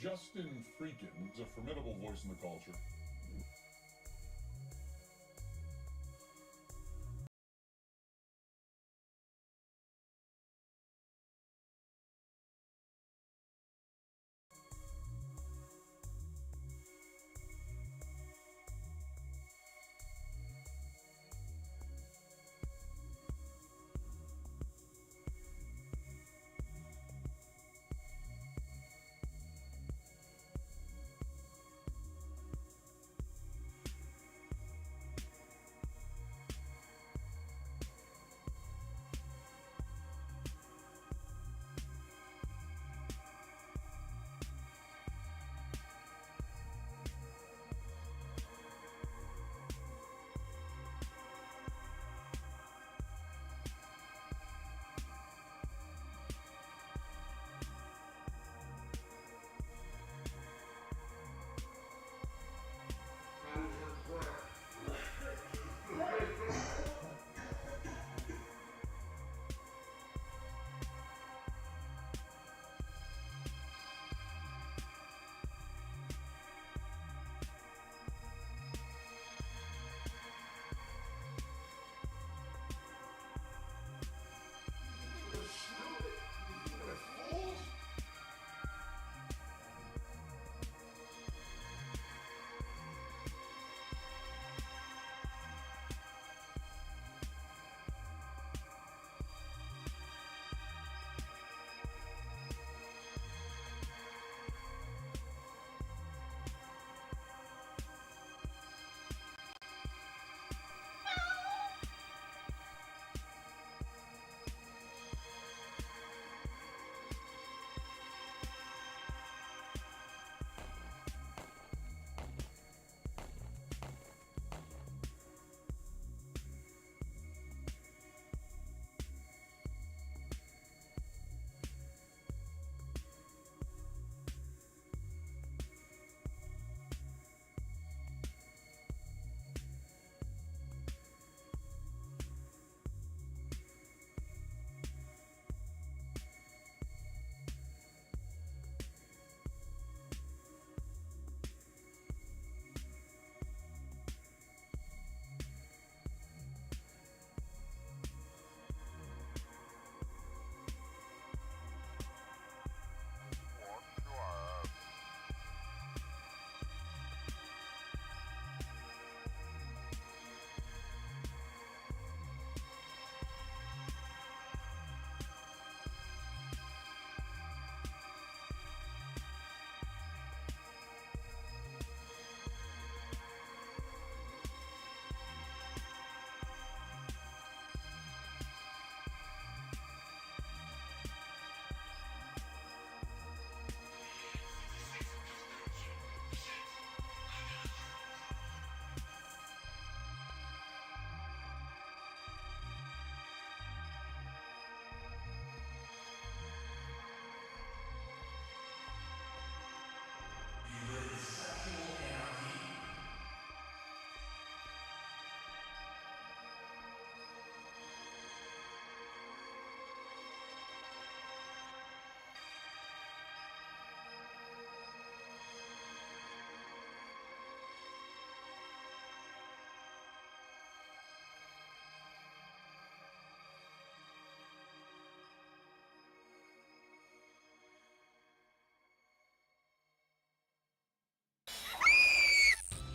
JustinFREAKIN is a formidable voice in the culture.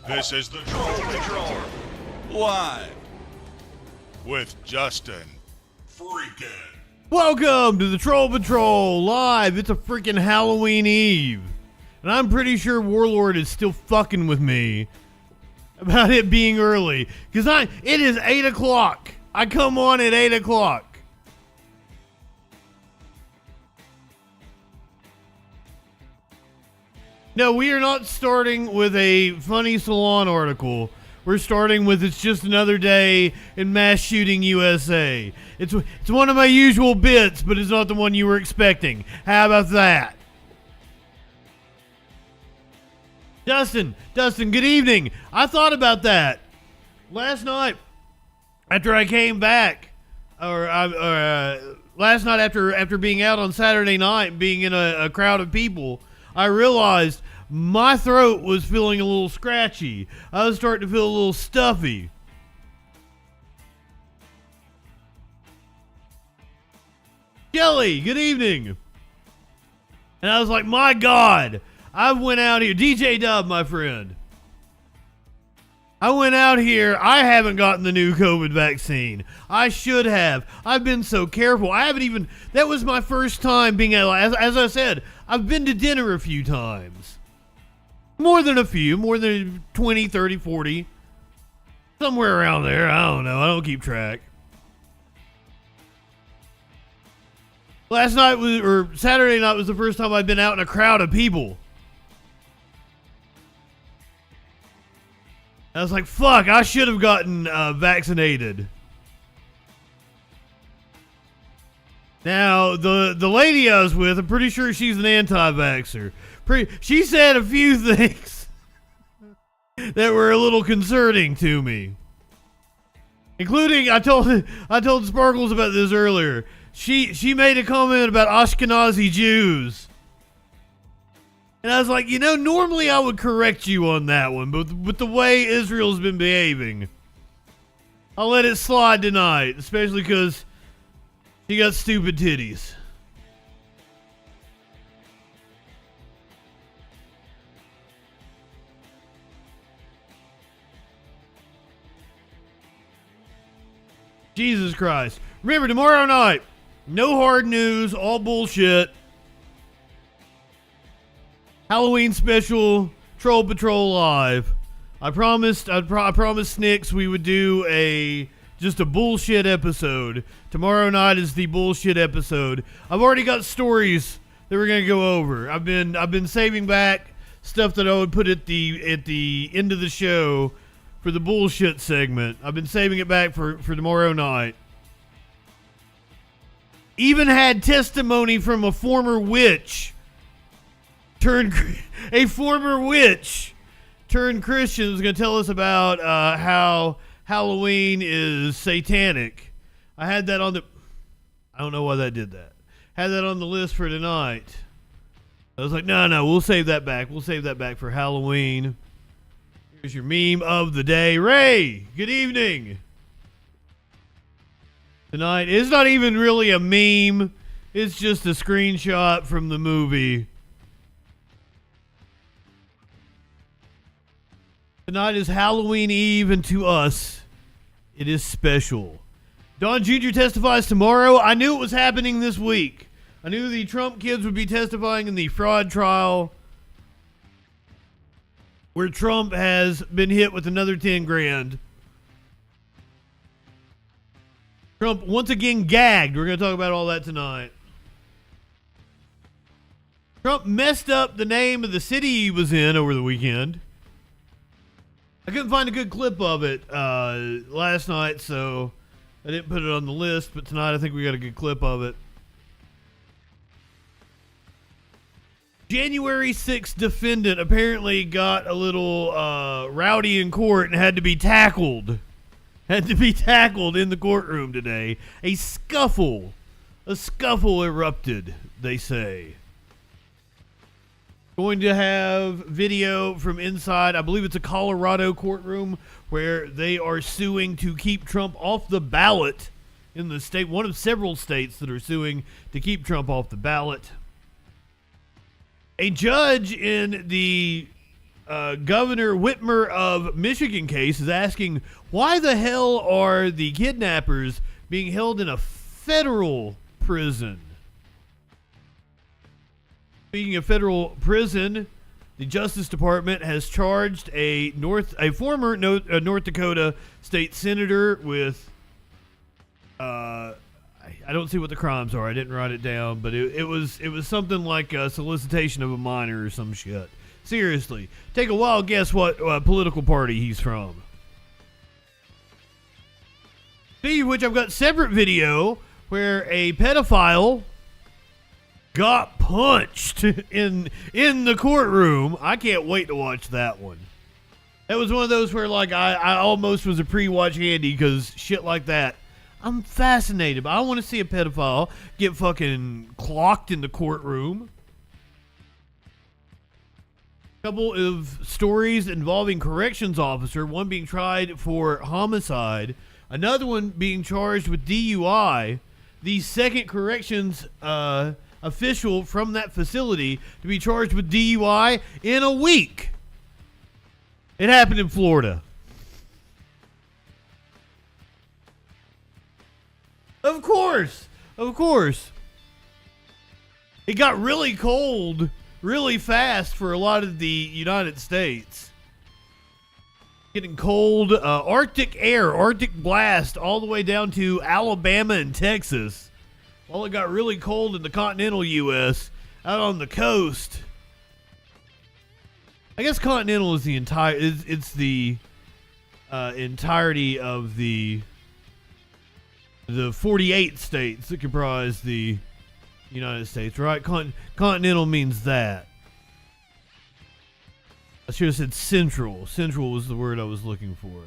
This is the Troll Patrol, live with Justin Freakin. Welcome to the Troll Patrol live. It's a freaking Halloween Eve. And I'm pretty sure Warlord is still fucking with me about it being early. Because it is 8 o'clock. I come on at 8 o'clock. No, we are not starting with a funny salon article. We're starting with It's Just Another Day in Mass Shooting USA. It's one of my usual bits, but it's not the one you were expecting. How about that? Dustin, good evening. I thought about that. Last night, after I came back, last night after being out on Saturday night and being in a crowd of people, I realized my throat was feeling a little scratchy. I was starting to feel a little stuffy. Kelly, good evening. And I was like, my God, I went out here. DJ Dub, my friend. I went out here. I haven't gotten the new COVID vaccine. I should have. I've been so careful. I haven't even, that was my first time being able, as I said, I've been to dinner a few times. More than a few, more than 20, 30, 40. Somewhere around there. I don't know. I don't keep track. Last night was, or Saturday night was the first time I'd been out in a crowd of people. I was like, fuck, I should have gotten vaccinated. Now, the lady I was with, I'm pretty sure she's an anti-vaxxer. She said a few things that were a little concerning to me. Including, I told Sparkles about this earlier. She made a comment about Ashkenazi Jews. And I was like, normally I would correct you on that one, but with the way Israel's been behaving, I'll let it slide tonight, especially because she got stupid titties. Jesus Christ. Remember, tomorrow night, no hard news, all bullshit. Halloween special, Troll Patrol Live. I promised Snicks we would do just a bullshit episode. Tomorrow night is the bullshit episode. I've already got stories that we're gonna go over. I've been saving back stuff that I would put at the end of the show for the bullshit segment. I've been saving it back for tomorrow night. Even had testimony from a former witch turned Christian was going to tell us about how Halloween is satanic. I had that on the... I don't know why that did that. Had that on the list for tonight. I was like, no, we'll save that back. We'll save that back for Halloween. Here's your meme of the day. Ray, good evening. Tonight, it's not even really a meme. It's just a screenshot from the movie. Tonight is Halloween Eve, and to us, it is special. Don Jr. testifies tomorrow. I knew it was happening this week. I knew the Trump kids would be testifying in the fraud trial where Trump has been hit with another 10 grand. Trump once again gagged. We're going to talk about all that tonight. Trump messed up the name of the city he was in over the weekend. I couldn't find a good clip of it last night, so I didn't put it on the list, but tonight I think we got a good clip of it. January 6th defendant apparently got a little rowdy in court and had to be tackled. Had to be tackled in the courtroom today. A scuffle erupted, they say. Going to have video from inside, I believe it's a Colorado courtroom, where they are suing to keep Trump off the ballot in the state, one of several states that are suing to keep Trump off the ballot. A judge in the Governor Whitmer of Michigan case is asking, why the hell are the kidnappers being held in a federal prison? Speaking of federal prison, the Justice Department has charged a former North Dakota state senator with, I don't see what the crimes are. I didn't write it down, but it was something like a solicitation of a minor or some shit. Seriously, take a wild guess what political party he's from. Speaking of which, I've got separate video where a pedophile got punched in the courtroom. I can't wait to watch that one. That was one of those where like I almost was a pre-watch handy because shit like that. I'm fascinated, but I want to see a pedophile get fucking clocked in the courtroom. Couple of stories involving corrections officer, one being tried for homicide, another one being charged with DUI. The second corrections official from that facility to be charged with DUI in a week. It happened in Florida. Of course. It got really cold really fast for a lot of the United States. Getting cold, Arctic air, Arctic blast all the way down to Alabama and Texas. While it got really cold in the continental U.S., out on the coast. I guess continental is the entire, it's the entirety of the 48 states that comprise the United States, right? Continental means that. I should have said central. Central was the word I was looking for.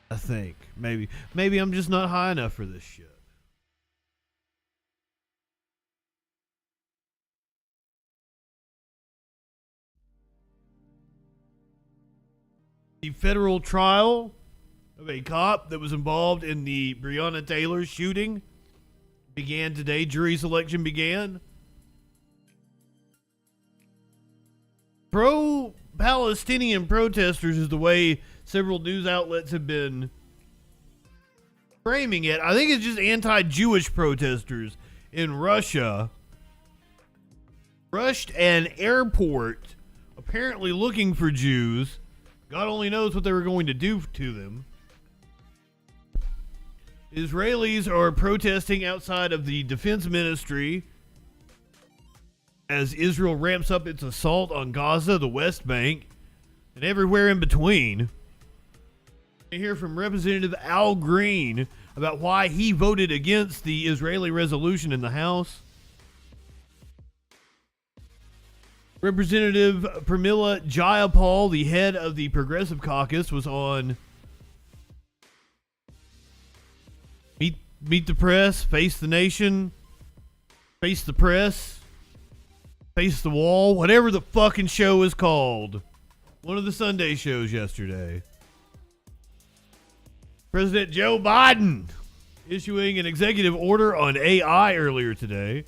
I think. Maybe I'm just not high enough for this shit. The federal trial of a cop that was involved in the Breonna Taylor shooting began today. Jury selection began. Pro-Palestinian protesters is the way several news outlets have been framing it. I think it's just anti-Jewish protesters in Russia rushed an airport apparently looking for Jews. God only knows what they were going to do to them. Israelis are protesting outside of the defense ministry as Israel ramps up its assault on Gaza, the West Bank, and everywhere in between. We hear from Representative Al Green about why he voted against the Israeli resolution in the House. Representative Pramila Jayapal, the head of the Progressive Caucus, was on Meet the Press, Face the Nation, Face the Press, Face the Wall, whatever the fucking show is called. One of the Sunday shows yesterday. President Joe Biden issuing an executive order on AI earlier today.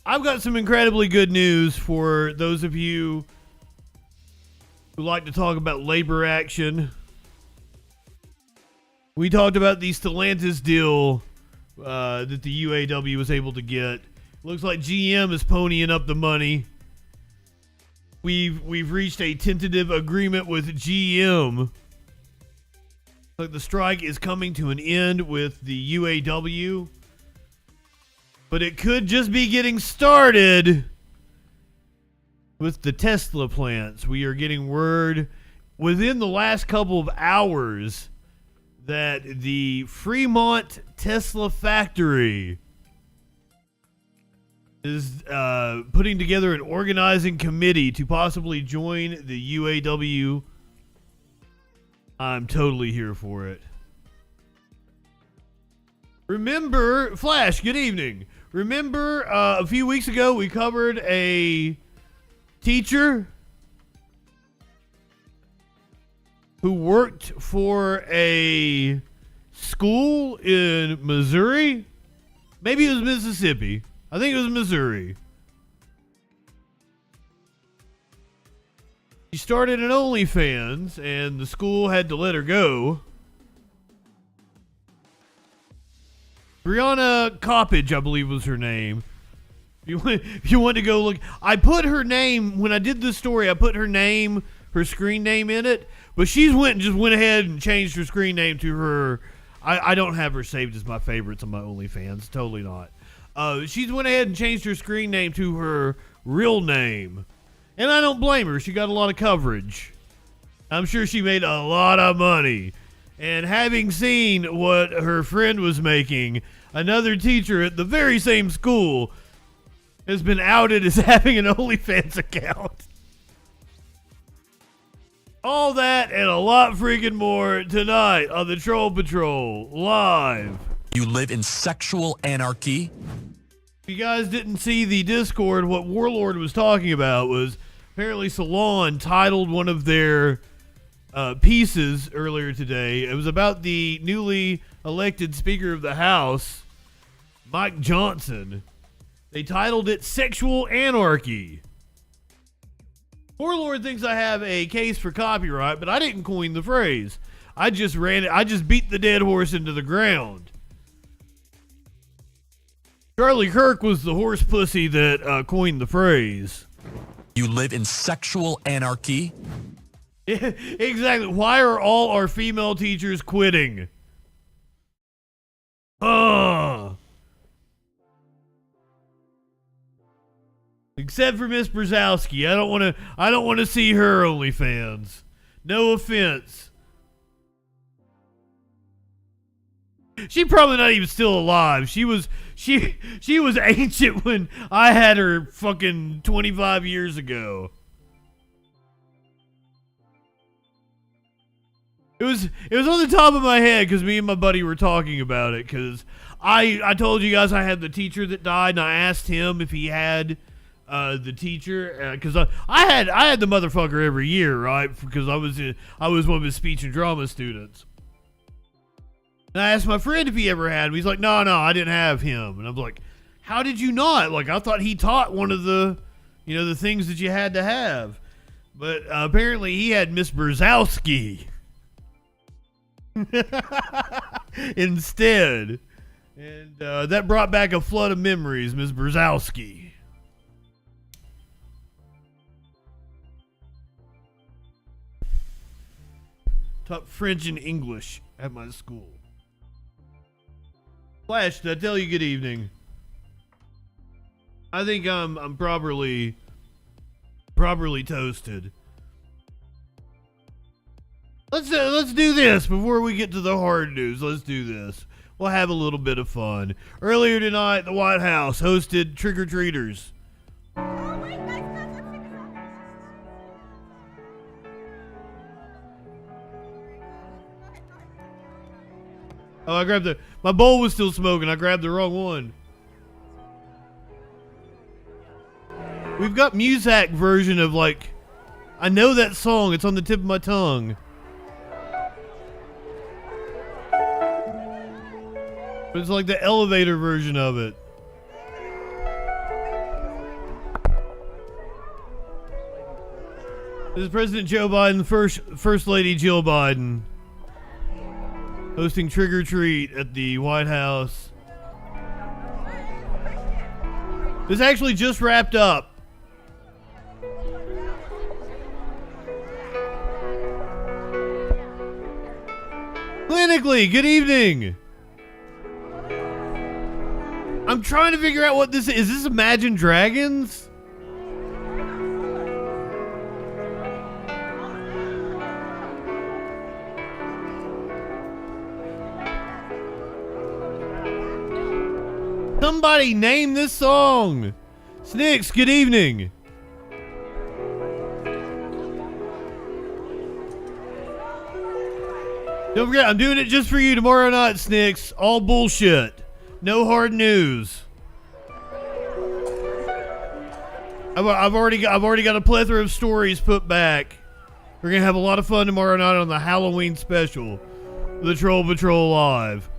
I've got some incredibly good news for those of you who like to talk about labor action. We talked about the Stellantis deal that the UAW was able to get. Looks like GM is ponying up the money. We've reached a tentative agreement with GM. Like the strike is coming to an end with the UAW. But it could just be getting started with the Tesla plants. We are getting word within the last couple of hours that the Fremont Tesla factory is putting together an organizing committee to possibly join the UAW. I'm totally here for it. Remember, Flash, good evening. Remember a few weeks ago we covered a teacher who worked for a school in Missouri? Maybe it was Mississippi. I think it was Missouri. She started an OnlyFans, and the school had to let her go. Brianna Coppage, I believe was her name. If you want to go look, I put her name, when I did this story, I put her name, her screen name in it, but she went ahead and changed her screen name to her. I don't have her saved as my favorites on my OnlyFans, totally not. She's went ahead and changed her screen name to her real name. And I don't blame her. She got a lot of coverage. I'm sure she made a lot of money. And having seen what her friend was making, another teacher at the very same school has been outed as having an OnlyFans account. All that and a lot freaking more tonight on the Troll Patrol Live. You live in sexual anarchy? If you guys didn't see the Discord, what Warlord was talking about was apparently Salon titled one of their pieces earlier today. It was about the newly elected Speaker of the House, Mike Johnson. They titled it Sexual Anarchy. Warlord thinks I have a case for copyright, but I didn't coin the phrase. I just ran it. I just beat the dead horse into the ground. Charlie Kirk was the horse pussy that coined the phrase. You live in sexual anarchy? Exactly. Why are all our female teachers quitting? Except for Miss Brzezowski. I don't want to see her OnlyFans. No offense. She probably not even still alive. She was ancient when I had her fucking 25 years ago. It was on the top of my head because me and my buddy were talking about it, because I told you guys I had the teacher that died, and I asked him if he had the teacher, because I had the motherfucker every year, right? Because I was one of his speech and drama students. And I asked my friend if he ever had him. He's like, no, I didn't have him. And I'm like, how did you not? Like, I thought he taught one of the, the things that you had to have. But apparently he had Miss Brzezowski instead. And that brought back a flood of memories, Miss Brzezowski. Taught French and English at my school. Flash, did I tell you good evening? I think I'm properly toasted. Let's do this before we get to the hard news. Let's do this. We'll have a little bit of fun. Earlier tonight, the White House hosted trick-or-treaters. Oh, I grabbed my bowl was still smoking. I grabbed the wrong one. We've got Muzak version of, like, I know that song. It's on the tip of my tongue. But it's like the elevator version of it. This is President Joe Biden, First Lady Jill Biden, hosting Trick or Treat at the White House. This actually just wrapped up. Clinically, good evening. I'm trying to figure out what this is. Is this Imagine Dragons? Somebody name this song. Snicks, good evening. Don't forget, I'm doing it just for you tomorrow night, Snicks. All bullshit. No hard news. I've already got a plethora of stories put back. We're gonna have a lot of fun tomorrow night on the Halloween special, The Troll Patrol Live.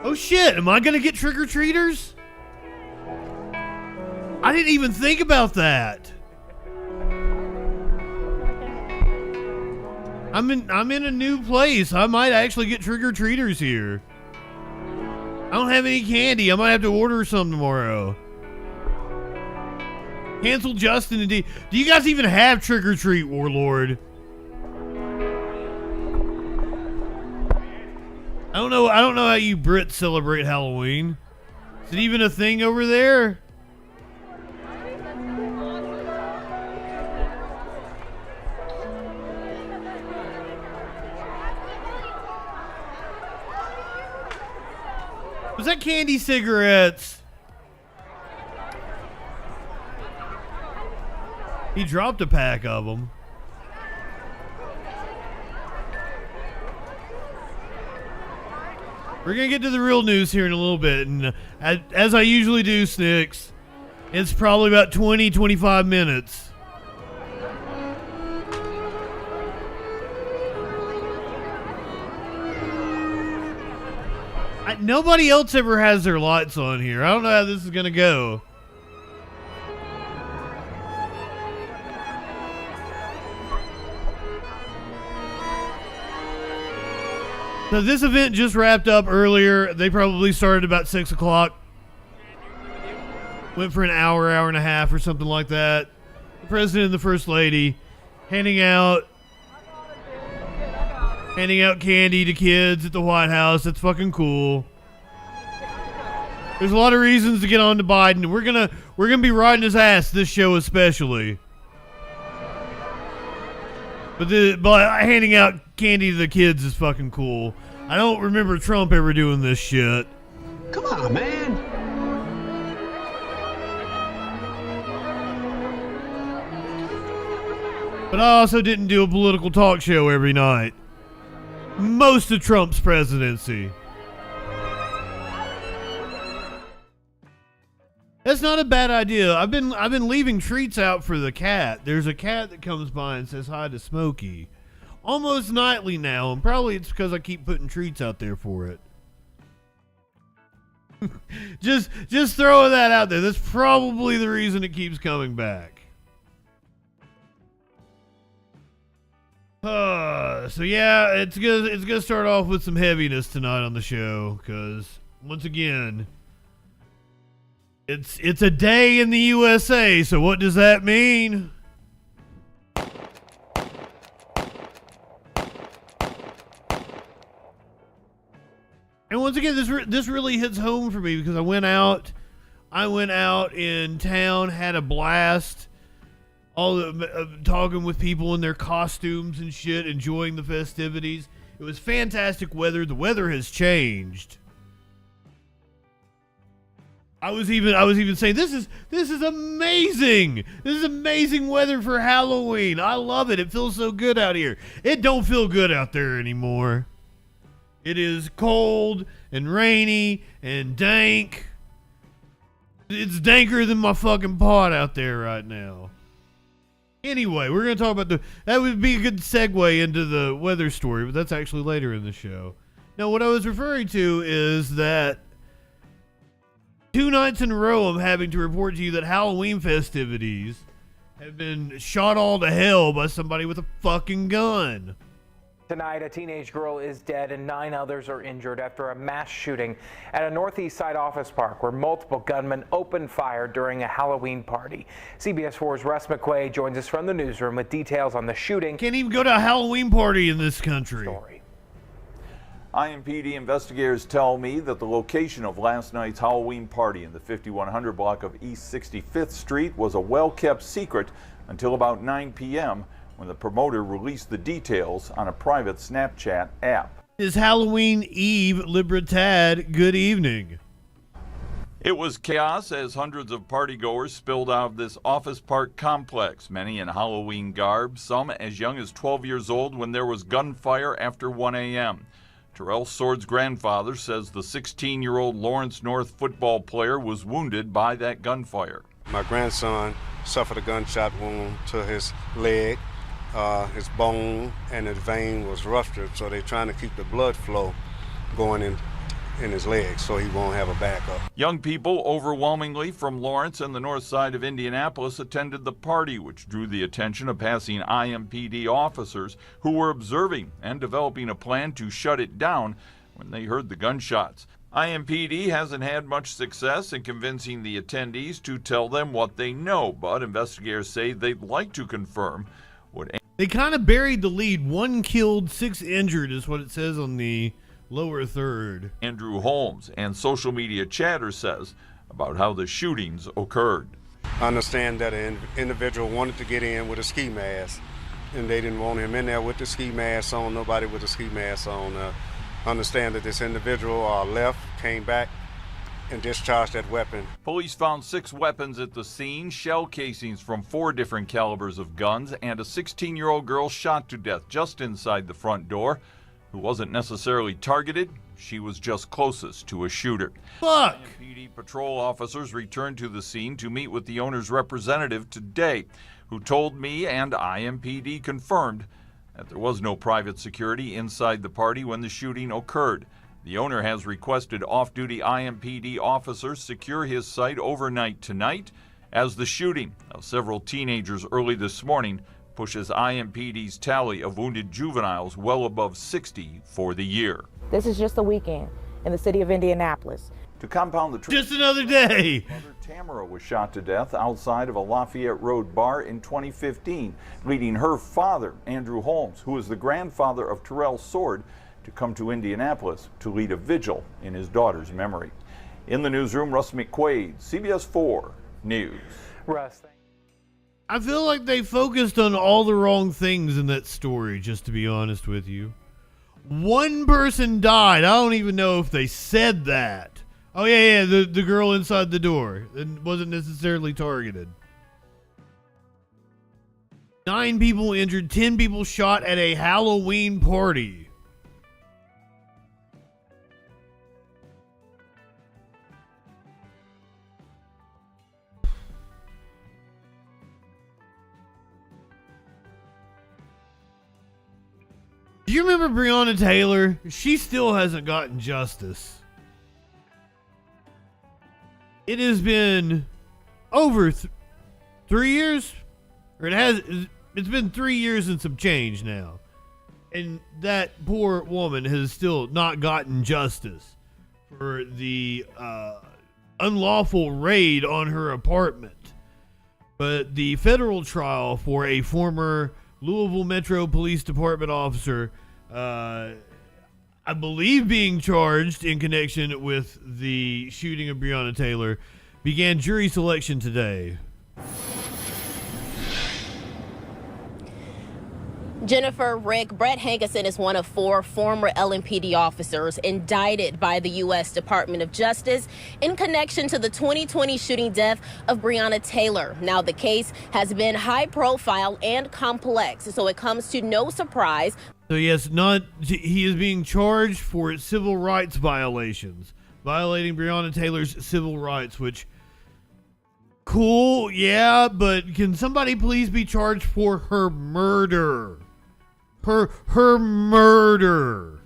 Oh shit, am I gonna get trick-or-treaters? I didn't even think about that. I'm in a new place. I might actually get trick-or-treaters here. I don't have any candy. I might have to order some tomorrow. Cancel Justin and D. Do you guys even have trick-or-treat, Warlord? I don't know how you Brits celebrate Halloween. Is it even a thing over there? Was that candy cigarettes? He dropped a pack of them. We're going to get to the real news here in a little bit. And as I usually do, Snicks, it's probably about 20, 25 minutes. Nobody else ever has their lights on here. I don't know how this is going to go. So this event just wrapped up earlier. They probably started about 6 o'clock. Went for an hour, hour and a half or something like that. The president and the first lady handing out candy to kids at the White House. That's fucking cool. There's a lot of reasons to get on to Biden. We're gonna be riding his ass this show especially. But handing out candy to the kids is fucking cool. I don't remember Trump ever doing this shit. Come on, man. But I also didn't do a political talk show every night. Most of Trump's presidency. That's not a bad idea. I've been leaving treats out for the cat. There's a cat that comes by and says hi to Smokey almost nightly now, and probably it's because I keep putting treats out there for it. just throwing that out there. That's probably the reason it keeps coming back. So yeah, it's gonna start off with some heaviness tonight on the show, because once again, it's a day in the USA. So what does that mean? And once again, this really hits home for me, because I went out in town, had a blast. Talking with people in their costumes and shit, enjoying the festivities. It was fantastic weather. The weather has changed. I was even saying this is amazing. This is amazing weather for Halloween. I love it. It feels so good out here. It don't feel good out there anymore. It is cold and rainy and dank. It's danker than my fucking pot out there right now. Anyway, we're going to talk about that would be a good segue into the weather story, but that's actually later in the show. Now, what I was referring to is that 2 nights in a row I'm having to report to you that Halloween festivities have been shot all to hell by somebody with a fucking gun. Tonight, a teenage girl is dead and 9 others are injured after a mass shooting at a Northeast Side office park where multiple gunmen opened fire during a Halloween party. CBS 4's Russ McQuay joins us from the newsroom with details on the shooting. Can't even go to a Halloween party in this country. IMPD investigators tell me that the location of last night's Halloween party in the 5100 block of East 65th Street was a well-kept secret until about 9 p.m. when the promoter released the details on a private Snapchat app. It's Halloween Eve, Libertad. Good evening. It was chaos as hundreds of partygoers spilled out of this office park complex, many in Halloween garb, some as young as 12 years old when there was gunfire after 1 a.m. Terrell Sword's grandfather says the 16-year-old Lawrence North football player was wounded by that gunfire. My grandson suffered a gunshot wound to his leg. His bone and his vein was ruptured, so they're trying to keep the blood flow going in his legs so he won't have a backup. Young people, overwhelmingly from Lawrence and the north side of Indianapolis, attended the party, which drew the attention of passing IMPD officers who were observing and developing a plan to shut it down when they heard the gunshots. IMPD hasn't had much success in convincing the attendees to tell them what they know, but investigators say they'd like to confirm what. They kind of buried the lead. 1 killed, 6 injured is what it says on the lower third. Andrew Holmes and social media chatter says about how the shootings occurred. I understand that an individual wanted to get in with a ski mask, and they didn't want him in there with the ski mask on, nobody with a ski mask on. Understand that this individual left, came back, and discharged that weapon. Police found 6 weapons at the scene, shell casings from 4 different calibers of guns, and a 16-year-old girl shot to death just inside the front door. who wasn't necessarily targeted. She was just closest to a shooter. Fuck! PD patrol officers returned to the scene to meet with the owner's representative today, who told me and IMPD confirmed that there was no private security inside the party when the shooting occurred. The owner has requested off-duty IMPD officers secure his site overnight tonight, as the shooting of several teenagers early this morning pushes IMPD's tally of wounded juveniles well above 60 for the year. This is just a weekend in the city of Indianapolis. To compound the Just another day. Mother Tamara was shot to death outside of a Lafayette Road bar in 2015, leading her father, Andrew Holmes, who is the grandfather of Terrell Sword, to come to Indianapolis to lead a vigil in his daughter's memory. In the newsroom, Russ McQuaid, CBS 4 News. Russ, I feel like they focused on all the wrong things in that story, just to be honest with you. One person died. I don't even know if they said that. Oh, yeah, the girl inside the door. It wasn't necessarily targeted. 9 people injured, 10 people shot at a Halloween party. Do you remember Breonna Taylor? She still hasn't gotten justice. It has been over 3 years, or it's been 3 years and some change now. And that poor woman has still not gotten justice for the unlawful raid on her apartment. But the federal trial for a former Louisville Metro Police Department officer, I believe being charged in connection with the shooting of Breonna Taylor, began jury selection today. Jennifer, Rick, Brett Hankison is one of 4 former LMPD officers indicted by the U.S. Department of Justice in connection to the 2020 shooting death of Breonna Taylor. Now, the case has been high profile and complex, so it comes to no surprise. So yes, he is being charged for civil rights violations, violating Breonna Taylor's civil rights, which, cool, yeah, but can somebody please be charged for her murder? Her murder.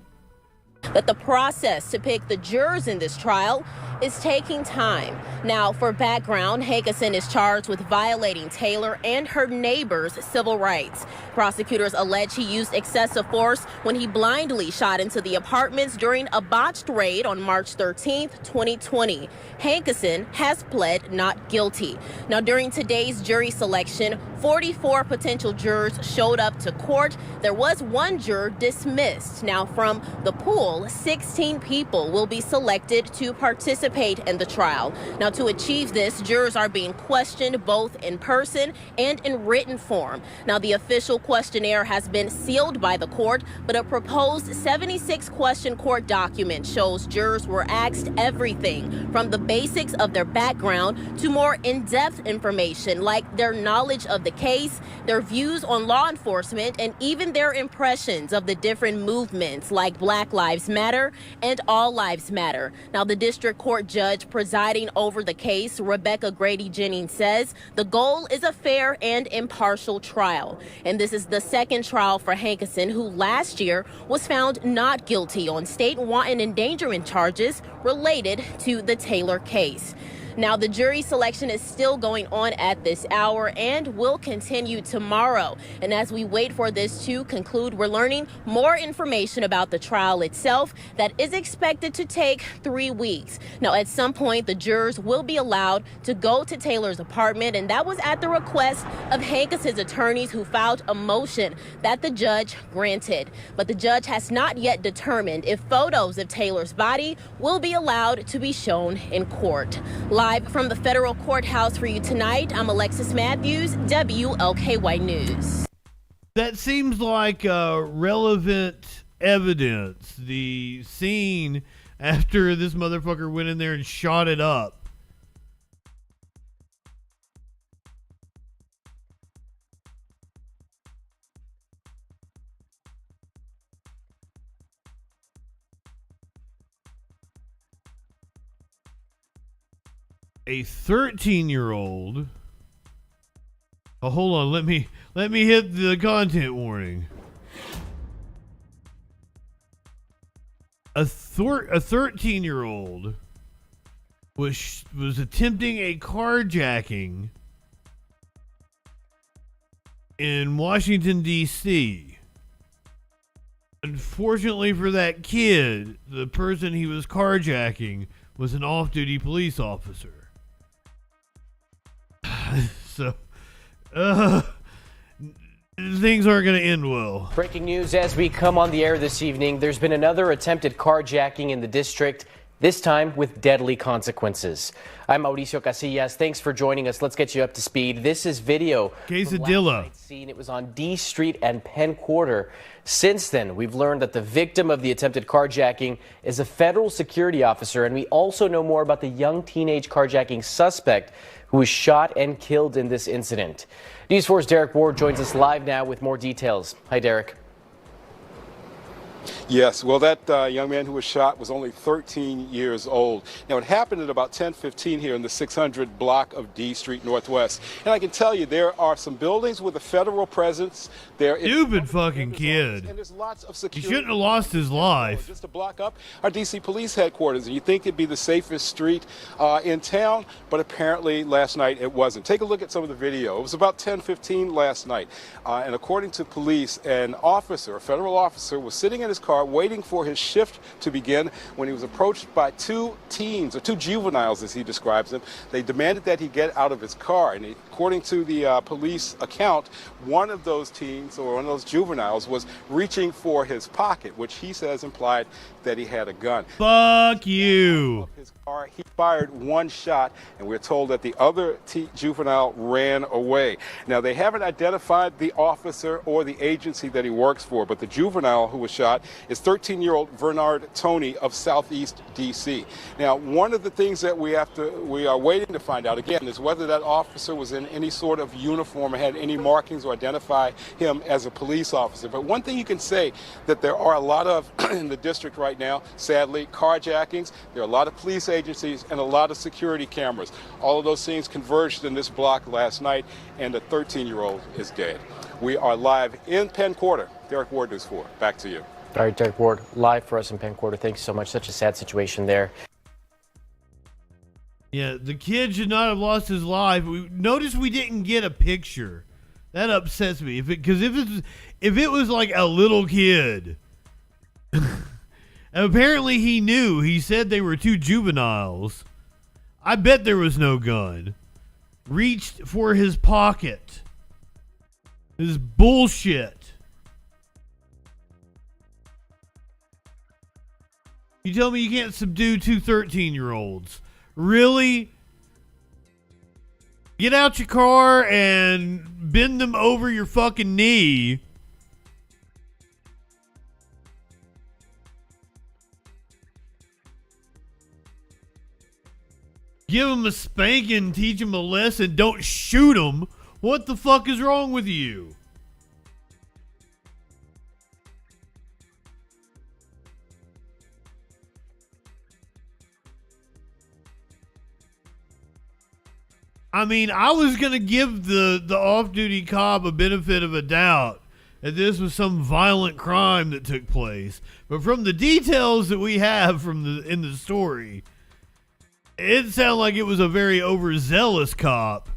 That the process to pick the jurors in this trial is taking time. Now, for background, Hankison is charged with violating Taylor and her neighbor's civil rights. Prosecutors allege he used excessive force when he blindly shot into the apartments during a botched raid on March 13th, 2020. Hankison has pled not guilty. Now, during today's jury selection, 44 potential jurors showed up to court. There was 1 juror dismissed. Now, from the pool, 16 people will be selected to participate in the trial. Now, to achieve this, jurors are being questioned both in person and in written form. Now, the official questionnaire has been sealed by the court, but a proposed 76-question court document shows jurors were asked everything from the basics of their background to more in-depth information like their knowledge of the case, their views on law enforcement, and even their impressions of the different movements like Black Lives Matter and All Lives Matter. Now, the district court judge presiding over the case, Rebecca Grady Jennings, says the goal is a fair and impartial trial. And this is the second trial for Hankison, who last year was found not guilty on state wanton endangerment charges related to the Taylor case. Now, the jury selection is still going on at this hour and will continue tomorrow. And as we wait for this to conclude, we're learning more information about the trial itself that is expected to take 3 weeks. Now, at some point, the jurors will be allowed to go to Taylor's apartment, and that was at the request of Hankison's attorneys, who filed a motion that the judge granted. But the judge has not yet determined if photos of Taylor's body will be allowed to be shown in court. Live from the federal courthouse for you tonight, I'm Alexis Matthews, WLKY News. That seems like relevant evidence. The scene after this motherfucker went in there and shot it up. a 13-year-old. Oh, hold on. Let me hit the content warning. A 13-year-old was attempting a carjacking in Washington, D.C. Unfortunately for that kid, the person he was carjacking was an off-duty police officer. So, things aren't going to end well. Breaking news as we come on the air this evening. There's been another attempted carjacking in the district, this time with deadly consequences. I'm Mauricio Casillas. Thanks for joining us. Let's get you up to speed. This is video from last night's scene. It was on D Street and Penn Quarter. Since then, we've learned that the victim of the attempted carjacking is a federal security officer, and we also know more about the young teenage carjacking suspect who was shot and killed in this incident. News 4's Derek Ward joins us live now with more details. Hi, Derek. Yes, well, that young man who was shot was only 13 years old. Now, it happened at about 10:15 here in the 600 block of D Street Northwest. And I can tell you, there are some buildings with a federal presence. Stupid fucking kid. And there's lots of security. He shouldn't have lost his life. Just a block up our D.C. police headquarters. And you think it'd be the safest street in town, but apparently last night it wasn't. Take a look at some of the video. It was about 10:15 last night. And according to police, an officer, a federal officer, was sitting in his car waiting for his shift to begin when he was approached by two teens, or two juveniles as he describes them. They demanded that he get out of his car, and according to the police account, one of those teens or one of those juveniles was reaching for his pocket, which he says implied that he had a gun. Fuck you. His car, he fired one shot, and we're told that the other juvenile ran away. Now, they haven't identified the officer or the agency that he works for, but the juvenile who was shot is 13-year-old Bernard Tony of Southeast D.C. Now, one of the things that we are waiting to find out, again, is whether that officer was in any sort of uniform or had any markings or identify him as a police officer. But one thing you can say that there are a lot of in the district right now, sadly, carjackings. There are a lot of police agencies and a lot of security cameras. All of those things converged in this block last night, and the 13-year-old is dead. We are live in Penn Quarter. Derek Ward, News 4. Back to you. All right, Derek Ward, live for us in Penn Quarter. Thank you so much. Such a sad situation there. Yeah, the kid should not have lost his life. Notice we didn't get a picture. That upsets me. Because if it was like a little kid, apparently he knew. He said they were two juveniles. I bet there was no gun. Reached for his pocket. This is bullshit. You tell me you can't subdue two 13-year-olds. Really? Get out your car and bend them over your fucking knee. Give them a spanking, teach them a lesson. Don't shoot them. What the fuck is wrong with you? I mean, I was going to give the off-duty cop a benefit of a doubt that this was some violent crime that took place. But from the details that we have in the story, it sounded like it was a very overzealous cop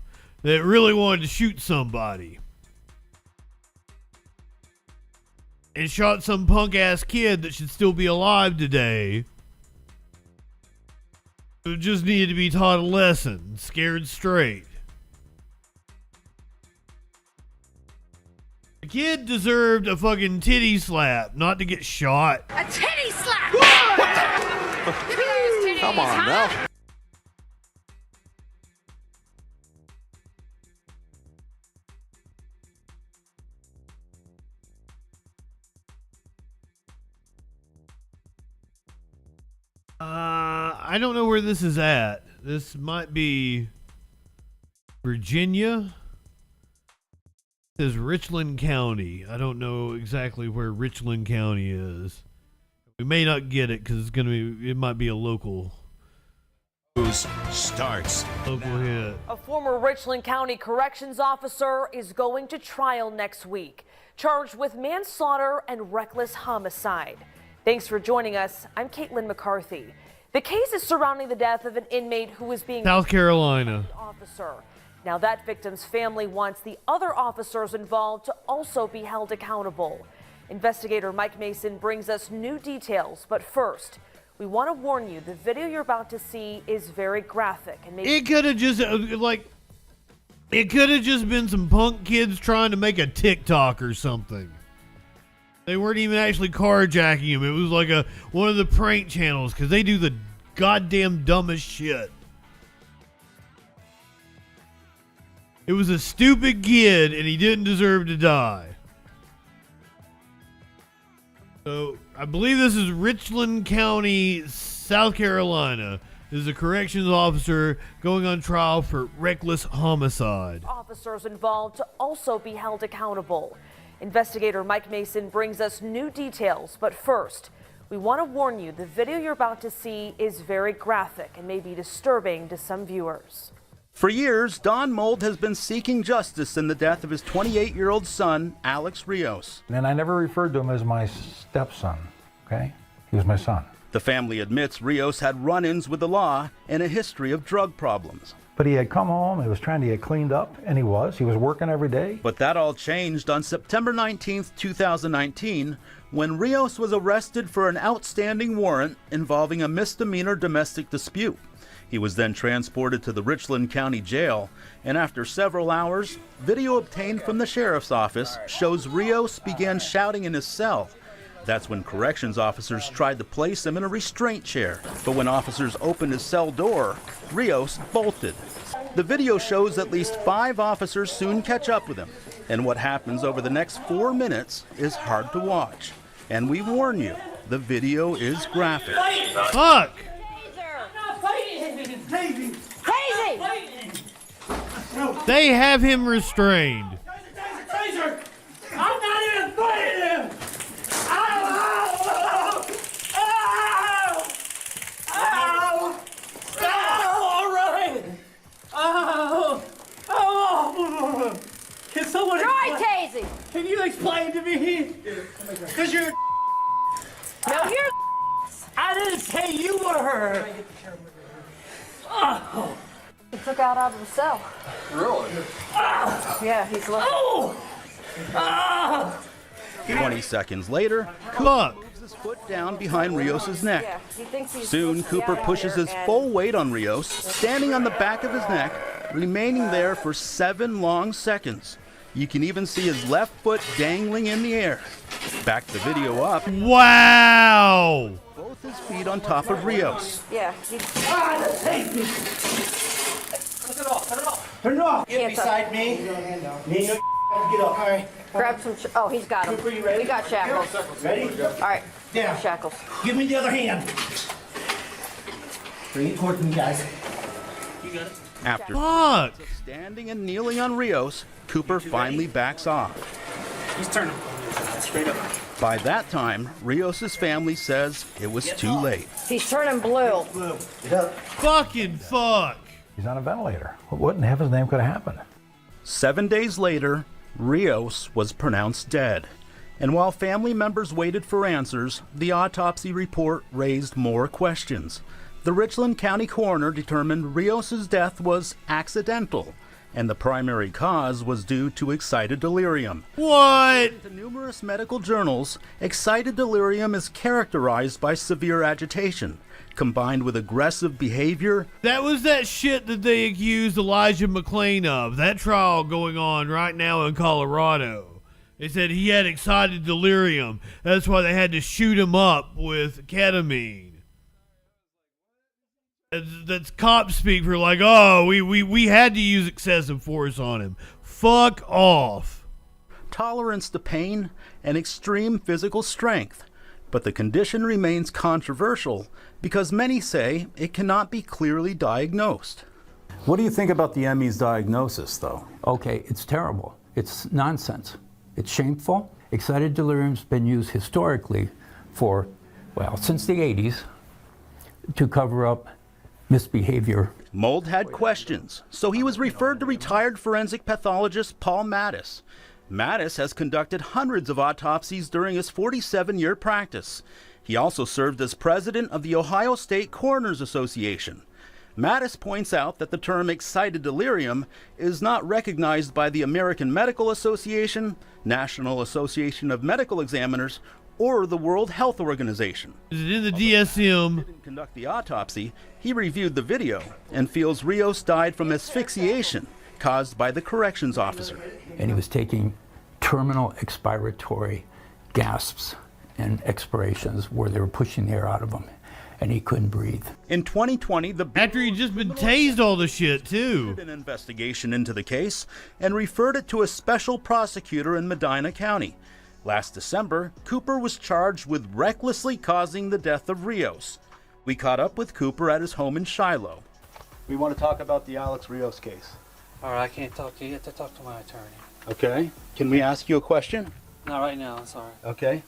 that really wanted to shoot somebody. And shot some punk-ass kid that should still be alive today. Who just needed to be taught a lesson, scared straight. The kid deserved a fucking titty slap, not to get shot. A titty slap! Come on now. I don't know where this is at. This might be Virginia. It says Richland County. I don't know exactly where Richland County is. We may not get it because it might be a local News starts. Local hit. A former Richland County corrections officer is going to trial next week, charged with manslaughter and reckless homicide. Thanks for joining us. I'm Caitlin McCarthy. The case is surrounding the death of an inmate who was being South Carolina. Officer. Now that victim's family wants the other officers involved to also be held accountable. Investigator Mike Mason brings us new details, but first, we want to warn you, the video you're about to see is very graphic. And It could have just, it could have just been some punk kids trying to make a TikTok or something. They weren't even actually carjacking him. It was like one of the prank channels, because they do the goddamn dumbest shit. It was a stupid kid, and he didn't deserve to die. So, I believe this is Richland County, South Carolina. This is a corrections officer going on trial for reckless homicide. Officers involved to also be held accountable. Investigator Mike Mason brings us new details, but first, we want to warn you, the video you're about to see is very graphic and may be disturbing to some viewers. For years, Don Mold has been seeking justice in the death of his 28-year-old son, Alex Rios. And I never referred to him as my stepson, okay? He was my son. The family admits Rios had run-ins with the law and a history of drug problems. But he had come home, he was trying to get cleaned up, and he was working every day. But that all changed on September 19th, 2019, when Rios was arrested for an outstanding warrant involving a misdemeanor domestic dispute. He was then transported to the Richland County Jail, and after several hours, video obtained from the sheriff's office shows Rios began shouting in his cell. That's when corrections officers tried to place him in a restraint chair. But when officers opened his cell door, Rios bolted. The video shows at least 5 officers soon catch up with him, and what happens over the next 4 minutes is hard to watch. And we warn you, the video is graphic. Fuck! Crazy! They have him restrained. Taser! I'm not even fighting him! Ow! Ow! Ow! Ow! All right! Ow! Oh! Can someone Tasey! Can you explain to me? Because you're No, you're I didn't say you were! Oh! He took out of the cell. Really? Yeah, he's looking. Oh! 20 seconds later, Fuck. moves his foot down behind Rios' neck. Yeah, he thinks he's Soon, supposed to be Cooper out of pushes there his and- full weight on Rios, standing on the back of his neck, remaining there for 7 long seconds. You can even see his left foot dangling in the air. Back the video up. Wow! Both his feet on top of Rios. Yeah, Take me! Turn it off, turn it off! Turn it off! Get beside me. Me and get up. All right. grab some. Oh, he's got them. Cooper, you ready? We got shackles. Ready? All right. Yeah. Shackles. Give me the other hand. Bring it towards me, guys. You got it. After Fuck! standing and kneeling on Rios, Cooper finally backs off. He's turning. Straight up. By that time, Rios' family says it was too late. He's turning blue. Get up. Fucking fuck! He's on a ventilator. What in heaven's name could have happened? 7 days later, Rios was pronounced dead. And while family members waited for answers, the autopsy report raised more questions. The Richland County coroner determined Rios' death was accidental, and the primary cause was due to excited delirium. What? According to numerous medical journals, excited delirium is characterized by severe agitation, combined with aggressive behavior. That was that shit that they accused Elijah McClain of. That trial going on right now in Colorado. They said he had excited delirium. That's why they had to shoot him up with ketamine. That's cop speak for like, oh, we had to use excessive force on him. Fuck off. Tolerance to pain and extreme physical strength. But the condition remains controversial because many say it cannot be clearly diagnosed. What do you think about the ME's diagnosis, though? Okay, it's terrible. It's nonsense. It's shameful. Excited delirium's been used historically for, well, since the 80s to cover up misbehavior. Mold had questions, so he was referred to retired forensic pathologist Paul Mattis. Mattis has conducted hundreds of autopsies during his 47-year practice. He also served as president of the Ohio State Coroners Association. Mattis points out that the term excited delirium is not recognized by the American Medical Association, National Association of Medical Examiners, or the World Health Organization. Is it in the DSM? He didn't conduct the autopsy. He reviewed the video and feels Rios died from asphyxiation caused by the corrections officer. And he was taking terminal expiratory gasps and expirations where they were pushing the air out of him, and he couldn't breathe. In 2020, after he'd just been tased all the shit too, an investigation into the case and referred it to a special prosecutor in Medina County. Last December, Cooper was charged with recklessly causing the death of Rios. We caught up with Cooper at his home in Shiloh. We want to talk about the Alex Rios case. All right, I can't talk to you. You have to talk to my attorney. Okay. Can we ask you a question? Not right now, I'm sorry. Okay.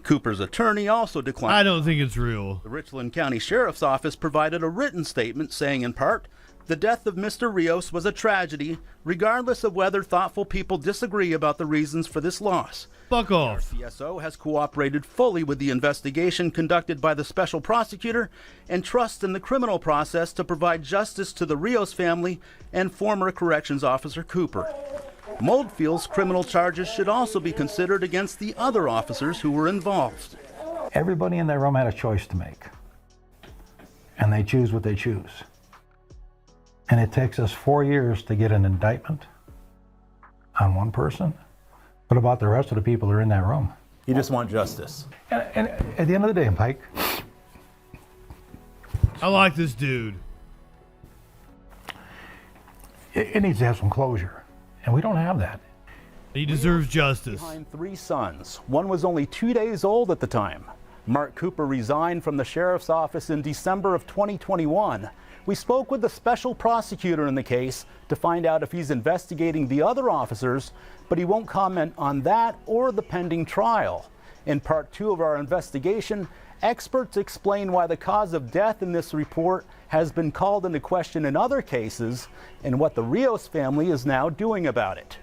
Cooper's attorney also declined. I don't think it's real. The Richland County Sheriff's Office provided a written statement saying, in part, the death of Mr. Rios was a tragedy, regardless of whether thoughtful people disagree about the reasons for this loss. Fuck off. The RCSO has cooperated fully with the investigation conducted by the special prosecutor and trusts in the criminal process to provide justice to the Rios family and former corrections officer Cooper. Mold feels criminal charges should also be considered against the other officers who were involved. Everybody in that room had a choice to make, and they choose what they choose. And it takes us 4 years to get an indictment on one person. What about the rest of the people that are in that room? You just want justice. And at the end of the day, Mike, I like this dude. It needs to have some closure, and we don't have that. He deserves justice. Behind 3 sons. One was only 2 days old at the time. Mark Cooper resigned from the sheriff's office in December of 2021. We spoke with the special prosecutor in the case to find out if he's investigating the other officers, but he won't comment on that or the pending trial. In part 2 of our investigation, experts explain why the cause of death in this report has been called into question in other cases and what the Rios family is now doing about it.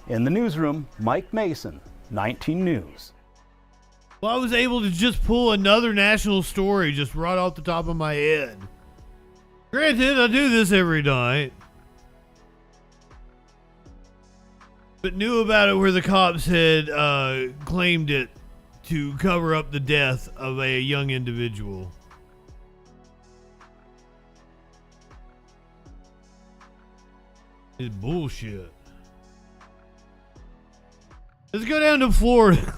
In the newsroom, Mike Mason, 19 News. Well, I was able to just pull another national story just right off the top of my head. Granted, I do this every night. But knew about it where the cops had claimed it to cover up the death of a young individual. It's bullshit. Let's go down to Florida.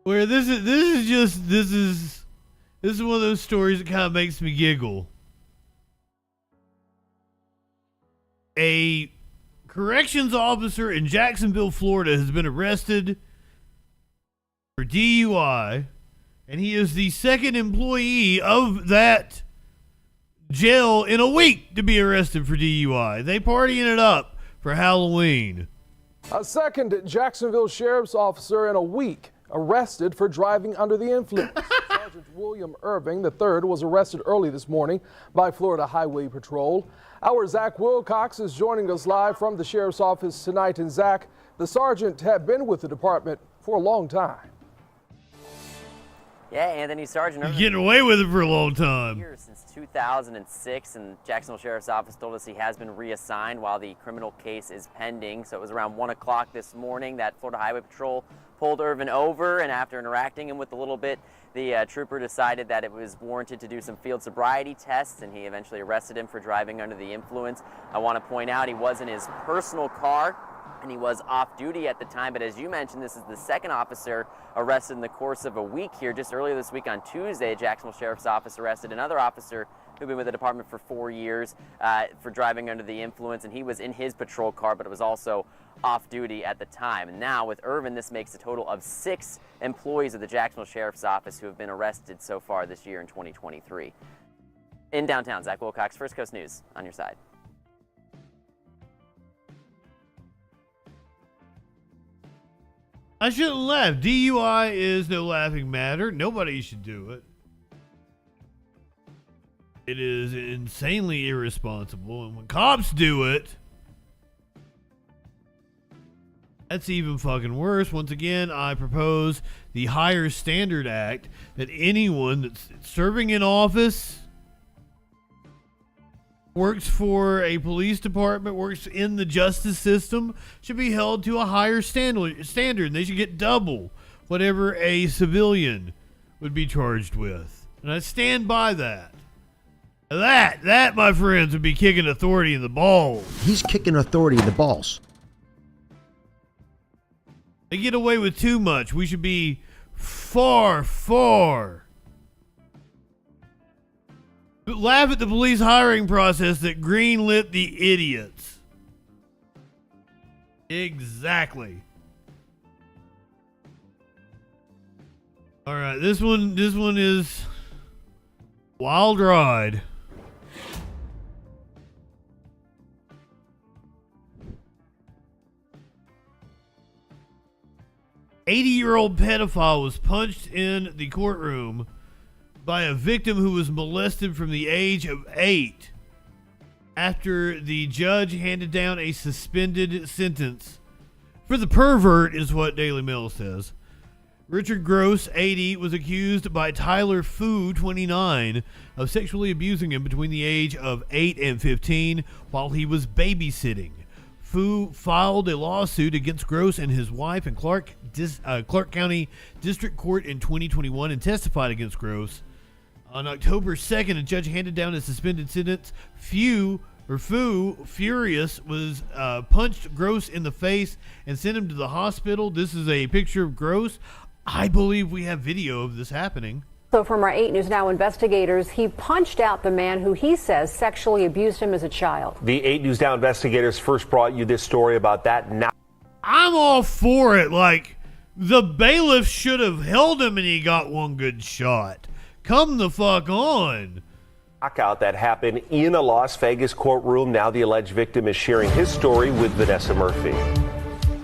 Where this is one of those stories that kind of makes me giggle. A corrections officer in Jacksonville, Florida has been arrested for DUI, and he is the second employee of that jail in a week to be arrested for DUI. They partying it up for Halloween. A second Jacksonville sheriff's officer in a week arrested for driving under the influence. Sergeant William Irving III was arrested early this morning by Florida Highway Patrol. Our Zach Wilcox is joining us live from the sheriff's office tonight. And Zach, the sergeant had been with the department for a long time. Yeah, Anthony, Sergeant Irving. Getting away with it for a long time. Here since 2006, and Jacksonville Sheriff's Office told us he has been reassigned while the criminal case is pending. So it was around 1 o'clock this morning that Florida Highway Patrol pulled Irvin over, and after interacting him with a little bit, the trooper decided that it was warranted to do some field sobriety tests, and he eventually arrested him for driving under the influence. I want to point out he was in his personal car, and he was off duty at the time, but as you mentioned, this is the second officer arrested in the course of a week here. Just earlier this week on Tuesday, Jacksonville Sheriff's Office arrested another officer who'd been with the department for 4 years for driving under the influence, and he was in his patrol car, but it was also off duty at the time. And now with Irvin, this makes a total of 6 employees of the Jacksonville Sheriff's Office who have been arrested so far this year in 2023. In downtown, Zach Wilcox, First Coast News, on your side. I shouldn't laugh. DUI is no laughing matter. Nobody should do it. It is insanely irresponsible. And when cops do it, that's even fucking worse. Once again, I propose the Higher Standard Act, that anyone that's serving in office, works for a police department, works in the justice system, should be held to a higher standard. They should get double whatever a civilian would be charged with. And I stand by that. That, my friends, would be kicking authority in the balls. He's kicking authority in the balls. They get away with too much. We should be far, far. Laugh at the police hiring process that greenlit the idiots. Exactly. All right, this one is wild ride. "80-year-old pedophile was punched in the courtroom by a victim who was molested from the age of 8 after the judge handed down a suspended sentence for the pervert," is what Daily Mail says. Richard Gross, 80, was accused by Tyler Fu, 29, of sexually abusing him between the age of 8 and 15 while he was babysitting. Fu filed a lawsuit against Gross and his wife in Clark County District Court in 2021 and testified against Gross. On October 2nd, a judge handed down a suspended sentence. Fu, furious, was punched Gross in the face and sent him to the hospital. This is a picture of Gross. I believe we have video of this happening. So from our 8 News Now investigators, he punched out the man who he says sexually abused him as a child. The 8 News Now investigators first brought you this story about that now. I'm all for it. Like, the bailiff should have held him and he got one good shot. Come the fuck on. Knockout that happened in a Las Vegas courtroom. Now the alleged victim is sharing his story with Vanessa Murphy.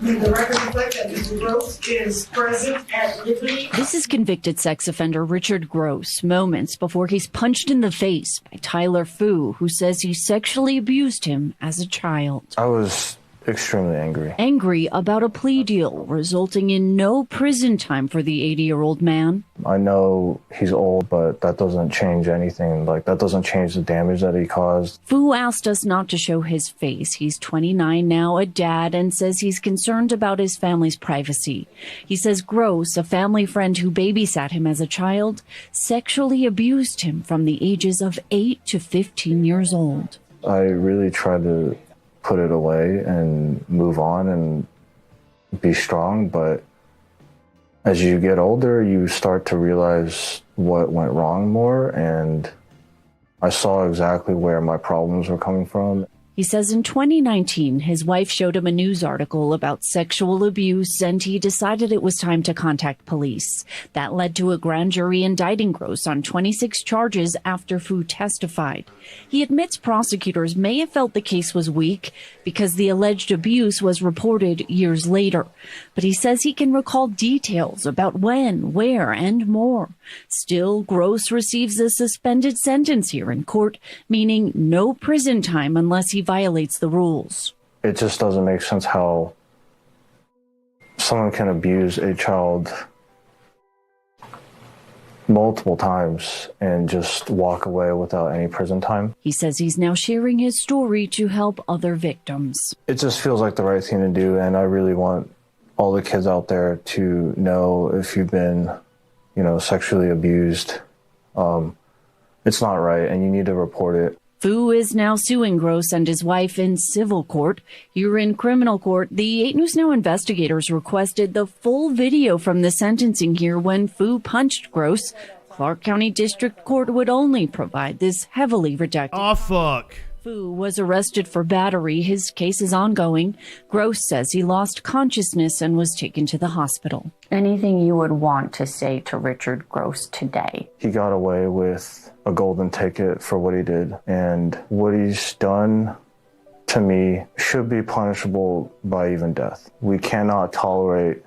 The record reflects that Mr. Gross is present at liberty. This is convicted sex offender Richard Gross, moments before he's punched in the face by Tyler Fu, who says he sexually abused him as a child. I was extremely angry. Angry about a plea deal resulting in no prison time for the 80-year-old man. I know he's old, but that doesn't change anything. Like, that doesn't change the damage that he caused. Fu asked us not to show his face. He's 29 now, a dad, and says he's concerned about his family's privacy. He says Gross, a family friend who babysat him as a child, sexually abused him from the ages of 8 to 15 years old. I really tried to put it away and move on and be strong, but as you get older, you start to realize what went wrong more, and I saw exactly where my problems were coming from. He says in 2019, his wife showed him a news article about sexual abuse, and he decided it was time to contact police. That led to a grand jury indicting Gross on 26 charges after Fu testified. He admits prosecutors may have felt the case was weak because the alleged abuse was reported years later. But he says he can recall details about when, where, and more. Still, Gross receives a suspended sentence here in court, meaning no prison time unless he violates the rules. It just doesn't make sense how someone can abuse a child multiple times and just walk away without any prison time. He says he's now sharing his story to help other victims. It just feels like the right thing to do, and I really want all the kids out there to know if you've been, sexually abused, it's not right and you need to report it. Fu is now suing Gross and his wife in civil court. Here in criminal court, the 8 News Now investigators requested the full video from the sentencing here when Fu punched Gross. Clark County District Court would only provide this heavily redacted. Oh, fuck. Fu was arrested for battery. His case is ongoing. Gross says he lost consciousness and was taken to the hospital. Anything you would want to say to Richard Gross today? He got away with a golden ticket for what he did, and what he's done to me should be punishable by even death. We cannot tolerate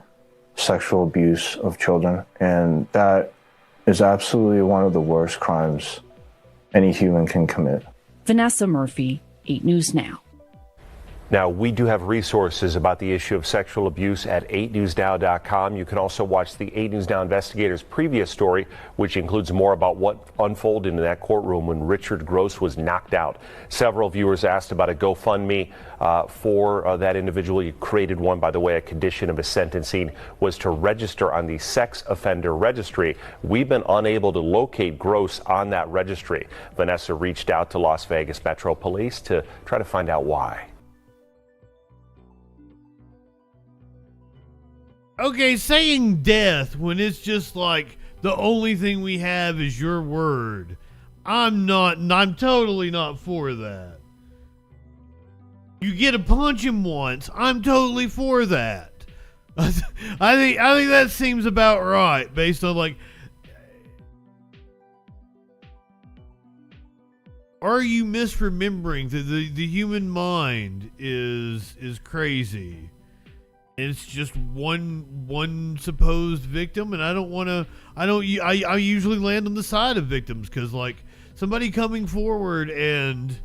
sexual abuse of children, and that is absolutely one of the worst crimes any human can commit. Vanessa Murphy, 8 News Now. Now, we do have resources about the issue of sexual abuse at 8newsnow.com. You can also watch the 8 News Now investigators' previous story, which includes more about what unfolded in that courtroom when Richard Gross was knocked out. Several viewers asked about a GoFundMe for that individual. You created one, by the way. A condition of his sentencing was to register on the sex offender registry. We've been unable to locate Gross on that registry. Vanessa reached out to Las Vegas Metro Police to try to find out why. Okay, saying death when it's just like the only thing we have is your word. I'm totally not for that. You get to punch him once. I'm totally for that. I think that seems about right based on like, are you misremembering that the human mind is crazy? It's just one supposed victim, and I usually land on the side of victims because, like, somebody coming forward and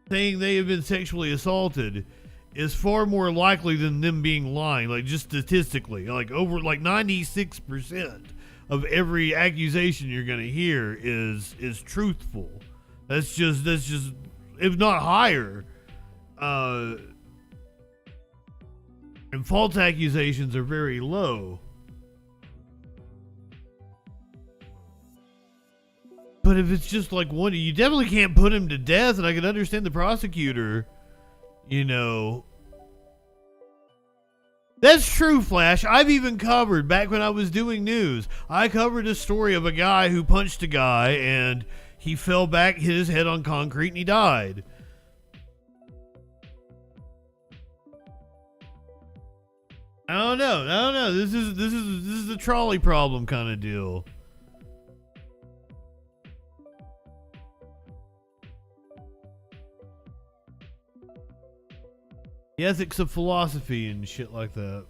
saying they have been sexually assaulted is far more likely than them being lying. Like, just statistically, like over like 96% of every accusation you're gonna hear is truthful. That's just if not higher. And false accusations are very low. But if it's just like one, you definitely can't put him to death, and I can understand the prosecutor, you know. That's true, Flash. I've even covered, back when I was doing news, I covered a story of a guy who punched a guy, and he fell back, hit his head on concrete, and he died. I don't know. This is the trolley problem kind of deal. The ethics of philosophy and shit like that.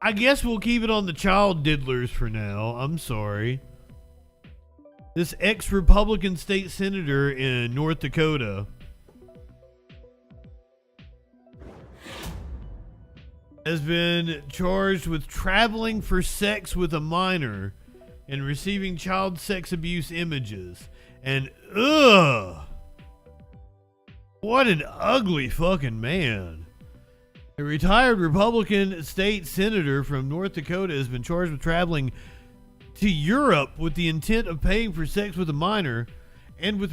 I guess we'll keep it on the child diddlers for now. I'm sorry. This ex-Republican state senator in North Dakota has been charged with traveling for sex with a minor and receiving child sex abuse images. And what an ugly fucking man. A retired Republican state senator from North Dakota has been charged with traveling to Europe with the intent of paying for sex with a minor and with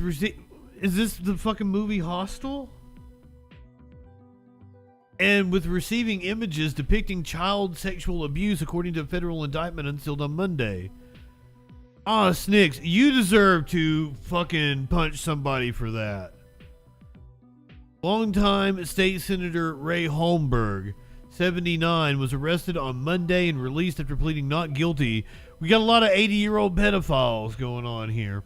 is this the fucking movie Hostel? And with receiving images depicting child sexual abuse, according to a federal indictment unsealed on Monday. Snicks, you deserve to fucking punch somebody for that. Longtime State Senator Ray Holmberg, 79, was arrested on Monday and released after pleading not guilty. We got a lot of 80-year-old pedophiles going on here.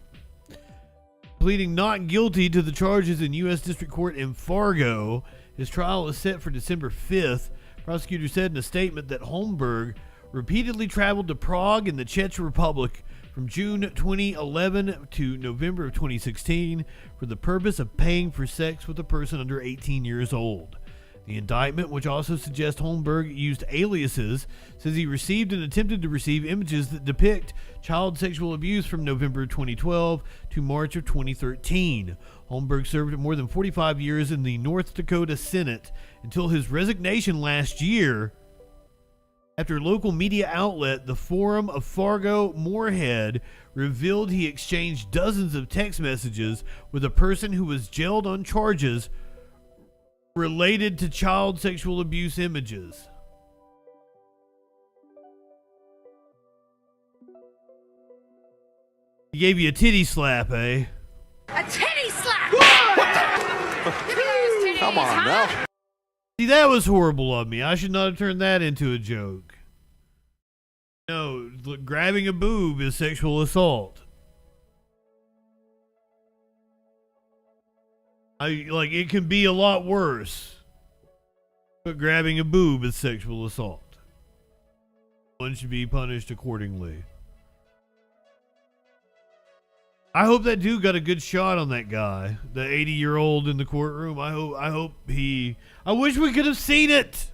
Pleading not guilty to the charges in U.S. District Court in Fargo. His trial is set for December 5th. Prosecutors said in a statement that Holmberg repeatedly traveled to Prague in the Czech Republic from June 2011 to November of 2016 for the purpose of paying for sex with a person under 18 years old. The indictment, which also suggests Holmberg used aliases, says he received and attempted to receive images that depict child sexual abuse from November 2012 to March of 2013. Holmberg served more than 45 years in the North Dakota Senate until his resignation last year after local media outlet The Forum of Fargo-Moorhead revealed he exchanged dozens of text messages with a person who was jailed on charges related to child sexual abuse images. He gave you a titty slap, eh? A titty slap! Give me those titties, Come on now. See, that was horrible of me. I should not have turned that into a joke. No, look, grabbing a boob is sexual assault. It can be a lot worse. But grabbing a boob is sexual assault. One should be punished accordingly. I hope that dude got a good shot on that guy, the 80-year-old in the courtroom. I wish we could have seen it.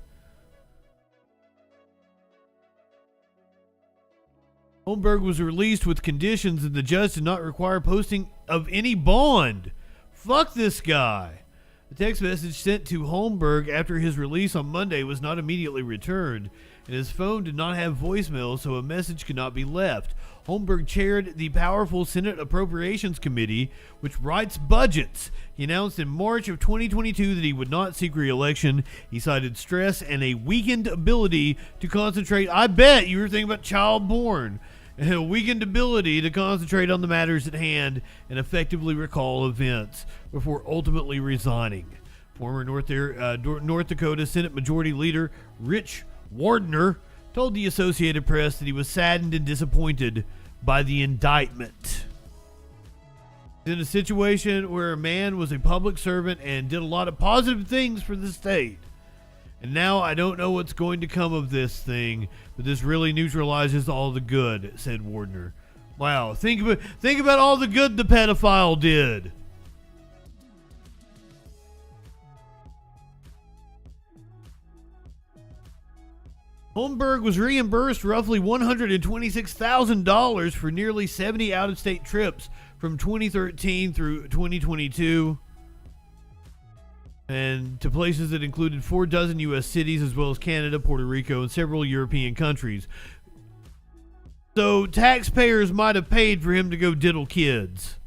Holmberg was released with conditions and the judge did not require posting of any bond. Fuck this guy. The text message sent to Holmberg after his release on Monday was not immediately returned, and his phone did not have voicemail, so a message could not be left. Holmberg chaired the powerful Senate Appropriations Committee, which writes budgets. He announced in March of 2022 that he would not seek re-election. He cited stress and a weakened ability to concentrate. I bet you were thinking about child born. And a weakened ability to concentrate on the matters at hand and effectively recall events before ultimately resigning. Former North Dakota Senate Majority Leader Rich Wardner told the Associated Press that he was saddened and disappointed by the indictment. In a situation where a man was a public servant and did a lot of positive things for the state. And now I don't know what's going to come of this thing, but this really neutralizes all the good, said Wardner. Wow, think about all the good the pedophile did. Holmberg was reimbursed roughly $126,000 for nearly 70 out-of-state trips from 2013 through 2022. And to places that included 4 dozen U.S. cities, as well as Canada, Puerto Rico, and several European countries. So taxpayers might have paid for him to go diddle kids.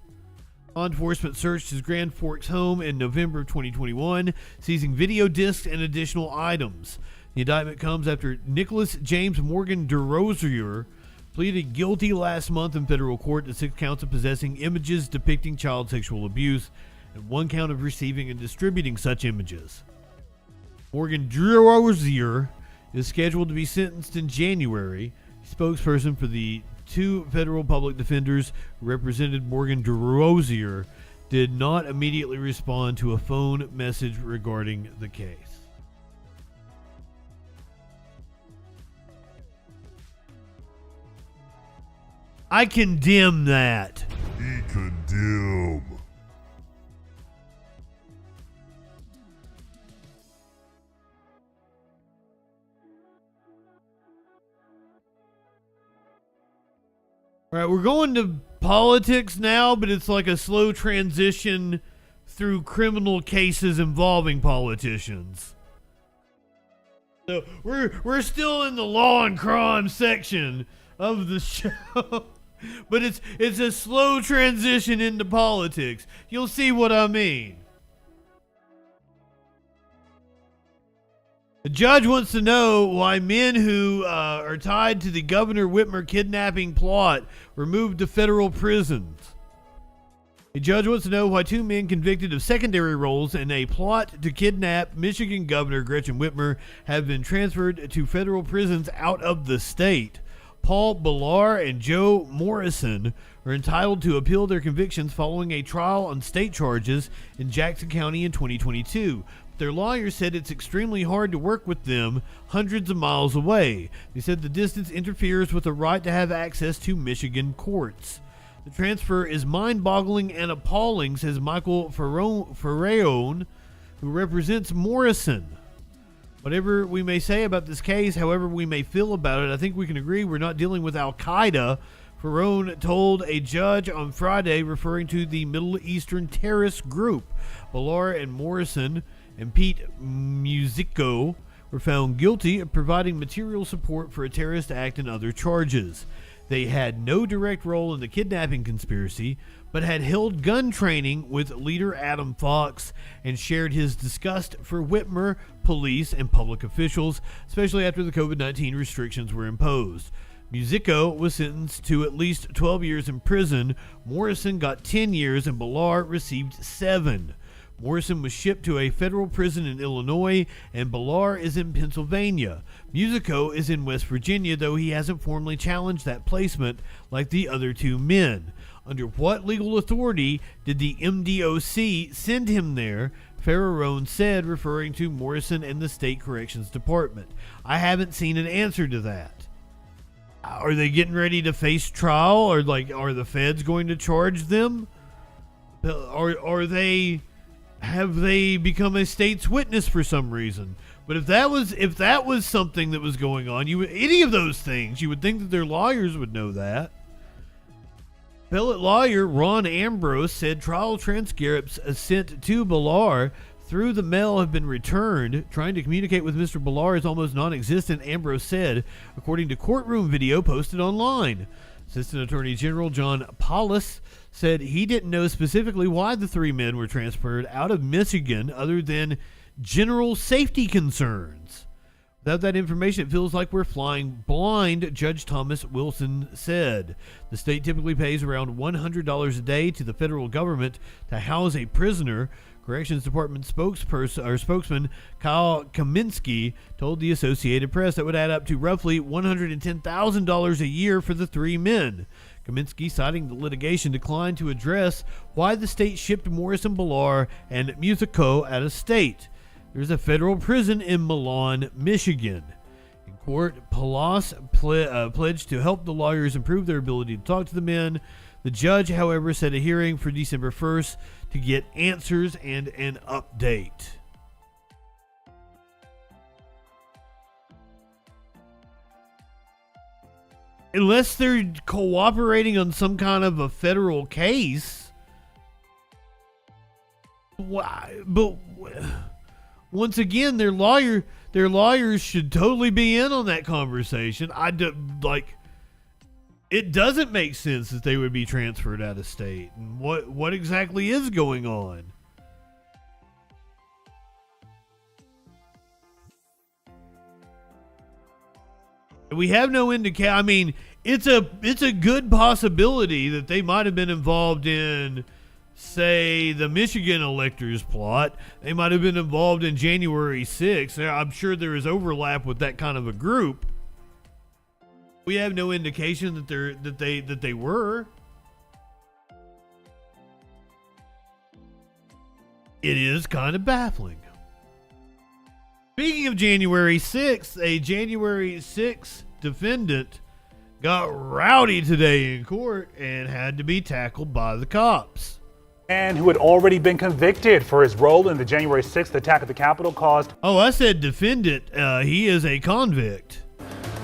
Law enforcement searched his Grand Forks home in November of 2021, seizing video discs and additional items. The indictment comes after Nicholas James Morgan DeRosier pleaded guilty last month in federal court to 6 counts of possessing images depicting child sexual abuse and 1 count of receiving and distributing such images. Morgan DeRosier is scheduled to be sentenced in January. Spokesperson for the 2 federal public defenders who represented Morgan DeRosier did not immediately respond to a phone message regarding the case. I condemn that. He condemn. All right, we're going to politics now, but it's like a slow transition through criminal cases involving politicians. So we're still in the law and crime section of the show, but it's a slow transition into politics. You'll see what I mean. The judge wants to know why men who are tied to the Governor Whitmer kidnapping plot were moved to federal prisons. The judge wants to know why 2 men convicted of secondary roles in a plot to kidnap Michigan Governor Gretchen Whitmer have been transferred to federal prisons out of the state. Paul Ballar and Joe Morrison are entitled to appeal their convictions following a trial on state charges in Jackson County in 2022. Their lawyer said it's extremely hard to work with them hundreds of miles away. They said the distance interferes with the right to have access to Michigan courts. The transfer is mind-boggling and appalling, says Michael Ferreon, who represents Morrison. Whatever we may say about this case, however we may feel about it, I think we can agree we're not dealing with Al-Qaeda. Ferreon told a judge on Friday, referring to the Middle Eastern terrorist group. Ballar and Morrison and Pete Musico were found guilty of providing material support for a terrorist act and other charges. They had no direct role in the kidnapping conspiracy, but had held gun training with leader Adam Fox and shared his disgust for Whitmer, police, and public officials, especially after the COVID-19 restrictions were imposed. Musico was sentenced to at least 12 years in prison. Morrison got 10 years and Ballar received 7. Morrison was shipped to a federal prison in Illinois, and Ballar is in Pennsylvania. Musico is in West Virginia, though he hasn't formally challenged that placement like the other 2 men. Under what legal authority did the MDOC send him there? Ferreron said, referring to Morrison and the State Corrections Department. I haven't seen an answer to that. Are they getting ready to face trial? Or are the feds going to charge them? Or have they become a state's witness for some reason? But if that was something that was going on, any of those things, you would think that their lawyers would know that. Appellate lawyer Ron Ambrose said trial transcripts sent to Ballar through the mail have been returned. Trying to communicate with Mr. Ballar is almost non-existent, Ambrose said, according to courtroom video posted online. Assistant Attorney General John Paulus said he didn't know specifically why the three men were transferred out of Michigan other than general safety concerns. Without that information, it feels like we're flying blind, Judge Thomas Wilson said. The state typically pays around $100 a day to the federal government to house a prisoner. Corrections Department spokesman Kyle Kaminsky told the Associated Press that would add up to roughly $110,000 a year for the three men. Kaminsky, citing the litigation, declined to address why the state shipped Morrison, Ballar, and Musico out of state. There's a federal prison in Milan, Michigan. In court, Palas pledged to help the lawyers improve their ability to talk to the men. The judge, however, set a hearing for December 1st to get answers and an update. Unless they're cooperating on some kind of a federal case. Why? But once again, their lawyers should totally be in on that conversation. It doesn't make sense that they would be transferred out of state. And what exactly is going on? We have no indication. I mean, it's a good possibility that they might have been involved in, say, the Michigan electors plot. They might have been involved in January 6th. I'm sure there is overlap with that kind of a group. We have no indication that they were. It is kind of baffling. Speaking of January 6th, a January 6th defendant got rowdy today in court and had to be tackled by the cops. And who had already been convicted for his role in the January 6th attack at the Capitol caused... Oh, I said defendant. He is a convict.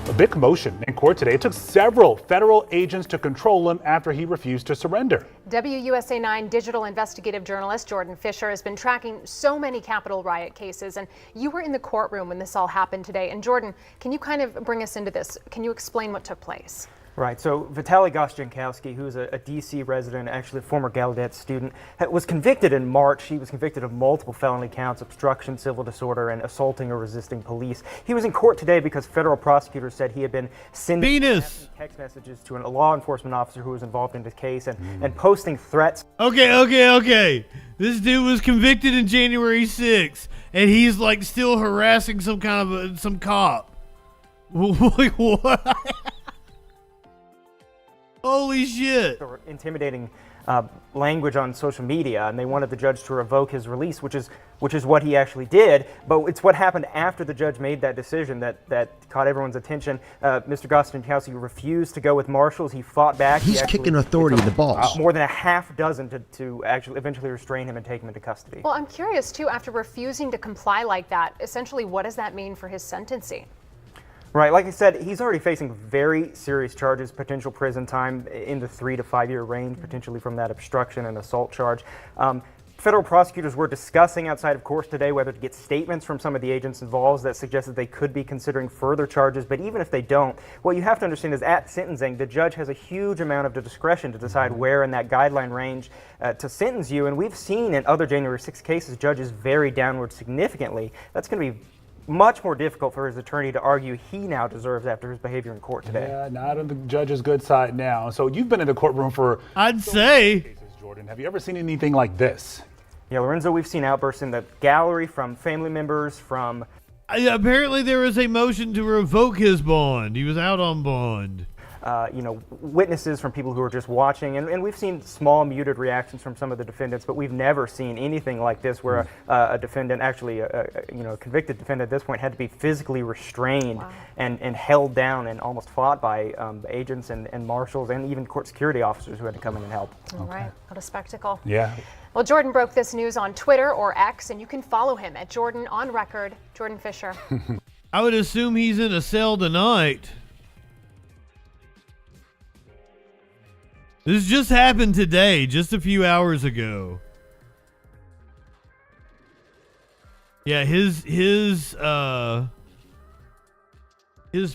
A big commotion in court today. It took several federal agents to control him after he refused to surrender. WUSA 9 digital investigative journalist Jordan Fisher has been tracking so many Capitol riot cases, and you were in the courtroom when this all happened today. And Jordan, can you kind of bring us into this? Can you explain what took place? Right, so Vitaly Gostyankowski, who is a D.C. resident, actually a former Gallaudet student, was convicted in March. He was convicted of multiple felony counts, obstruction, civil disorder, and assaulting or resisting police. He was in court today because federal prosecutors said he had been sending text messages to a law enforcement officer who was involved in the case and posting threats. Okay. This dude was convicted in January 6th, and he's like still harassing some kind of some cop. Like what? Holy shit. Intimidating language on social media, and they wanted the judge to revoke his release, which is what he actually did. But it's what happened after the judge made that decision that caught everyone's attention. Mr. Gostyankowski refused to go with marshals. He fought back. He's kicking authority in the balls. More than a half dozen to actually eventually restrain him and take him into custody. Well, I'm curious too, after refusing to comply like that, essentially what does that mean for his sentencing? Right, like I said, he's already facing very serious charges, potential prison time in the 3 to 5 year range, potentially from that obstruction and assault charge. Federal prosecutors were discussing outside of court today whether to get statements from some of the agents involved that suggested they could be considering further charges, but even if they don't, what you have to understand is at sentencing, the judge has a huge amount of discretion to decide where in that guideline range to sentence you, and we've seen in other January 6 cases judges vary downward significantly. That's going to be much more difficult for his attorney to argue he now deserves after his behavior in court today. Yeah, not on the judge's good side now. So you've been in the courtroom for cases, Jordan. Have you ever seen anything like this? Yeah, Lorenzo, we've seen outbursts in the gallery from family members, from... Apparently there was a motion to revoke his bond. He was out on bond. witnesses from people who are just watching, and we've seen small muted reactions from some of the defendants, but we've never seen anything like this where a defendant, actually a convicted defendant at this point, had to be physically restrained and held down and almost fought by agents and marshals and even court security officers who had to come in and help. All right, what a spectacle. Yeah. Well, Jordan broke this news on Twitter or X, and you can follow him at Jordan on Record, Jordan Fisher. I would assume he's in a cell tonight. This just happened today, just a few hours ago. Yeah, his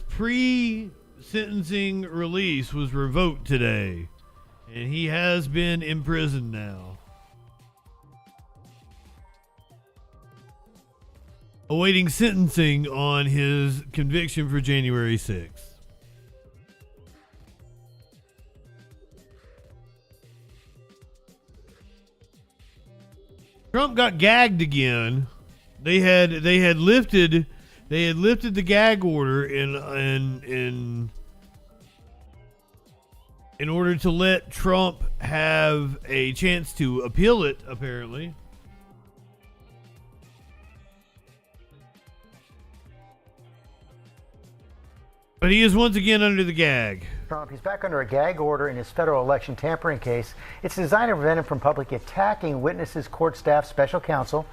pre-sentencing release was revoked today, and he has been imprisoned now, awaiting sentencing on his conviction for January 6th. Trump got gagged again. They had lifted the gag order in order to let Trump have a chance to appeal it, apparently. But he is once again under the gag. Trump, he's back under a gag order in his federal election tampering case. It's designed to prevent him from publicly attacking witnesses, court staff, special counsel.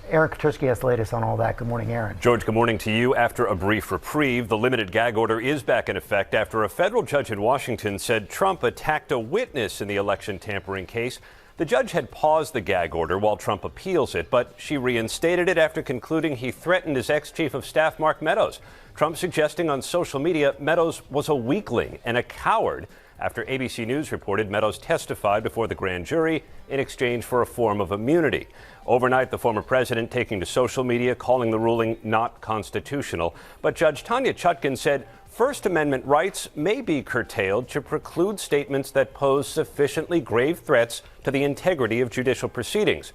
Aaron Katursky has the latest on all that. Good morning, Aaron. George, good morning to you. After a brief reprieve, the limited gag order is back in effect after a federal judge in Washington said Trump attacked a witness in the election tampering case. The judge had paused the gag order while Trump appeals it, but she reinstated it after concluding he threatened his ex-chief of staff, Mark Meadows. Trump suggesting on social media Meadows was a weakling and a coward after ABC News reported Meadows testified before the grand jury in exchange for a form of immunity. Overnight, the former president taking to social media, calling the ruling not constitutional. But Judge Tanya Chutkan said First Amendment rights may be curtailed to preclude statements that pose sufficiently grave threats to the integrity of judicial proceedings.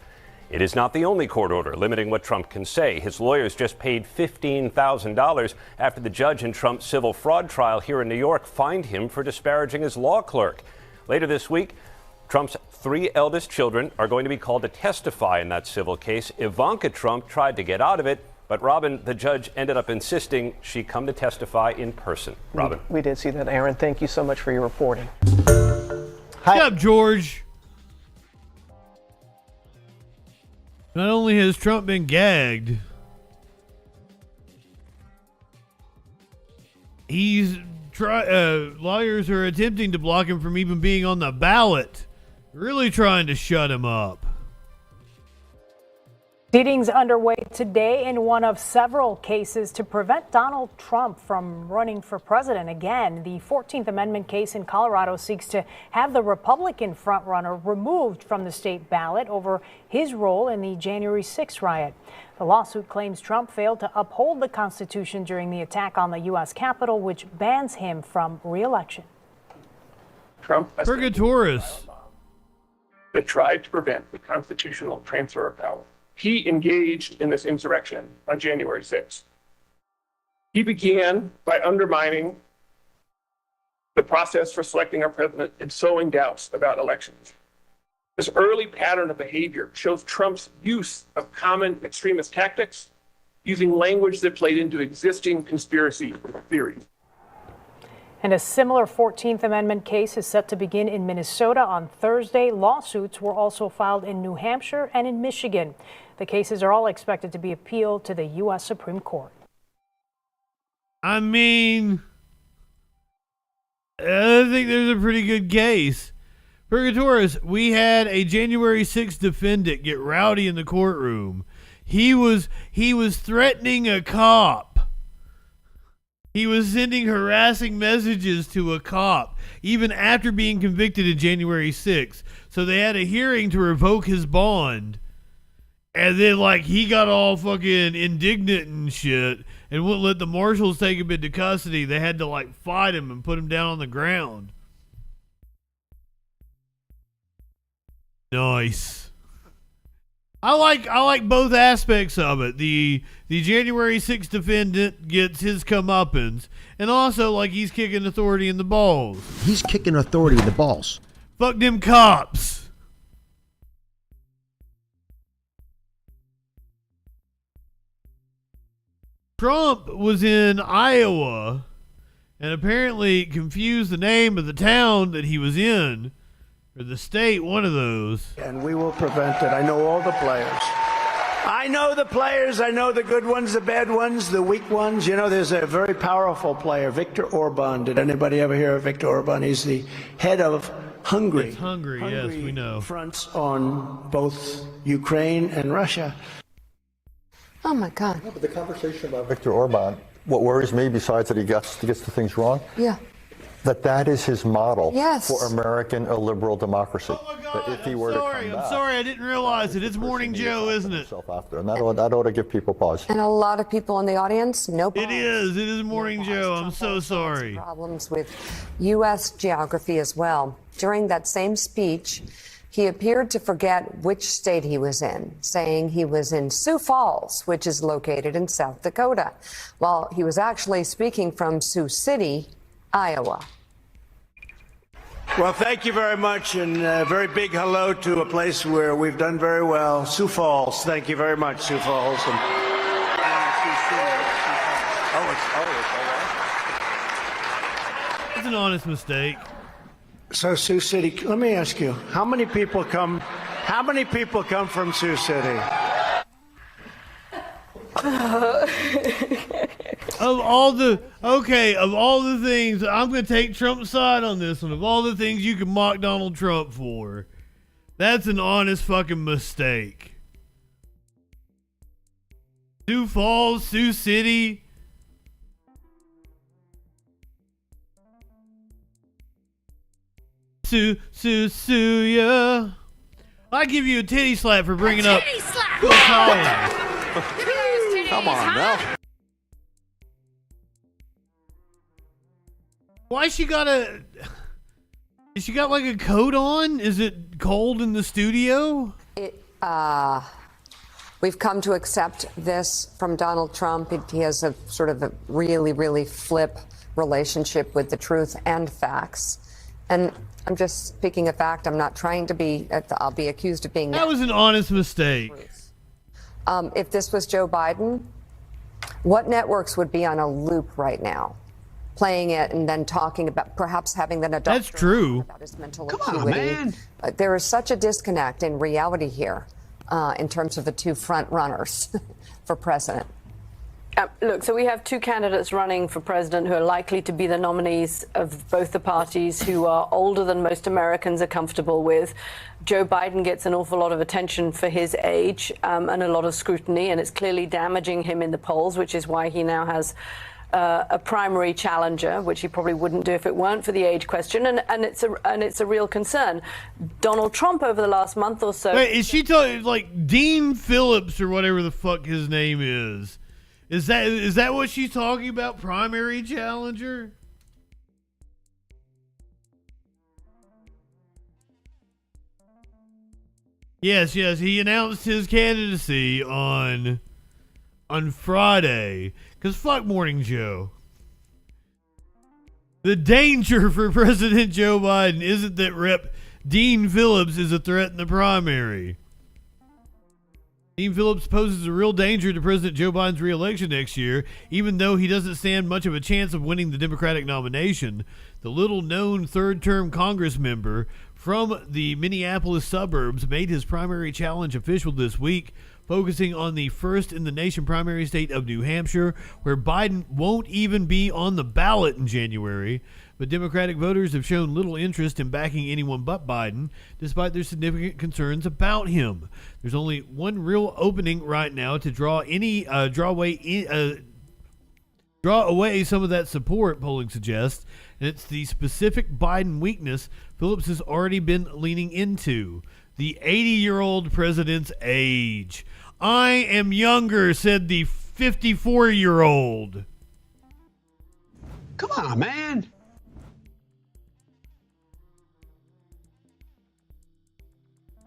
It is not the only court order limiting what Trump can say. His lawyers just paid $15,000 after the judge in Trump's civil fraud trial here in New York fined him for disparaging his law clerk. Later this week, Trump's 3 eldest children are going to be called to testify in that civil case. Ivanka Trump tried to get out of it, but Robin, the judge, ended up insisting she come to testify in person. Robin. We did see that, Aaron. Thank you so much for your reporting. What's up, George? Not only has Trump been gagged, lawyers are attempting to block him from even being on the ballot, really trying to shut him up. Proceedings underway today in one of several cases to prevent Donald Trump from running for president again. The 14th Amendment case in Colorado seeks to have the Republican frontrunner removed from the state ballot over his role in the January 6th riot. The lawsuit claims Trump failed to uphold the Constitution during the attack on the U.S. Capitol, which bans him from re-election. Trump Purgatoris that tried to prevent the constitutional transfer of power. He engaged in this insurrection on January 6th. He began by undermining the process for selecting our president and sowing doubts about elections. This early pattern of behavior shows Trump's use of common extremist tactics, using language that played into existing conspiracy theories. And a similar 14th Amendment case is set to begin in Minnesota on Thursday. Lawsuits were also filed in New Hampshire and in Michigan. The cases are all expected to be appealed to the U.S. Supreme Court. I mean, I think there's a pretty good case. Purgatoris, we had a January 6th defendant get rowdy in the courtroom. He was threatening a cop. He was sending harassing messages to a cop, even after being convicted in January 6th. So they had a hearing to revoke his bond. And then, he got all fucking indignant and shit and wouldn't let the marshals take him into custody. They had to, fight him and put him down on the ground. Nice. I like both aspects of it. The January 6th defendant gets his comeuppance, and also like he's kicking authority in the balls. He's kicking authority in the balls. Fuck them cops. Trump was in Iowa and apparently confused the name of the town that he was in, or the state, one of those. And we will prevent it. I know all the players. I know the players. I know the good ones, the bad ones, the weak ones. You know, there's a very powerful player, Viktor Orban. Did anybody ever hear of Viktor Orban? He's the head of Hungary. It's Hungary, yes, we know. Fronts on both Ukraine and Russia. Oh my God. Yeah, but the conversation about Viktor Orban, what worries me, besides that he gets the things wrong, that is his model for American illiberal democracy. Oh my God, I'm sorry, I didn't realize it. It's Morning Joe, isn't it? After, and that ought to give people pause. And a lot of people in the audience, no pause. It is Morning Joe. I'm so sorry. Problems with U.S. geography as well. During that same speech, he appeared to forget which state he was in, saying he was in Sioux Falls, which is located in South Dakota, while he was actually speaking from Sioux City, Iowa. Well, thank you very much, and a very big hello to a place where we've done very well, Sioux Falls. Thank you very much, Sioux Falls. It's an honest mistake. So Sioux City, let me ask you, how many people come from Sioux City? Of all the things, I'm going to take Trump's side on this one. Of all the things you can mock Donald Trump for, that's an honest fucking mistake. Sioux Falls, Sioux City. Sue ya. I give you a titty slap for bringing up Phil Collins. Come on now. Why is she got like a coat on? Is it cold in the studio? We've come to accept this from Donald Trump. He has a sort of a really, really flip relationship with the truth and facts. And I'm just speaking a fact. I'm not trying to be, I'll be accused of being. That was an honest mistake. If this was Joe Biden, what networks would be on a loop right now? Playing it and then talking about perhaps having an adult. That's true. About his mental acuity. There is such a disconnect in reality here in terms of the two front runners for president. Look, so we have two candidates running for president who are likely to be the nominees of both the parties, who are older than most Americans are comfortable with. Joe Biden gets an awful lot of attention for his age and a lot of scrutiny, and it's clearly damaging him in the polls, which is why he now has a primary challenger, which he probably wouldn't do if it weren't for the age question, and it's a real concern. Donald Trump over the last month or so. Wait, is she talking like Dean Phillips or whatever the fuck his name is? Is that what she's talking about? Primary challenger? Yes. He announced his candidacy on Friday. Because fuck Morning Joe. The danger for President Joe Biden isn't that Rep. Dean Phillips is a threat in the primary. Dean Phillips poses a real danger to President Joe Biden's re-election next year, even though he doesn't stand much of a chance of winning the Democratic nomination. The little-known third-term Congress member from the Minneapolis suburbs made his primary challenge official this week, focusing on the first-in-the-nation primary state of New Hampshire, where Biden won't even be on the ballot in January. But Democratic voters have shown little interest in backing anyone but Biden, despite their significant concerns about him. There's only one real opening right now to draw away some of that support, polling suggests, and it's the specific Biden weakness Phillips has already been leaning into: the 80-year-old president's age. I am younger, said the 54-year-old. Come on, man.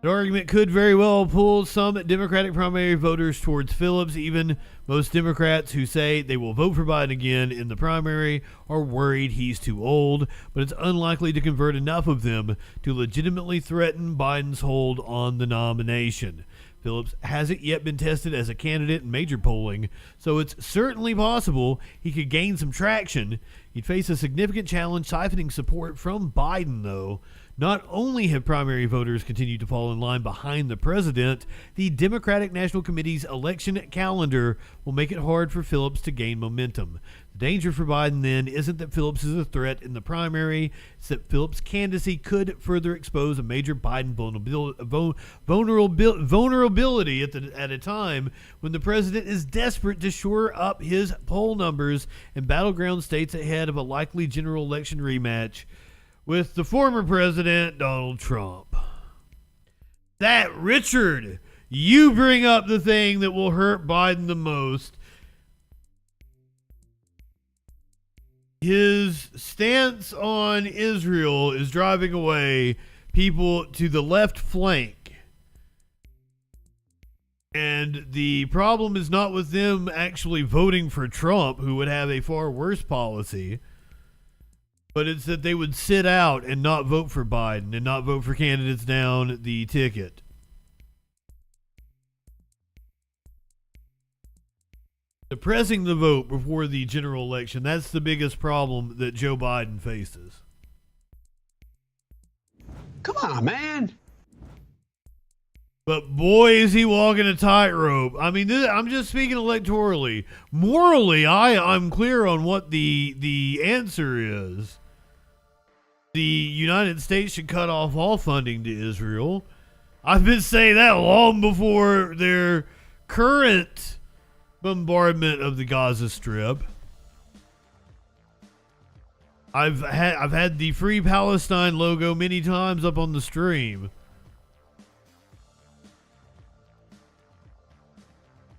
The argument could very well pull some Democratic primary voters towards Phillips. Even most Democrats who say they will vote for Biden again in the primary are worried he's too old, but it's unlikely to convert enough of them to legitimately threaten Biden's hold on the nomination. Phillips hasn't yet been tested as a candidate in major polling, so it's certainly possible he could gain some traction. He'd face a significant challenge siphoning support from Biden, though. Not only have primary voters continued to fall in line behind the president, the Democratic National Committee's election calendar will make it hard for Phillips to gain momentum. The danger for Biden, then, isn't that Phillips is a threat in the primary. It's that Phillips' candidacy could further expose a major Biden vulnerability at a time when the president is desperate to shore up his poll numbers in battleground states ahead of a likely general election rematch with the former president, Donald Trump. That, Richard, you bring up the thing that will hurt Biden the most. His stance on Israel is driving away people to the left flank. And the problem is not with them actually voting for Trump, who would have a far worse policy, but it's that they would sit out and not vote for Biden and not vote for candidates down the ticket. Suppressing the vote before the general election, that's the biggest problem that Joe Biden faces. Come on, man. But boy, is he walking a tightrope. I mean, I'm just speaking electorally. Morally, I'm clear on what the answer is. The United States should cut off all funding to Israel. I've been saying that long before their current bombardment of the Gaza Strip. I've had the Free Palestine logo many times up on the stream.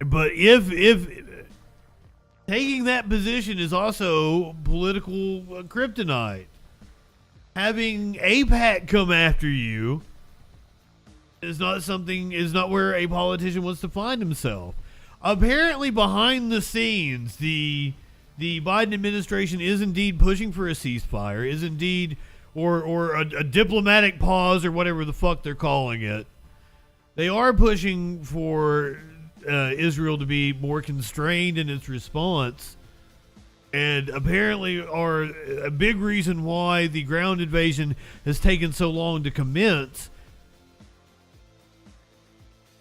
But if taking that position is also political kryptonite, having AIPAC come after you is not where a politician wants to find himself. Apparently, behind the scenes, the Biden administration is indeed pushing for a ceasefire, is indeed, or a diplomatic pause, or whatever the fuck they're calling it. They are pushing for Israel to be more constrained in its response, and apparently are a big reason why the ground invasion has taken so long to commence.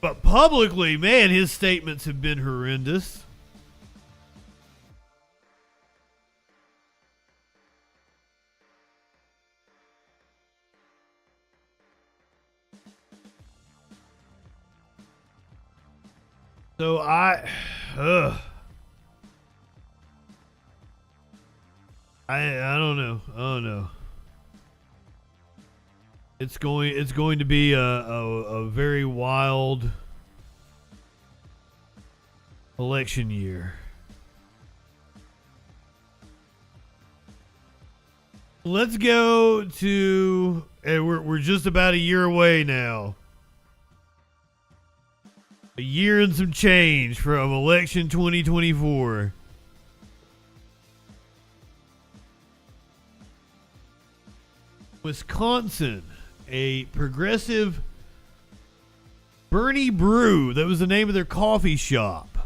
But publicly, man, his statements have been horrendous. So I don't know. I don't know. It's going to be a very wild election year. Let's go to, and we're just about a year away now. A year and some change from election 2024. Wisconsin, a progressive Bernie Brew, that was the name of their coffee shop.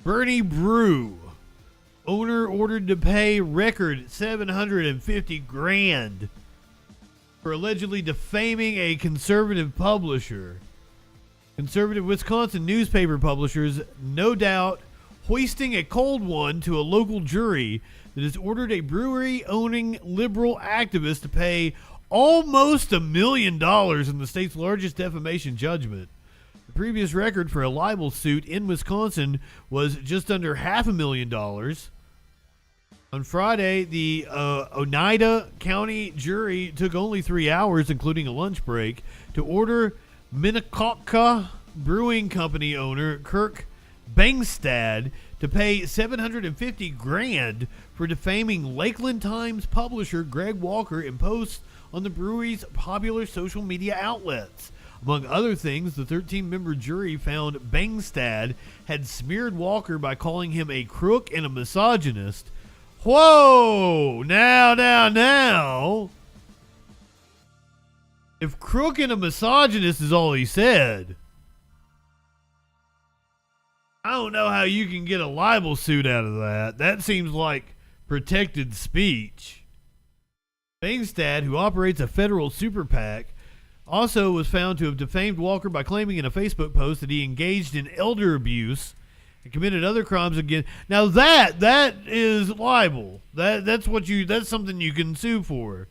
Bernie Brew, owner ordered to pay record $750,000 for allegedly defaming a conservative publisher. Conservative Wisconsin newspaper publishers, no doubt, hoisting a cold one to a local jury that has ordered a brewery-owning liberal activist to pay almost $1 million in the state's largest defamation judgment. The previous record for a libel suit in Wisconsin was just under $500,000. On Friday, the Oneida County jury took only 3 hours, including a lunch break, to order Minnetonka Brewing Company owner Kirk Bangstad to pay $750,000 for defaming Lakeland Times publisher Greg Walker in posts on the brewery's popular social media outlets. Among other things, the 13-member jury found Bangstad had smeared Walker by calling him a crook and a misogynist. Whoa! Now. If crook and a misogynist is all he said, I don't know how you can get a libel suit out of that. That seems like protected speech. Bangstad, who operates a federal super PAC, also was found to have defamed Walker by claiming in a Facebook post that he engaged in elder abuse and committed other crimes again. Now that is libel. That's something you can sue for.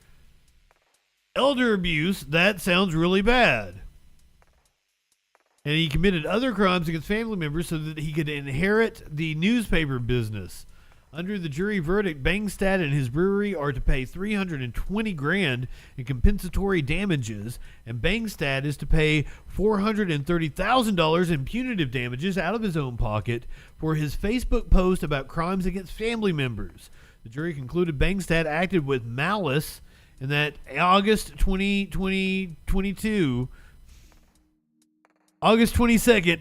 Elder abuse, that sounds really bad. And he committed other crimes against family members so that he could inherit the newspaper business. Under the jury verdict, Bangstad and his brewery are to pay $320,000 in compensatory damages, and Bangstad is to pay $430,000 in punitive damages out of his own pocket for his Facebook post about crimes against family members. The jury concluded Bangstad acted with malice in that August 22nd,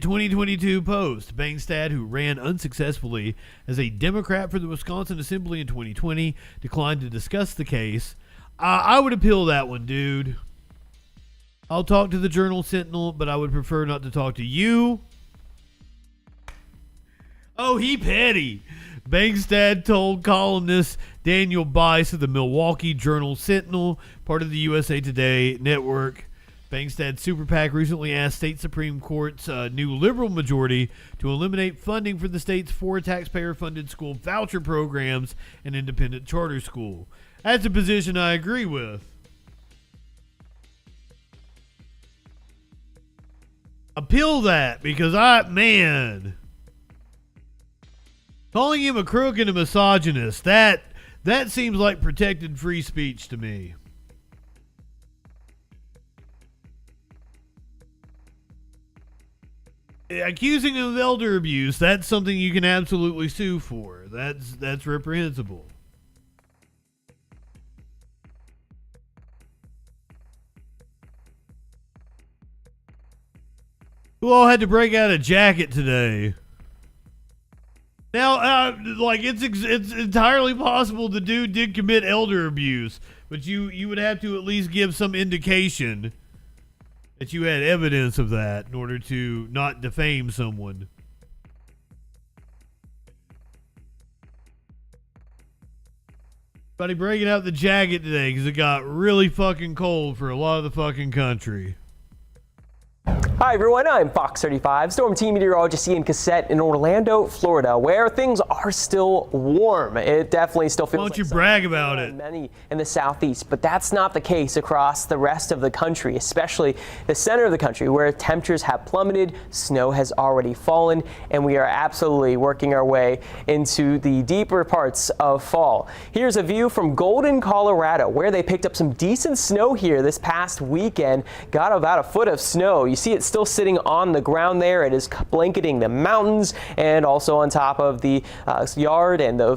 2022 post. Bangstad, who ran unsuccessfully as a Democrat for the Wisconsin Assembly in 2020, declined to discuss the case. I would appeal that one, dude. I'll talk to the Journal-Sentinel, but I would prefer not to talk to you. Oh, he petty. Bangstad told columnist Daniel Bice of the Milwaukee Journal-Sentinel, part of the USA Today network. Bangstad's super PAC recently asked state Supreme Court's new liberal majority to eliminate funding for the state's 4 taxpayer-funded school voucher programs and independent charter school. That's a position I agree with. Appeal that, because calling him a crook and a misogynist, that seems like protected free speech to me. Accusing him of elder abuse, that's something you can absolutely sue for. That's reprehensible. Who all had to break out a jacket today? Now, it's entirely possible the dude did commit elder abuse, but you would have to at least give some indication that you had evidence of that in order to not defame someone. Everybody breaking out the jacket today because it got really fucking cold for a lot of the fucking country. Hi everyone, I'm Fox 35 Storm Team Meteorologist Ian Cassette in Orlando, Florida, where things are still warm. It definitely still feels Why don't you brag about it? Many in the southeast, but that's not the case across the rest of the country, especially the center of the country where temperatures have plummeted, snow has already fallen, and we are absolutely working our way into the deeper parts of fall. Here's a view from Golden, Colorado, where they picked up some decent snow here this past weekend. Got about a foot of snow. You see it still sitting on the ground there. It is blanketing the mountains and also on top of the yard and the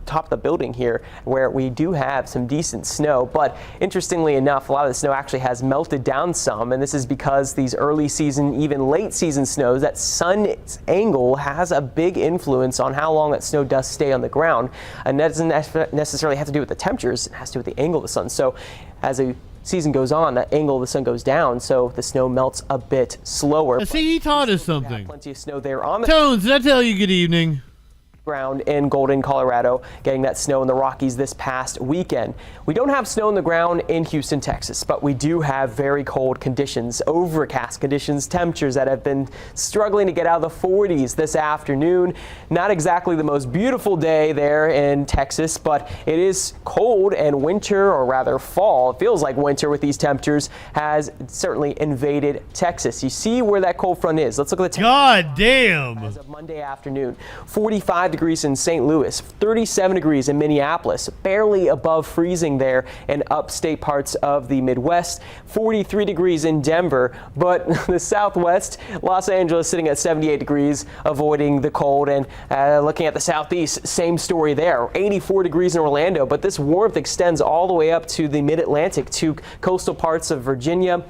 top of the building here, where we do have some decent snow. But interestingly enough, a lot of the snow actually has melted down some, and this is because these early season, even late season snows, that sun's angle has a big influence on how long that snow does stay on the ground. And that doesn't necessarily have to do with the temperatures, it has to do with the angle of the sun. So as a season goes on, the angle of the sun goes down, so the snow melts a bit slower. See, he taught us something. Plenty of snow there on the Tones, did I tell you good evening? ground in Golden, Colorado, getting that snow in the Rockies this past weekend. We don't have snow in the ground in Houston, Texas, but we do have very cold conditions, overcast conditions, temperatures that have been struggling to get out of the 40s this afternoon. Not exactly the most beautiful day there in Texas, but it is cold, and winter, or rather fall, it feels like winter with these temperatures, has certainly invaded Texas. You see where that cold front is. Let's look at the God damn. As of Monday afternoon, 45 degrees in St. Louis, 37 degrees in Minneapolis, barely above freezing there in upstate parts of the Midwest, 43 degrees in Denver, but the Southwest, Los Angeles sitting at 78 degrees, avoiding the cold, and looking at the Southeast, same story there, 84 degrees in Orlando, but this warmth extends all the way up to the mid-Atlantic, to coastal parts of Virginia,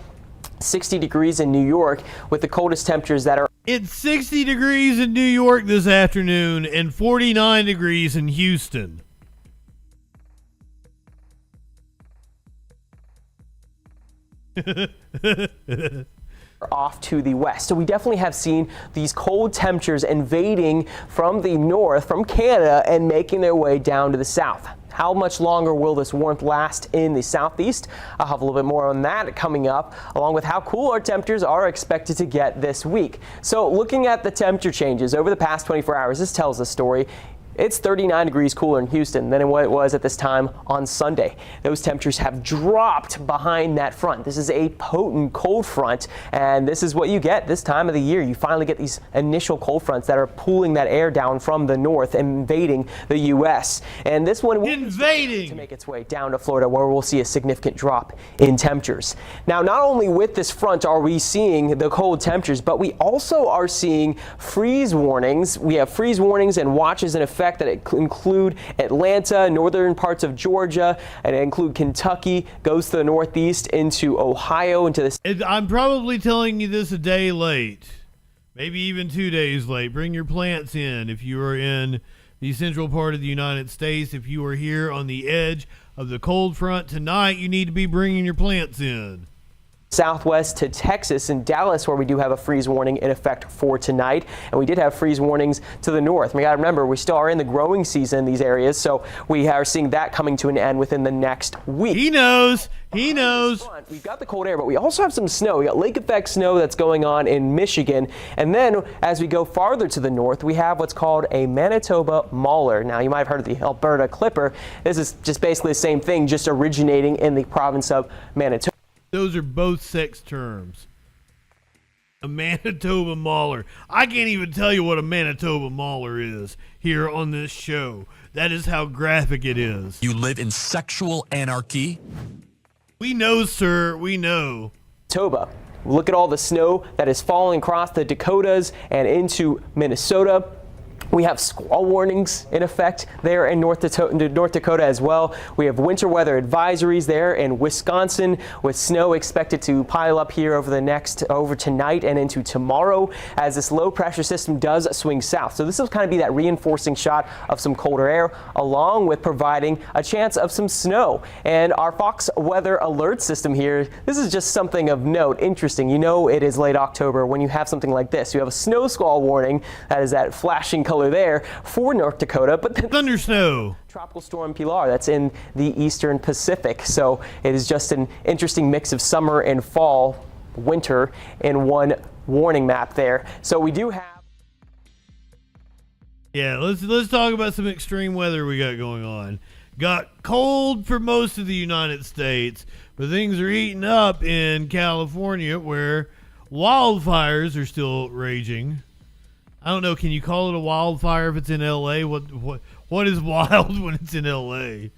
60 degrees in New York, with the coldest temperatures that are. It's 60 degrees in New York this afternoon and 49 degrees in Houston. Off to the west. So we definitely have seen these cold temperatures invading from the north, from Canada, and making their way down to the south. How much longer will this warmth last in the southeast? I'll have a little bit more on that coming up, along with how cool our temperatures are expected to get this week. So looking at the temperature changes over the past 24 hours, this tells a story. It's 39 degrees cooler in Houston than what it was at this time on Sunday. Those temperatures have dropped behind that front. This is a potent cold front, and this is what you get this time of the year. You finally get these initial cold fronts that are pulling that air down from the north, invading the U.S. And this one will to make its way down to Florida, where we'll see a significant drop in temperatures. Now, not only with this front are we seeing the cold temperatures, but we also are seeing freeze warnings. We have freeze warnings and watches in effect that include Atlanta, northern parts of Georgia, and include Kentucky, goes to the northeast into Ohio, into the. I'm probably telling you this a day late, maybe even 2 days late. Bring your plants in if you are in the central part of the United States. If you are here on the edge of the cold front tonight, you need to be bringing your plants in. Southwest to Texas and Dallas, where we do have a freeze warning in effect for tonight. And we did have freeze warnings to the north. We got to remember, we still are in the growing season in these areas, so we are seeing that coming to an end within the next week. He knows. He knows. We've got the cold air, but we also have some snow. We got lake effect snow that's going on in Michigan. And then as we go farther to the north, we have what's called a Manitoba Mauler. Now, you might have heard of the Alberta Clipper. This is just basically the same thing, just originating in the province of Manitoba. Those are both sex terms. A Manitoba Mauler. I can't even tell you what a Manitoba Mauler is here on this show. That is how graphic it is. You live in sexual anarchy? We know, sir. We know. Manitoba. Look at all the snow that is falling across the Dakotas and into Minnesota. We have squall warnings in effect there in North Dakota as well. We have winter weather advisories there in Wisconsin, with snow expected to pile up here over tonight and into tomorrow as this low pressure system does swing south. So this will kind of be that reinforcing shot of some colder air, along with providing a chance of some snow. And our Fox weather alert system here, this is just something of note. Interesting. You know, it is late October when you have something like this. You have a snow squall warning, that is that flashing color there for North Dakota, but then thunder snow. Tropical storm Pilar, that's in the eastern Pacific. So it is just an interesting mix of summer and fall, winter in one warning map there. So we do have. Yeah, let's talk about some extreme weather we got going on. Got cold for most of the United States, but things are heating up in California, where wildfires are still raging. I don't know. Can you call it a wildfire if it's in L.A.? What is wild when it's in L.A.?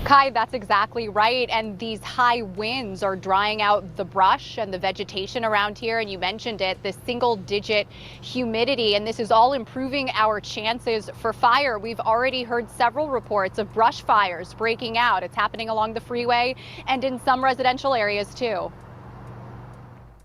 Kai, that's exactly right. And these high winds are drying out the brush and the vegetation around here. And you mentioned it, the single-digit humidity. And this is all improving our chances for fire. We've already heard several reports of brush fires breaking out. It's happening along the freeway and in some residential areas, too.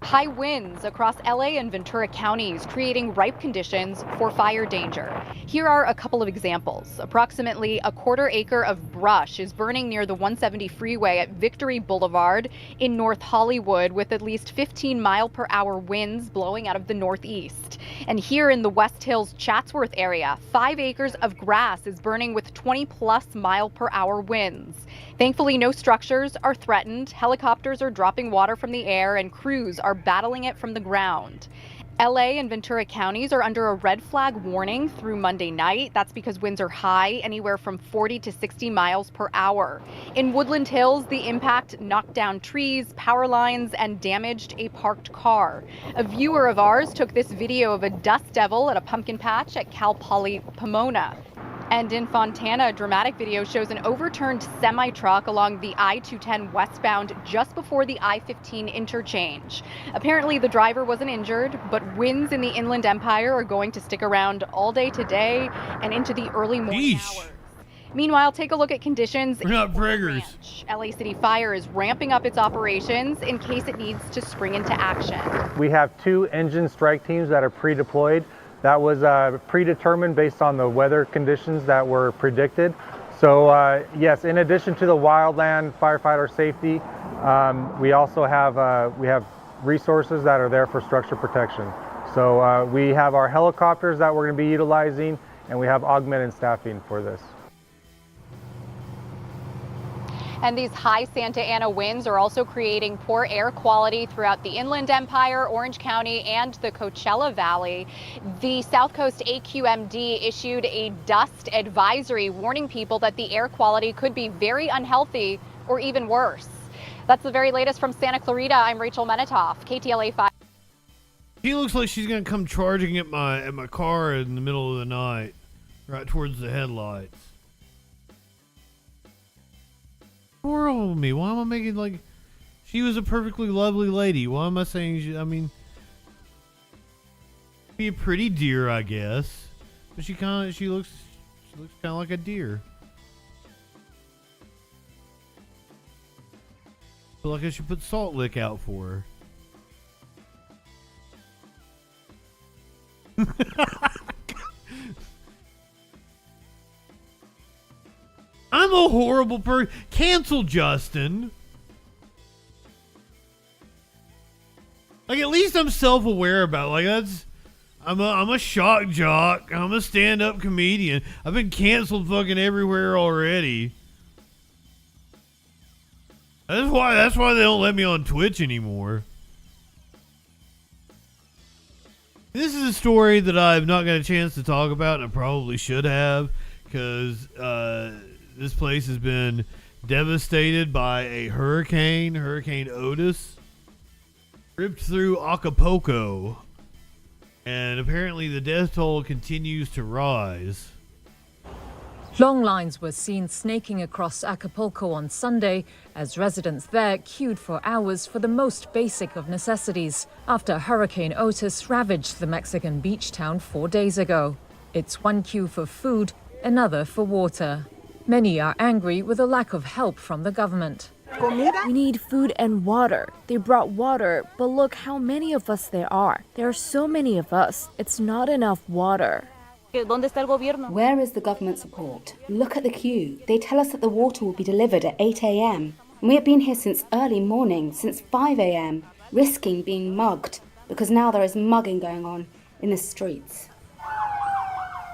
High winds across LA and Ventura counties creating ripe conditions for fire danger. Here are a couple of examples. Approximately a quarter acre of brush is burning near the 170 freeway at Victory Boulevard in North Hollywood, with at least 15-mile-per-hour winds blowing out of the northeast. And here in the West Hills Chatsworth area, 5 acres of grass is burning with 20-plus mile-per-hour winds. Thankfully, no structures are threatened. Helicopters are dropping water from the air, and crews are battling it from the ground. LA and Ventura counties are under a red flag warning through Monday night. That's because winds are high, anywhere from 40 to 60 miles per hour. In Woodland Hills, the impact knocked down trees, power lines, and damaged a parked car. A viewer of ours took this video of a dust devil at a pumpkin patch at Cal Poly Pomona. And in Fontana, a dramatic video shows an overturned semi-truck along the I-210 westbound just before the I-15 interchange. Apparently, the driver wasn't injured, but winds in the Inland Empire are going to stick around all day today and into the early morning hours. Meanwhile, take a look at conditions. We're not braggers. LA City Fire is ramping up its operations in case it needs to spring into action. We have 2 engine strike teams that are pre-deployed. That was predetermined based on the weather conditions that were predicted. So yes, in addition to the wildland firefighter safety, we also have resources that are there for structure protection. So we have our helicopters that we're going to be utilizing, and we have augmented staffing for this. And these high Santa Ana winds are also creating poor air quality throughout the Inland Empire, Orange County, and the Coachella Valley. The South Coast AQMD issued a dust advisory warning people that the air quality could be very unhealthy or even worse. That's the very latest from Santa Clarita. I'm Rachel Menitoff, KTLA 5. She looks like she's gonna come charging at my car in the middle of the night, right towards the headlights. Horrible me. Why am I making like she was a perfectly lovely lady? Why am I saying she, I mean, be a pretty deer, I guess, but she looks kind of like a deer. Feel like I should put Salt Lick out for her. I'm a horrible person. Cancel Justin. Like, at least I'm self-aware about it. Like, that's I'm a shock jock. I'm a stand-up comedian. I've been canceled fucking everywhere already. That's why they don't let me on Twitch anymore. This is a story that I've not got a chance to talk about, and I probably should have, because this place has been devastated by a hurricane, Hurricane Otis, ripped through Acapulco, and apparently the death toll continues to rise. Long lines were seen snaking across Acapulco on Sunday as residents there queued for hours for the most basic of necessities after Hurricane Otis ravaged the Mexican beach town 4 days ago. It's one queue for food, another for water. Many are angry with a lack of help from the government. We need food and water. They brought water, but look how many of us there are. There are so many of us. It's not enough water. Where is the government support? Look at the queue. They tell us that the water will be delivered at 8 a.m. We have been here since early morning, since 5 a.m., risking being mugged, because now there is mugging going on in the streets.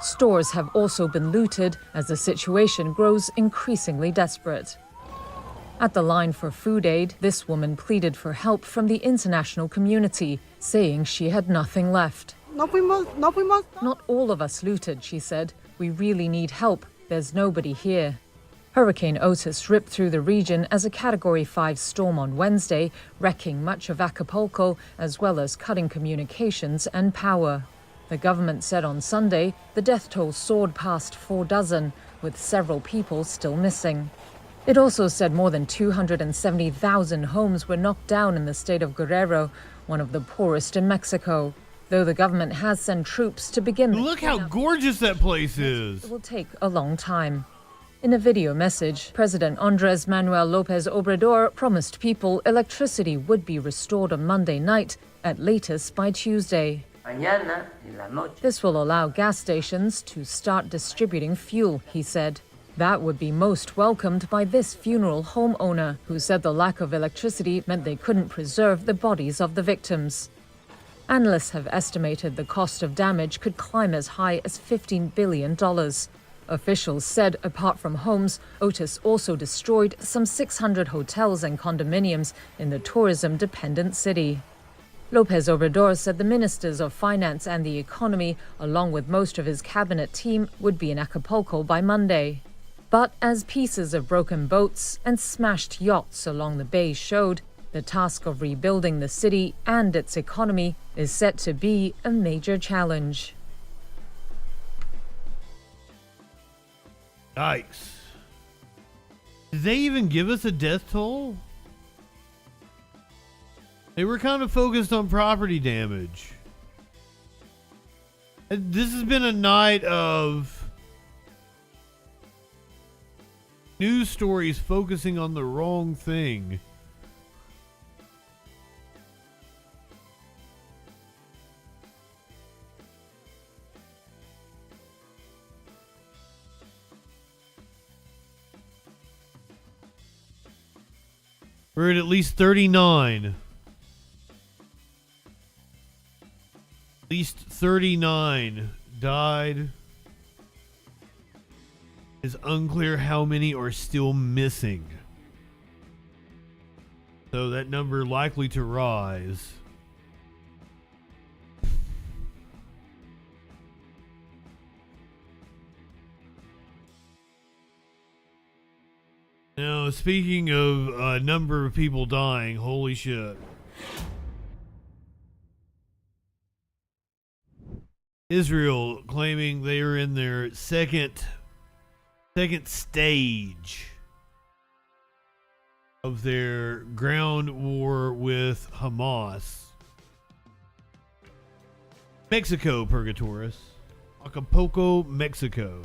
Stores have also been looted as the situation grows increasingly desperate. At the line for food aid, this woman pleaded for help from the international community, saying she had nothing left. Not all of us looted, she said. We really need help. There's nobody here. Hurricane Otis ripped through the region as a Category 5 storm on Wednesday, wrecking much of Acapulco, as well as cutting communications and power. The government said on Sunday the death toll soared past 4 dozen, with several people still missing. It also said more than 270,000 homes were knocked down in the state of Guerrero, one of the poorest in Mexico. Though the government has sent troops to begin... Look how gorgeous that place is! It will take a long time. In a video message, President Andrés Manuel López Obrador promised people electricity would be restored on Monday night, at latest by Tuesday. This will allow gas stations to start distributing fuel, he said. That would be most welcomed by this funeral homeowner, who said the lack of electricity meant they couldn't preserve the bodies of the victims. Analysts have estimated the cost of damage could climb as high as $15 billion. Officials said apart from homes, Otis also destroyed some 600 hotels and condominiums in the tourism-dependent city. Lopez Obrador said the ministers of finance and the economy, along with most of his cabinet team, would be in Acapulco by Monday. But as pieces of broken boats and smashed yachts along the bay showed, the task of rebuilding the city and its economy is set to be a major challenge. Yikes. Did they even give us a death toll? They were kind of focused on property damage. This has been a night of news stories focusing on the wrong thing. We're at least 39. At least 39 died. It's unclear how many are still missing. So that number likely to rise. Now, speaking of a number of people dying, holy shit. Israel claiming they are in their second stage of their ground war with Hamas. Mexico, Purgatorius. Acapulco, Mexico.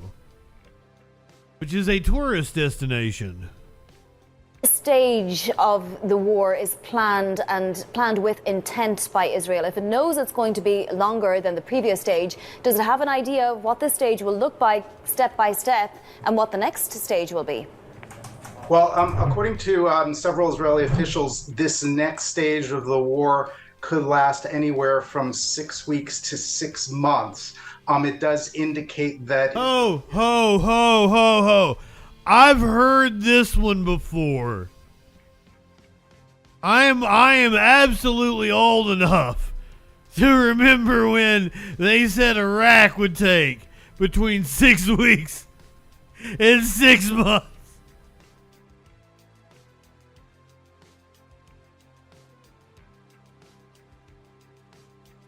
Which is a tourist destination. Stage of the war is planned with intent by Israel. If it knows it's going to be longer than the previous stage, does it have an idea of what this stage will look like step by step and what the next stage will be? Well, according to several Israeli officials, this next stage of the war could last anywhere from 6 weeks to 6 months. It does indicate that... Ho, ho, ho, ho, ho. I've heard this one before. I am absolutely old enough to remember when they said Iraq would take between 6 weeks and 6 months.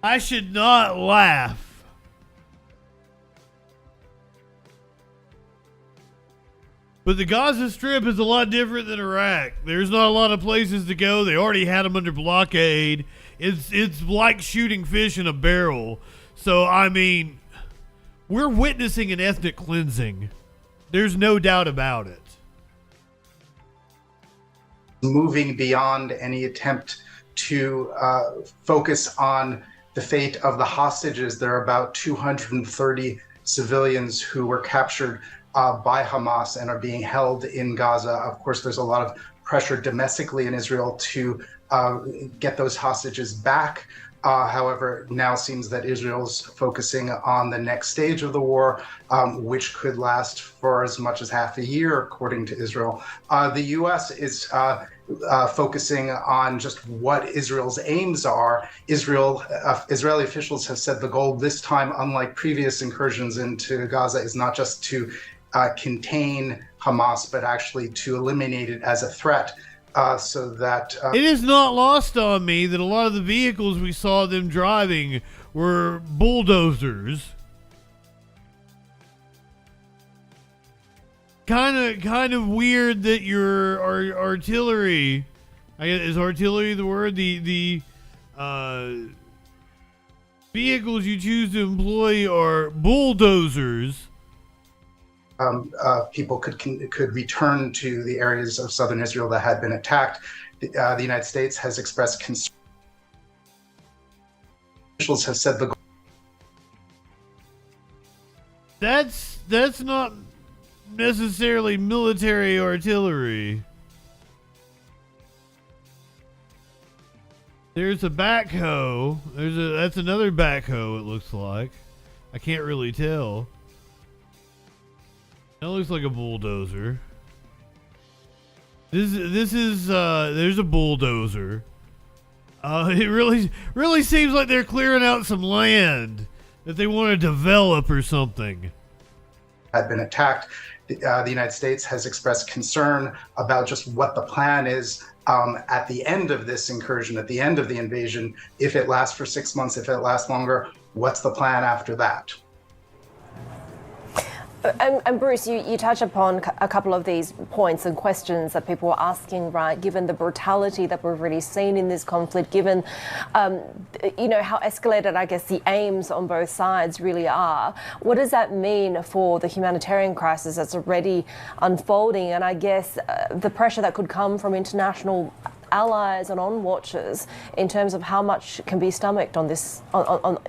I should not laugh. But the Gaza Strip is a lot different than Iraq. There's not a lot of places to go. They already had them under blockade. It's like shooting fish in a barrel. So, I mean, we're witnessing an ethnic cleansing. There's no doubt about it. Moving beyond any attempt to focus on the fate of the hostages. There are about 230 civilians who were captured by Hamas and are being held in Gaza. Of course, there's a lot of pressure domestically in Israel to get those hostages back. However, now seems that Israel's focusing on the next stage of the war, which could last for as much as half a year, according to Israel. The U.S. is focusing on just what Israel's aims are. Israeli officials have said the goal this time, unlike previous incursions into Gaza, is not just to contain Hamas, but actually to eliminate it as a threat. So that it is not lost on me that a lot of the vehicles we saw them driving were bulldozers. Kind of weird that your artillery, is artillery the word? The vehicles you choose to employ are bulldozers. People could return to the areas of southern Israel that had been attacked. The United States has expressed concern. Officials have said the that's not necessarily military artillery. There's a backhoe. That's another backhoe. It looks like. I can't really tell. That looks like a bulldozer. This is there's a bulldozer. It really seems like they're clearing out some land that they want to develop or something. Had been attacked. The United States has expressed concern about just what the plan is at the end of this incursion, at the end of the invasion. If it lasts for 6 months, if it lasts longer, what's the plan after that? And Bruce, you touch upon a couple of these points and questions that people are asking, right? Given the brutality that we've already seen in this conflict, given, you know, how escalated, I guess, the aims on both sides really are, what does that mean for the humanitarian crisis that's already unfolding? And I guess the pressure that could come from international allies and on watchers in terms of how much can be stomached on this,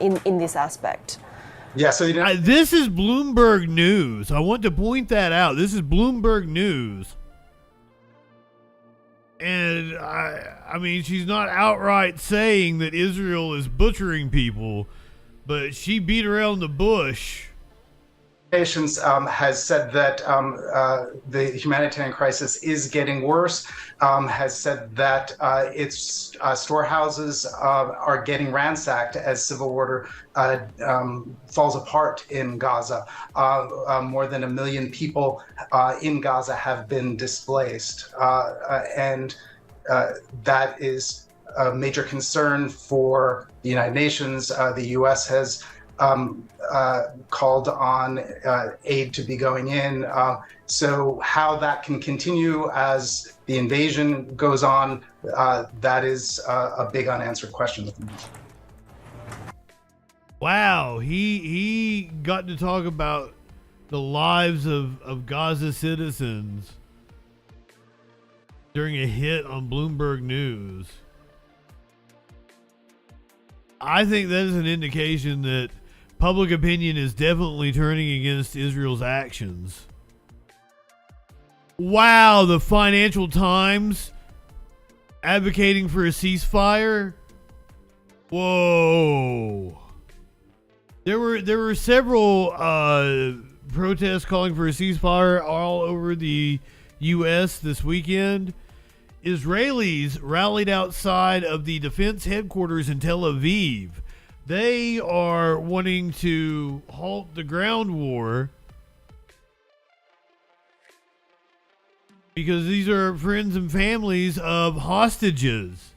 in this aspect. Yeah, so this is Bloomberg News. I want to point that out. This is Bloomberg News. And I mean, she's not outright saying that Israel is butchering people, but she beat around the bush. Nations has said that the humanitarian crisis is getting worse, has said that its storehouses are getting ransacked as civil order falls apart in Gaza. More than 1 million people in Gaza have been displaced, and that is a major concern for the United Nations. The U.S. has called on aid to be going in. So how that can continue as the invasion goes on, that is a big unanswered question. Wow, he got to talk about the lives of Gaza citizens during a hit on Bloomberg News. I think that is an indication that public opinion is definitely turning against Israel's actions. Wow, the Financial Times advocating for a ceasefire? Whoa. There were several protests calling for a ceasefire all over the U.S. this weekend. Israelis rallied outside of the defense headquarters in Tel Aviv. They are wanting to halt the ground war because these are friends and families of hostages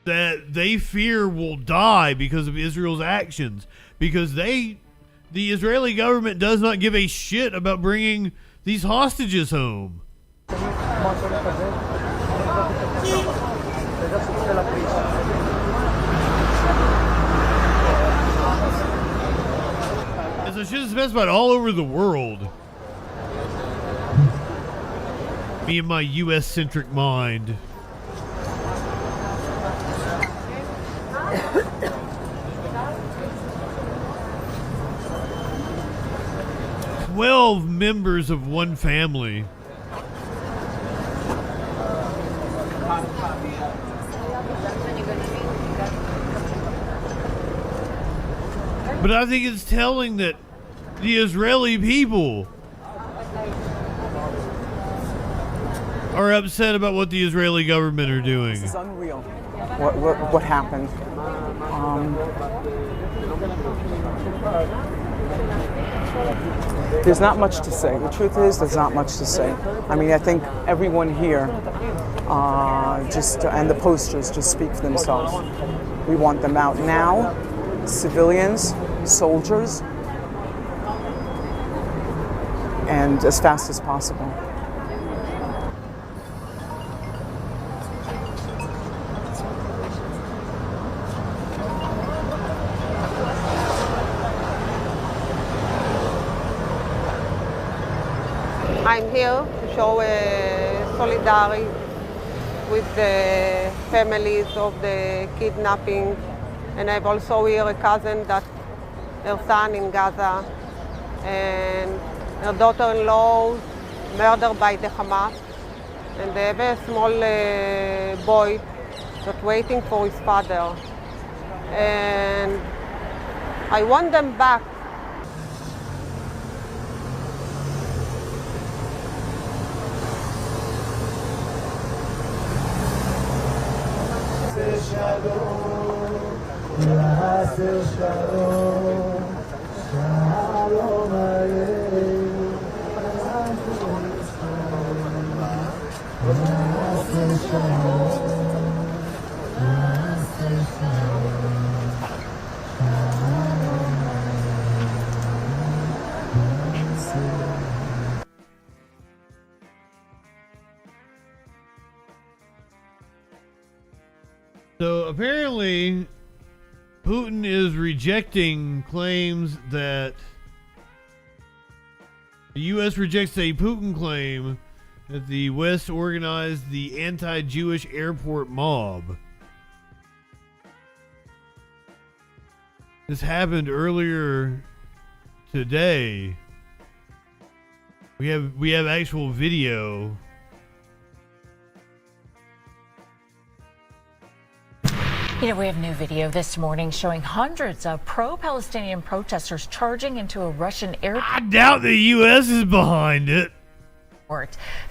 that they fear will die because of Israel's actions, because the Israeli government does not give a shit about bringing these hostages home. As I should have specified, all over the world. Me and my U.S.-centric mind. "12 members of one family." But I think it's telling that the Israeli people are upset about what the Israeli government are doing. This is unreal. What happened? There's not much to say. The truth is, there's not much to say. I mean, I think everyone here and the posters just speak for themselves. We want them out now, civilians, soldiers, and as fast as possible. I'm here to show solidarity with the families of the kidnapping, and I've also here a cousin that her son in Gaza and her daughter-in-law murdered by the Hamas, and they have a small boy that's waiting for his father, and I want them back. So apparently, Putin is rejecting claims that the U.S. rejects a Putin claim that the West organized the anti-Jewish airport mob. This happened earlier today. We have actual video. You know, we have new video this morning showing hundreds of pro-Palestinian protesters charging into a Russian airport. I doubt the U.S. is behind it.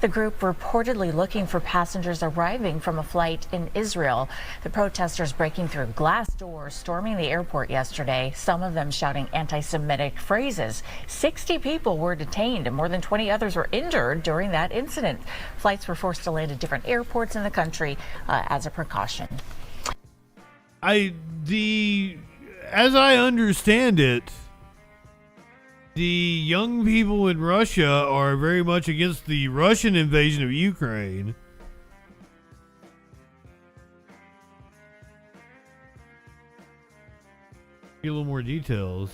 The group reportedly looking for passengers arriving from a flight in Israel. The protesters breaking through glass doors, storming the airport yesterday, some of them shouting anti-Semitic phrases. 60 people were detained and more than 20 others were injured during that incident. Flights were forced to land at different airports in the country as a precaution. As I understand it, the young people in Russia are very much against the Russian invasion of Ukraine. Get a little more details.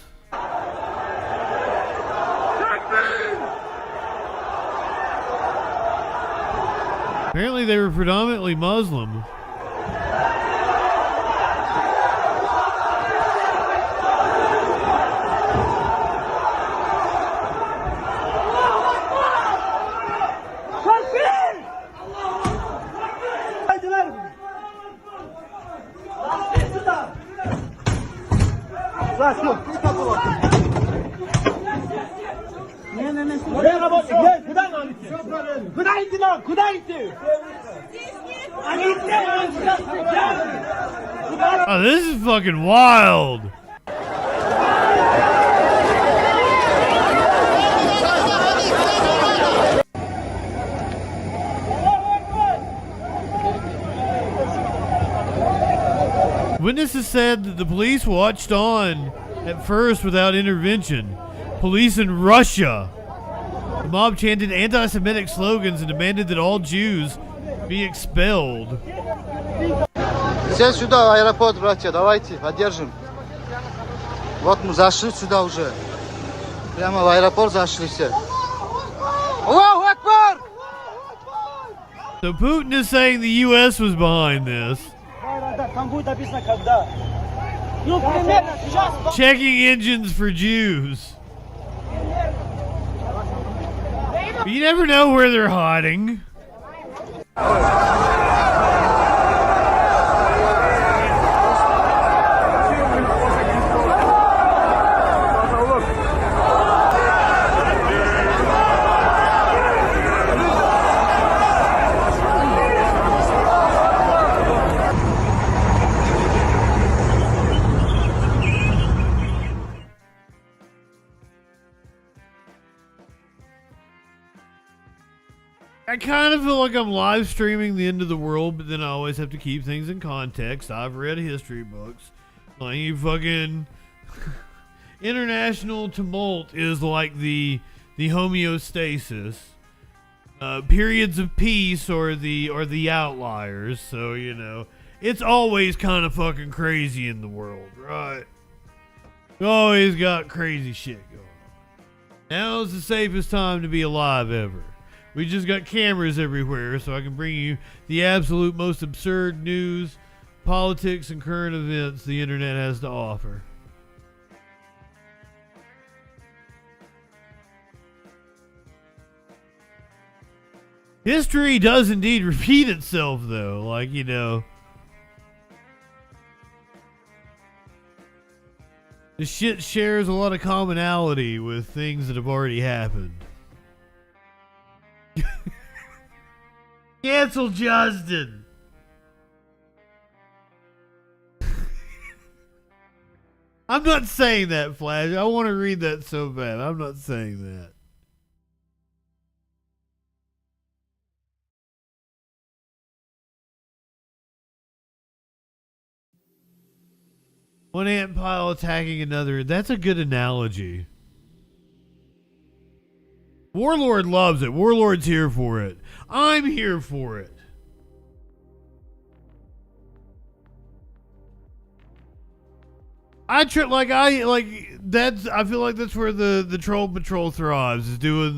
Apparently they were predominantly Muslim. Oh, this is fucking wild. Witnesses said that the police watched on at first without intervention. Police in Russia. The mob chanted anti-Semitic slogans and demanded that all Jews be expelled. Все сюда, в аэропорт, братья, давайте, поддержим. Вот мы зашли сюда уже. Прямо в аэропорт зашли все. Аллаху Акбар! So Putin is saying the U.S. was behind this. Checking engines for Jews. But you never know where they're hiding. I kind of feel like I'm live streaming the end of the world, but then I always have to keep things in context. I've read history books. Like, you fucking international tumult is like the homeostasis. Periods of peace are the outliers. So, you know, it's always kind of fucking crazy in the world, right? We always got crazy shit going on. Now's the safest time to be alive ever. We just got cameras everywhere, so I can bring you the absolute most absurd news, politics, and current events the internet has to offer. History does indeed repeat itself, though. Like, you know, this shit shares a lot of commonality with things that have already happened. Cancel Justin. I'm not saying that, Flash. I want to read that so bad. I'm not saying that. One ant pile attacking another. That's a good analogy. Warlord loves it. Warlord's here for it. I'm here for it. I feel like that's where the Troll Patrol thrives, is doing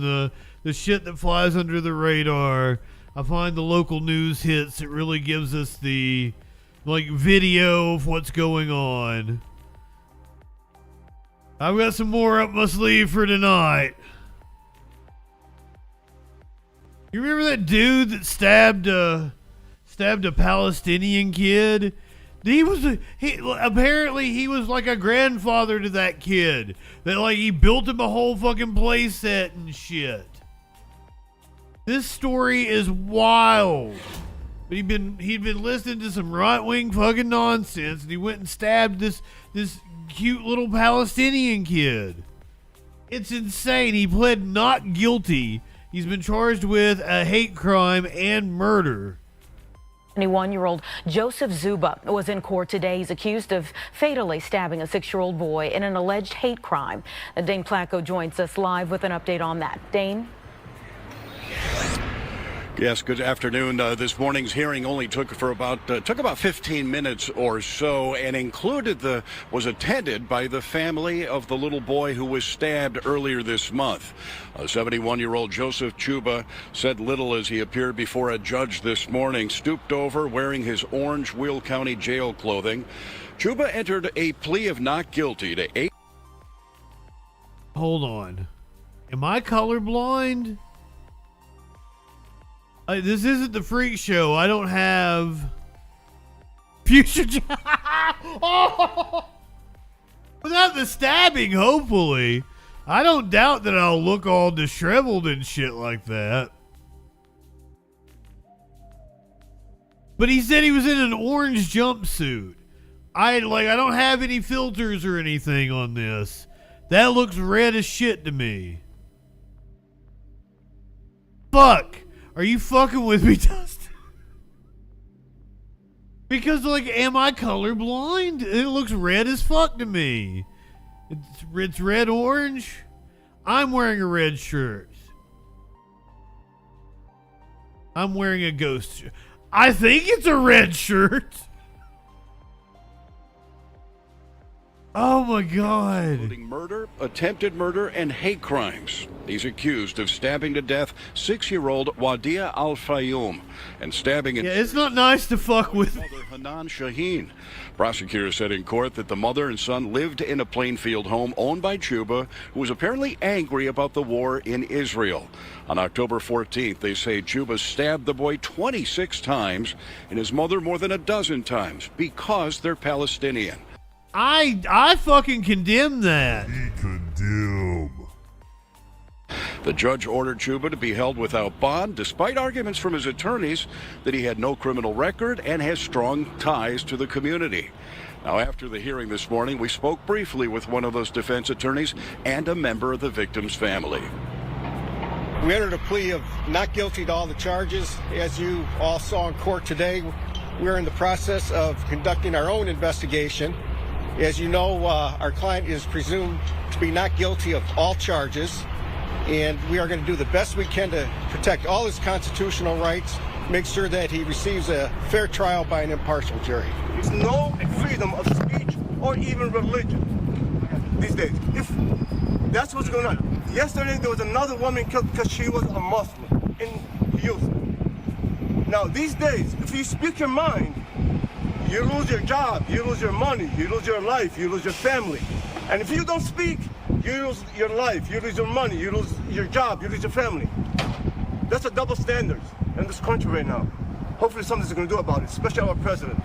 the shit that flies under the radar. I find the local news hits. It really gives us the video of what's going on. I've got some more up my sleeve for tonight. You remember that dude that stabbed a Palestinian kid? Apparently he was like a grandfather to that kid. That he built him a whole fucking play set and shit. This story is wild. But he'd been listening to some right-wing fucking nonsense, and he went and stabbed this cute little Palestinian kid. It's insane. He pled not guilty. He's been charged with a hate crime and murder. 21-year-old Joseph Zuba was in court today. He's accused of fatally stabbing a 6-year-old boy in an alleged hate crime. Dane Placco joins us live with an update on that. Dane? Yes, good afternoon. This morning's hearing only took about 15 minutes or so, and was attended by the family of the little boy who was stabbed earlier this month. 71-year-old Joseph Chuba said little as he appeared before a judge this morning, stooped over wearing his orange Will County jail clothing. Chuba entered a plea of not guilty to 8. Hold on. Am I colorblind? This isn't the Freak Show. I don't have future. Oh! Without the stabbing, hopefully. I don't doubt that I'll look all disheveled and shit like that. But he said he was in an orange jumpsuit. I don't have any filters or anything on this. That looks red as shit to me. Fuck. Are you fucking with me, Dustin? Because, am I colorblind? It looks red as fuck to me. It's red-orange. I'm wearing a red shirt. I'm wearing a ghost shirt. I think it's a red shirt. Oh my God. Including murder, attempted murder, and hate crimes. He's accused of stabbing to death 6-year-old Wadia Al-Fayoum and stabbing and it's not nice to fuck with mother Hanan Shaheen. Prosecutors said in court that the mother and son lived in a Plainfield home owned by Chuba, who was apparently angry about the war in Israel. On October 14th, they say Chuba stabbed the boy 26 times and his mother more than a dozen times because they're Palestinian. I fucking condemn that. Condemn. The judge ordered Chuba to be held without bond, despite arguments from his attorneys that he had no criminal record and has strong ties to the community. Now, after the hearing this morning, we spoke briefly with one of those defense attorneys and a member of the victim's family. We entered a plea of not guilty to all the charges. As you all saw in court today, we're in the process of conducting our own investigation. As you know, our client is presumed to be not guilty of all charges, and we are going to do the best we can to protect all his constitutional rights, make sure that he receives a fair trial by an impartial jury. There's no freedom of speech or even religion these days. If that's what's going on. Yesterday, there was another woman killed because she was a Muslim in Houston. Now, these days, if you speak your mind, you lose your job, you lose your money, you lose your life, you lose your family. And if you don't speak, you lose your life, you lose your money, you lose your job, you lose your family. That's a double standard in this country right now. Hopefully something's going to do about it, especially our president.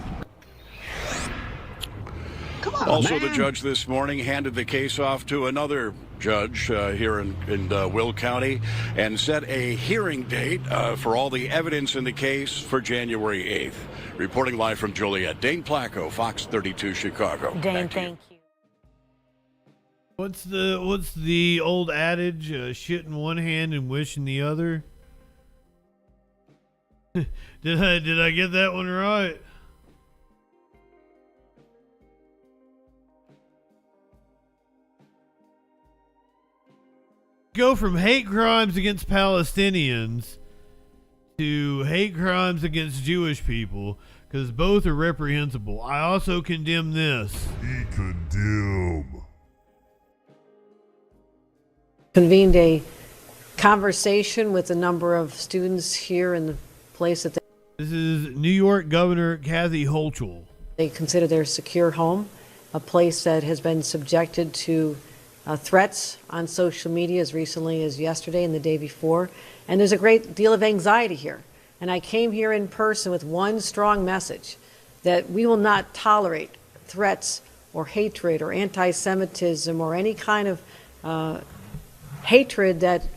Come on, also, man. The judge this morning handed the case off to another judge here in Will County and set a hearing date for all the evidence in the case for January 8th. Reporting live from Joliet, Dane Placco, Fox 32 Chicago. Dane, thank you. What's the old adage? Shit in one hand and wish in the other. Did I get that one right? Go from hate crimes against Palestinians to hate crimes against Jewish people, because both are reprehensible. I also condemn this. We condemn. Convened a conversation with a number of students here in the place that This is New York Governor Kathy Hochul. they consider their secure home, a place that has been subjected to threats on social media as recently as yesterday and the day before. And there's a great deal of anxiety here. And I came here in person with one strong message, that we will not tolerate threats or hatred or anti-Semitism or any kind of hatred that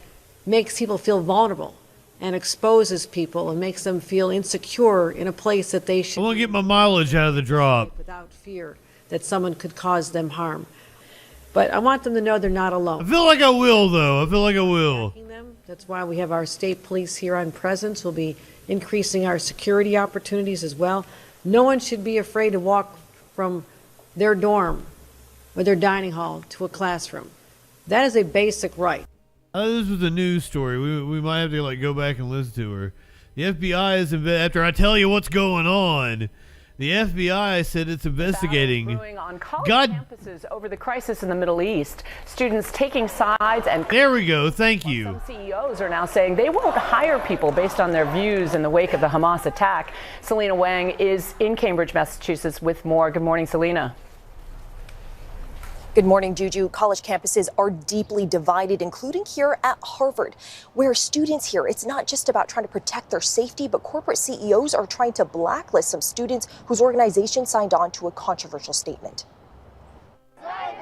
makes people feel vulnerable and exposes people and makes them feel insecure in a place that they should. I want to get my mileage out of the drop. Without fear that someone could cause them harm. But I want them to know they're not alone. I feel like I will, though. I feel like I will. That's why we have our state police here on presence. We'll be increasing our security opportunities as well. No one should be afraid to walk from their dorm or their dining hall to a classroom. That is a basic right. This was a news story. We might have to go back and listen to her. The FBI is after I tell you what's going on. The FBI said it's investigating. Brewing on college campuses over the crisis in the Middle East. Students taking sides and. There we go. Thank you. Some CEOs are now saying they won't hire people based on their views in the wake of the Hamas attack. Selena Wang is in Cambridge, Massachusetts with more. Good morning, Selena. Good morning, Juju. College campuses are deeply divided, including here at Harvard, where students here, it's not just about trying to protect their safety, but corporate CEOs are trying to blacklist some students whose organization signed on to a controversial statement.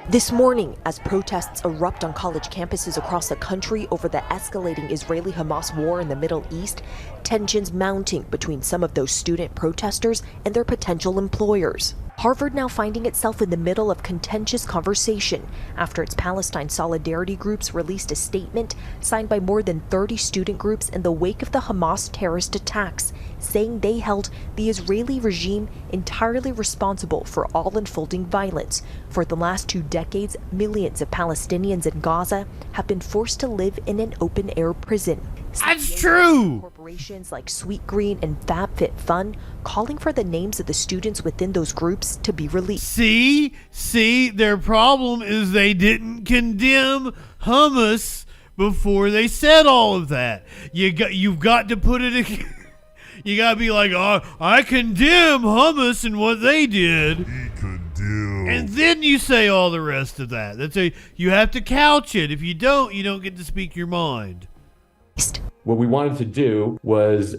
This morning, as protests erupt on college campuses across the country over the escalating Israeli-Hamas war in the Middle East, tensions mounting between some of those student protesters and their potential employers. Harvard now finding itself in the middle of contentious conversation after its Palestine solidarity groups released a statement signed by more than 30 student groups in the wake of the Hamas terrorist attacks, saying they held the Israeli regime entirely responsible for all unfolding violence. For the last 2 decades, millions of Palestinians in Gaza have been forced to live in an open-air prison. That's true! Corporations like Sweet Green and FabFitFun calling for the names of the students within those groups to be released. See, their problem is they didn't condemn Hamas before they said all of that. You've got to put it in. You gotta be like, oh, I condemn Hamas and what they did. And then you say all the rest of that. You have to couch it. If you don't get to speak your mind. What we wanted to do was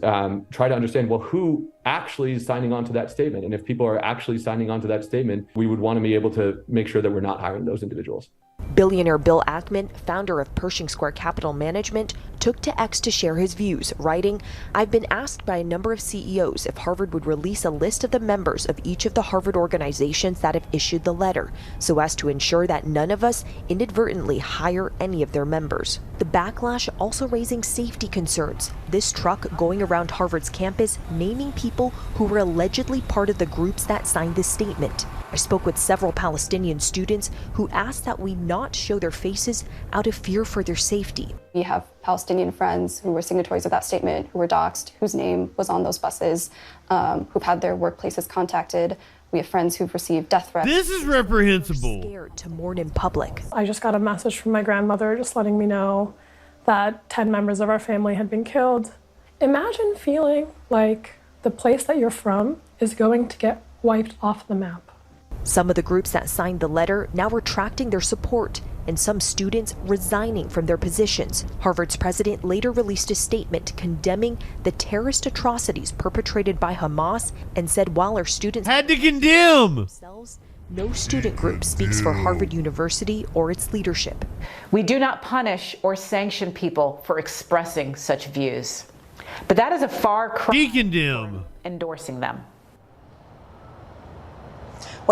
try to understand, well, who actually is signing on to that statement? And if people are actually signing on to that statement, we would want to be able to make sure that we're not hiring those individuals. Billionaire Bill Ackman, founder of Pershing Square Capital Management, took to X to share his views, writing, "I've been asked by a number of CEOs if Harvard would release a list of the members of each of the Harvard organizations that have issued the letter, so as to ensure that none of us inadvertently hire any of their members." The backlash also raising safety concerns. This truck going around Harvard's campus naming people who were allegedly part of the groups that signed this statement. I spoke with several Palestinian students who asked that we not show their faces out of fear for their safety. We have Palestinian friends who were signatories of that statement, who were doxxed, whose name was on those buses, who've had their workplaces contacted. We have friends who've received death threats. This is reprehensible. Scared to mourn in public. I just got a message from my grandmother just letting me know that 10 members of our family had been killed. Imagine feeling like the place that you're from is going to get wiped off the map. Some of the groups that signed the letter now retracting their support, and some students resigning from their positions. Harvard's president later released a statement condemning the terrorist atrocities perpetrated by Hamas and said while our students had to condemn themselves, no student group speaks for Harvard University or its leadership. We do not punish or sanction people for expressing such views, but that is a far cry from endorsing them.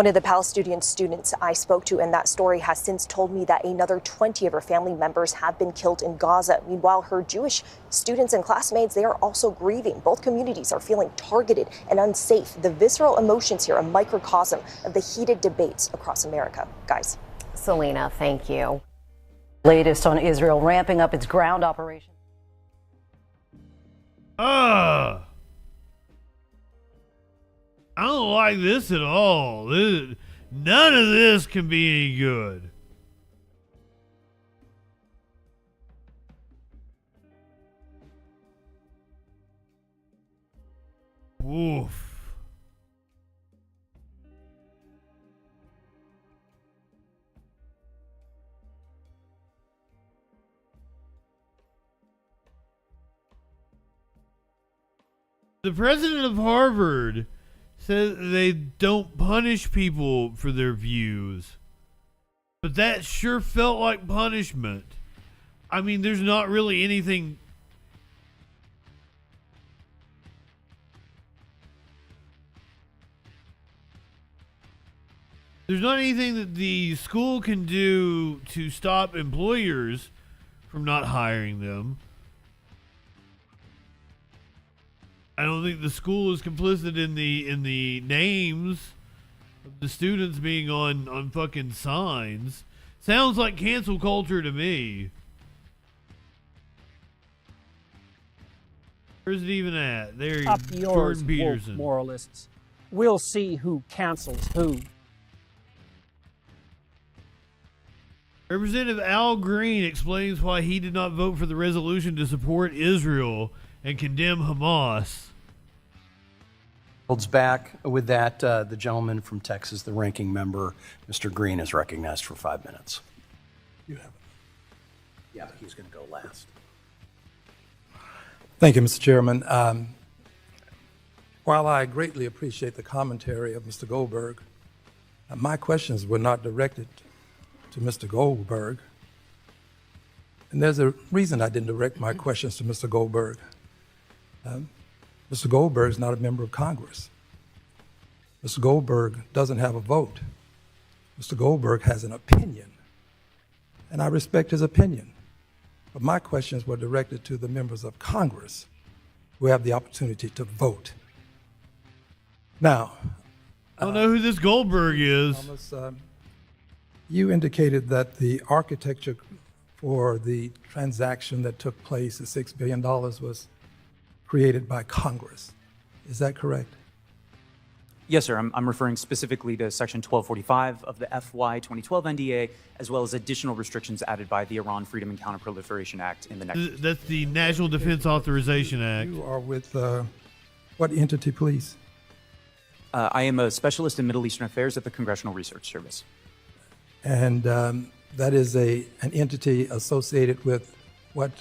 One of the Palestinian students I spoke to in that story has since told me that another 20 of her family members have been killed in Gaza. Meanwhile, her Jewish students and classmates, they are also grieving. Both communities are feeling targeted and unsafe. The visceral emotions here, a microcosm of the heated debates across America. Guys. Selena, thank you. Latest on Israel ramping up its ground operation. I don't like this at all. None of this can be any good. Oof. The president of Harvard says they don't punish people for their views. But that sure felt like punishment. I mean, there's not really anything. There's not anything that the school can do to stop employers from not hiring them. I don't think the school is complicit in the names of the students being on fucking signs. Sounds like cancel culture to me. Where's it even at? There, Up yours, Jordan Peterson. woke moralists. We'll see who cancels who. Representative Al Green explains why he did not vote for the resolution to support Israel and condemn Hamas. Holds back with that, the gentleman from Texas, the ranking member, Mr. Green, is recognized for 5 minutes. You have it. Yeah, he's going to go last. Thank you, Mr. Chairman. While I greatly appreciate the commentary of Mr. Goldberg, my questions were not directed to Mr. Goldberg. And there's a reason I didn't direct my questions to Mr. Goldberg. Mr. Goldberg is not a member of Congress. Mr. Goldberg doesn't have a vote. Mr. Goldberg has an opinion, and I respect his opinion. But my questions were directed to the members of Congress who have the opportunity to vote. Now, I don't know who this Goldberg is. Thomas, you indicated that the architecture for the transaction that took place, the $6 billion, was created by Congress. Is that correct? Yes, sir. I'm referring specifically to Section 1245 of the FY 2012 NDA, as well as additional restrictions added by the Iran Freedom and Counterproliferation Act in the next. That's the National Defense Authorization Act. You are with what entity, please? I am a specialist in Middle Eastern affairs at the Congressional Research Service. And that is an entity associated with what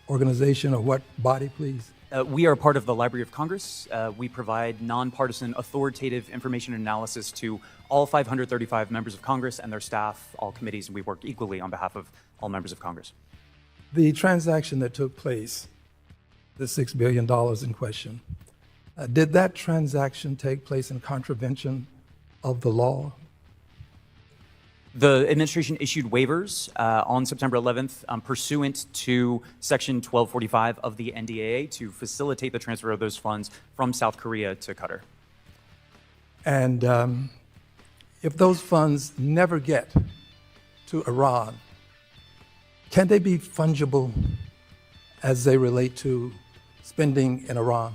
organization or what body, please? We are part of the Library of Congress. We provide nonpartisan, authoritative information and analysis to all 535 members of Congress and their staff, all committees, and we work equally on behalf of all members of Congress. The transaction that took place, the $6 billion in question, did that transaction take place in contravention of the law? The administration issued waivers on September 11th pursuant to Section 1245 of the NDAA to facilitate the transfer of those funds from South Korea to Qatar. And if those funds never get to Iran, can they be fungible as they relate to spending in Iran?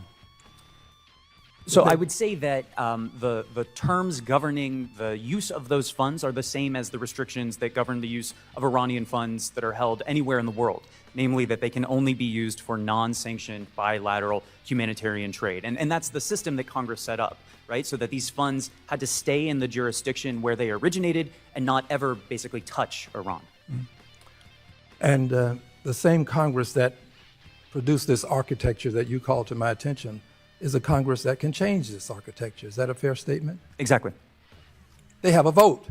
So I would say that the terms governing the use of those funds are the same as the restrictions that govern the use of Iranian funds that are held anywhere in the world, namely that they can only be used for non-sanctioned bilateral humanitarian trade. And that's the system that Congress set up, right? So that these funds had to stay in the jurisdiction where they originated and not ever basically touch Iran. And the same Congress that produced this architecture that you called to my attention is a Congress that can change this architecture. Is that a fair statement? Exactly. They have a vote.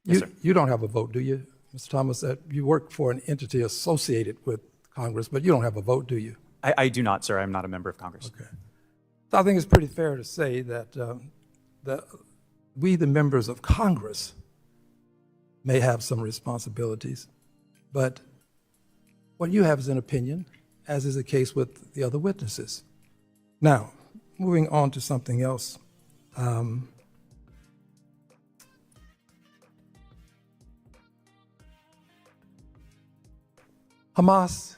Yes, sir. You don't have a vote, do you, Mr. Thomas? You work for an entity associated with Congress, but you don't have a vote, do you? I do not, sir. I'm not a member of Congress. Okay. So I think it's pretty fair to say that we, the members of Congress, may have some responsibilities, but what you have is an opinion, as is the case with the other witnesses. Now, moving on to something else. Hamas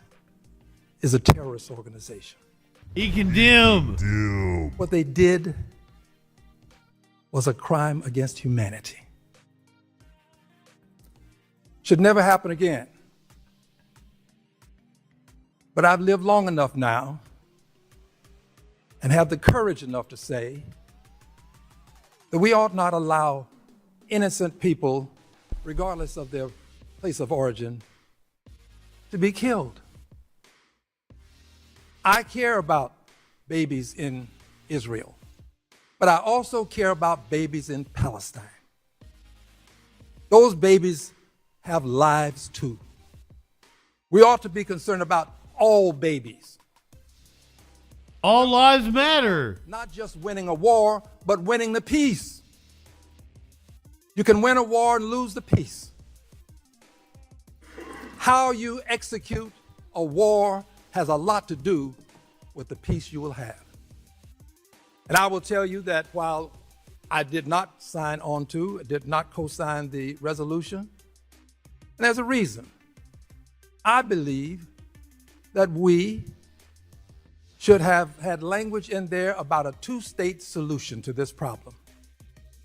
is a terrorist organization. He condemned. What they did was a crime against humanity. Should never happen again. But I've lived long enough now and have the courage enough to say that we ought not allow innocent people, regardless of their place of origin, to be killed. I care about babies in Israel, but I also care about babies in Palestine. Those babies have lives too. We ought to be concerned about all babies. All lives matter. Not just winning a war, but winning the peace. You can win a war and lose the peace. How you execute a war has a lot to do with the peace you will have. And I will tell you that while I did not co-sign the resolution, and there's a reason. I believe that we should have had language in there about a two-state solution to this problem.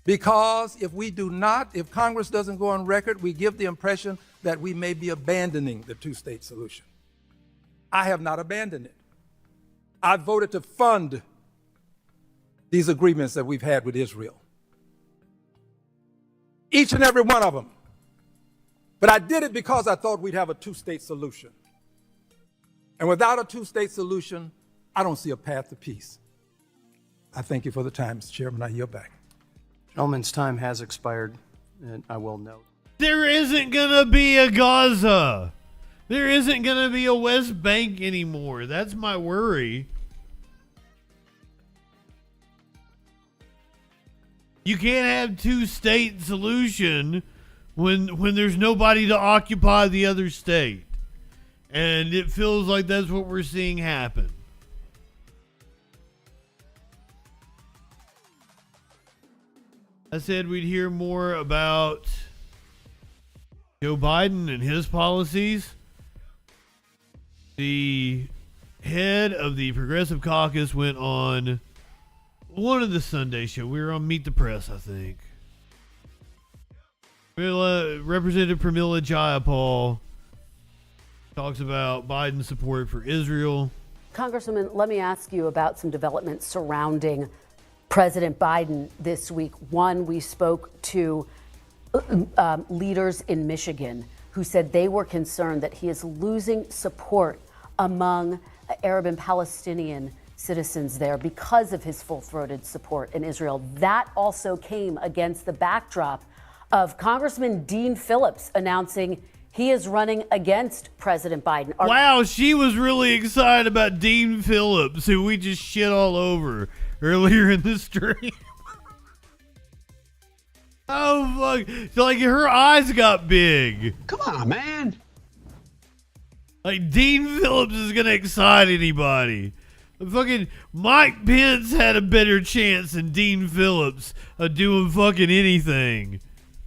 Because if Congress doesn't go on record, we give the impression that we may be abandoning the two-state solution. I have not abandoned it. I voted to fund these agreements that we've had with Israel. Each and every one of them. But I did it because I thought we'd have a two-state solution. And without a two-state solution, I don't see a path to peace. I thank you for the time, Mr. Chairman. I yield back. Gentleman's time has expired, and I will note. There isn't going to be a Gaza. There isn't going to be a West Bank anymore. That's my worry. You can't have two-state solution when there's nobody to occupy the other state. And it feels like that's what we're seeing happen. I said we'd hear more about Joe Biden and his policies. The head of the Progressive Caucus went on one of the Sunday shows. We were on Meet the Press, I think. Representative Pramila Jayapal talks about Biden's support for Israel. Congresswoman, let me ask you about some developments surrounding President Biden this week. One, we spoke to leaders in Michigan who said they were concerned that he is losing support among Arab and Palestinian citizens there because of his full-throated support in Israel. That also came against the backdrop of Congressman Dean Phillips announcing he is running against President Biden. Wow, she was really excited about Dean Phillips, who we just shit all over earlier in the stream. Oh, fuck. Like, her eyes got big. Come on, man. Like, Dean Phillips is going to excite anybody. Fucking Mike Pence had a better chance than Dean Phillips of doing fucking anything.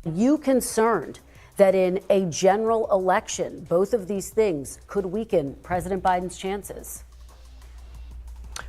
You concerned that in a general election, both of these things could weaken President Biden's chances?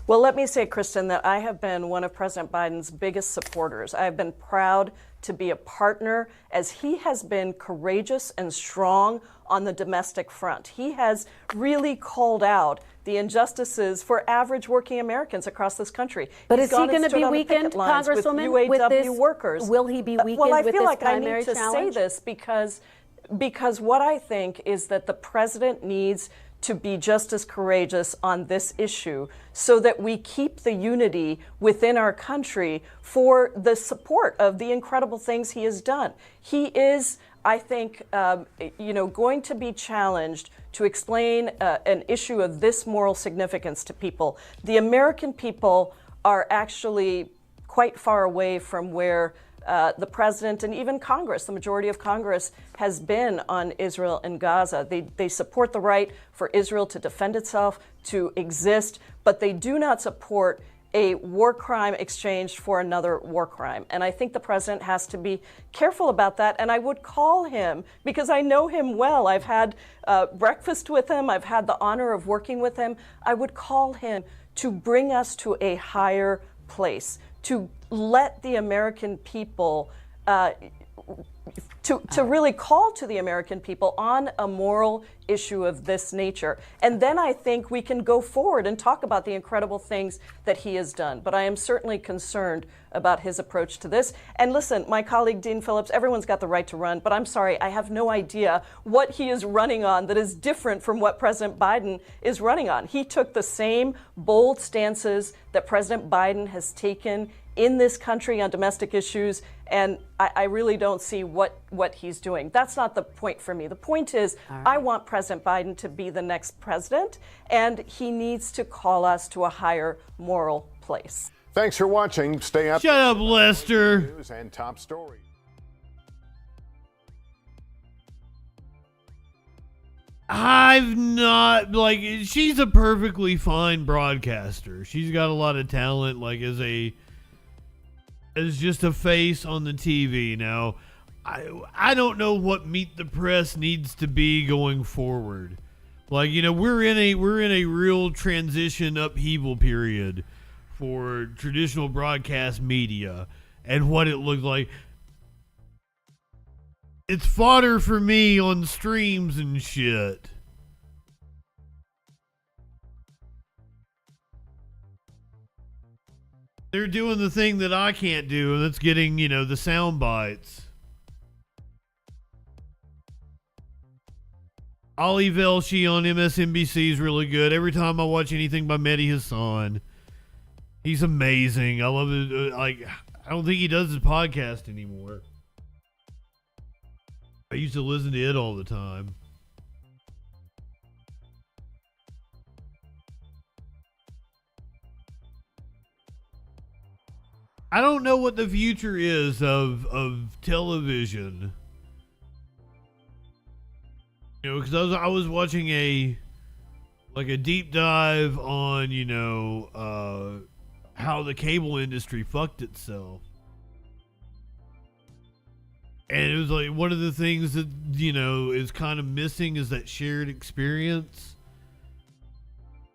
Well, let me say, Kristen, that I have been one of President Biden's biggest supporters. I have been proud to be a partner as he has been courageous and strong on the domestic front. He has really called out the injustices for average working Americans across this country. But He's is he going to be weakened, Congresswoman, with UAW with this? workers. Will he be weakened well, I with feel this like I primary need to challenge? say this because what I think is that the president needs to be just as courageous on this issue so that we keep the unity within our country for the support of the incredible things he has done. He is, I think, going to be challenged to explain an issue of this moral significance to people. The American people are actually quite far away from where the president and even Congress, the majority of Congress, has been on Israel and Gaza. They support the right for Israel to defend itself, to exist, but they do not support a war crime exchanged for another war crime. And I think the president has to be careful about that. And I would call him, because I know him well. I've had breakfast with him. I've had the honor of working with him. I would call him to bring us to a higher place, to let the American people, to really call to the American people on a moral issue of this nature. And then I think we can go forward and talk about the incredible things that he has done. But I am certainly concerned about his approach to this. And listen, my colleague Dean Phillips, everyone's got the right to run, but I'm sorry, I have no idea what he is running on that is different from what President Biden is running on. He took the same bold stances that President Biden has taken in this country on domestic issues, and I really don't see what he's doing. That's not the point for me. The point is, I want President Biden to be the next president, and he needs to call us to a higher moral place. Thanks for watching. Stay up. Shut up, Lester. News and top stories. I've not, like, she's a perfectly fine broadcaster. She's got a lot of talent, like, as just a face on the TV. Now, I don't know what Meet the Press needs to be going forward. Like, you know, we're in a real transition upheaval period for traditional broadcast media and what it looks like. It's fodder for me on streams and shit. They're doing the thing that I can't do, and that's getting, you know, the sound bites. Ali Velshi on MSNBC is really good. Every time I watch anything by Mehdi Hassan, he's amazing. I love it. Like, I don't think he does his podcast anymore. I used to listen to it all the time. I don't know what the future is of television. You know, because I was watching a deep dive on, you know, how the cable industry fucked itself. And it was like one of the things that, you know, is kind of missing is that shared experience.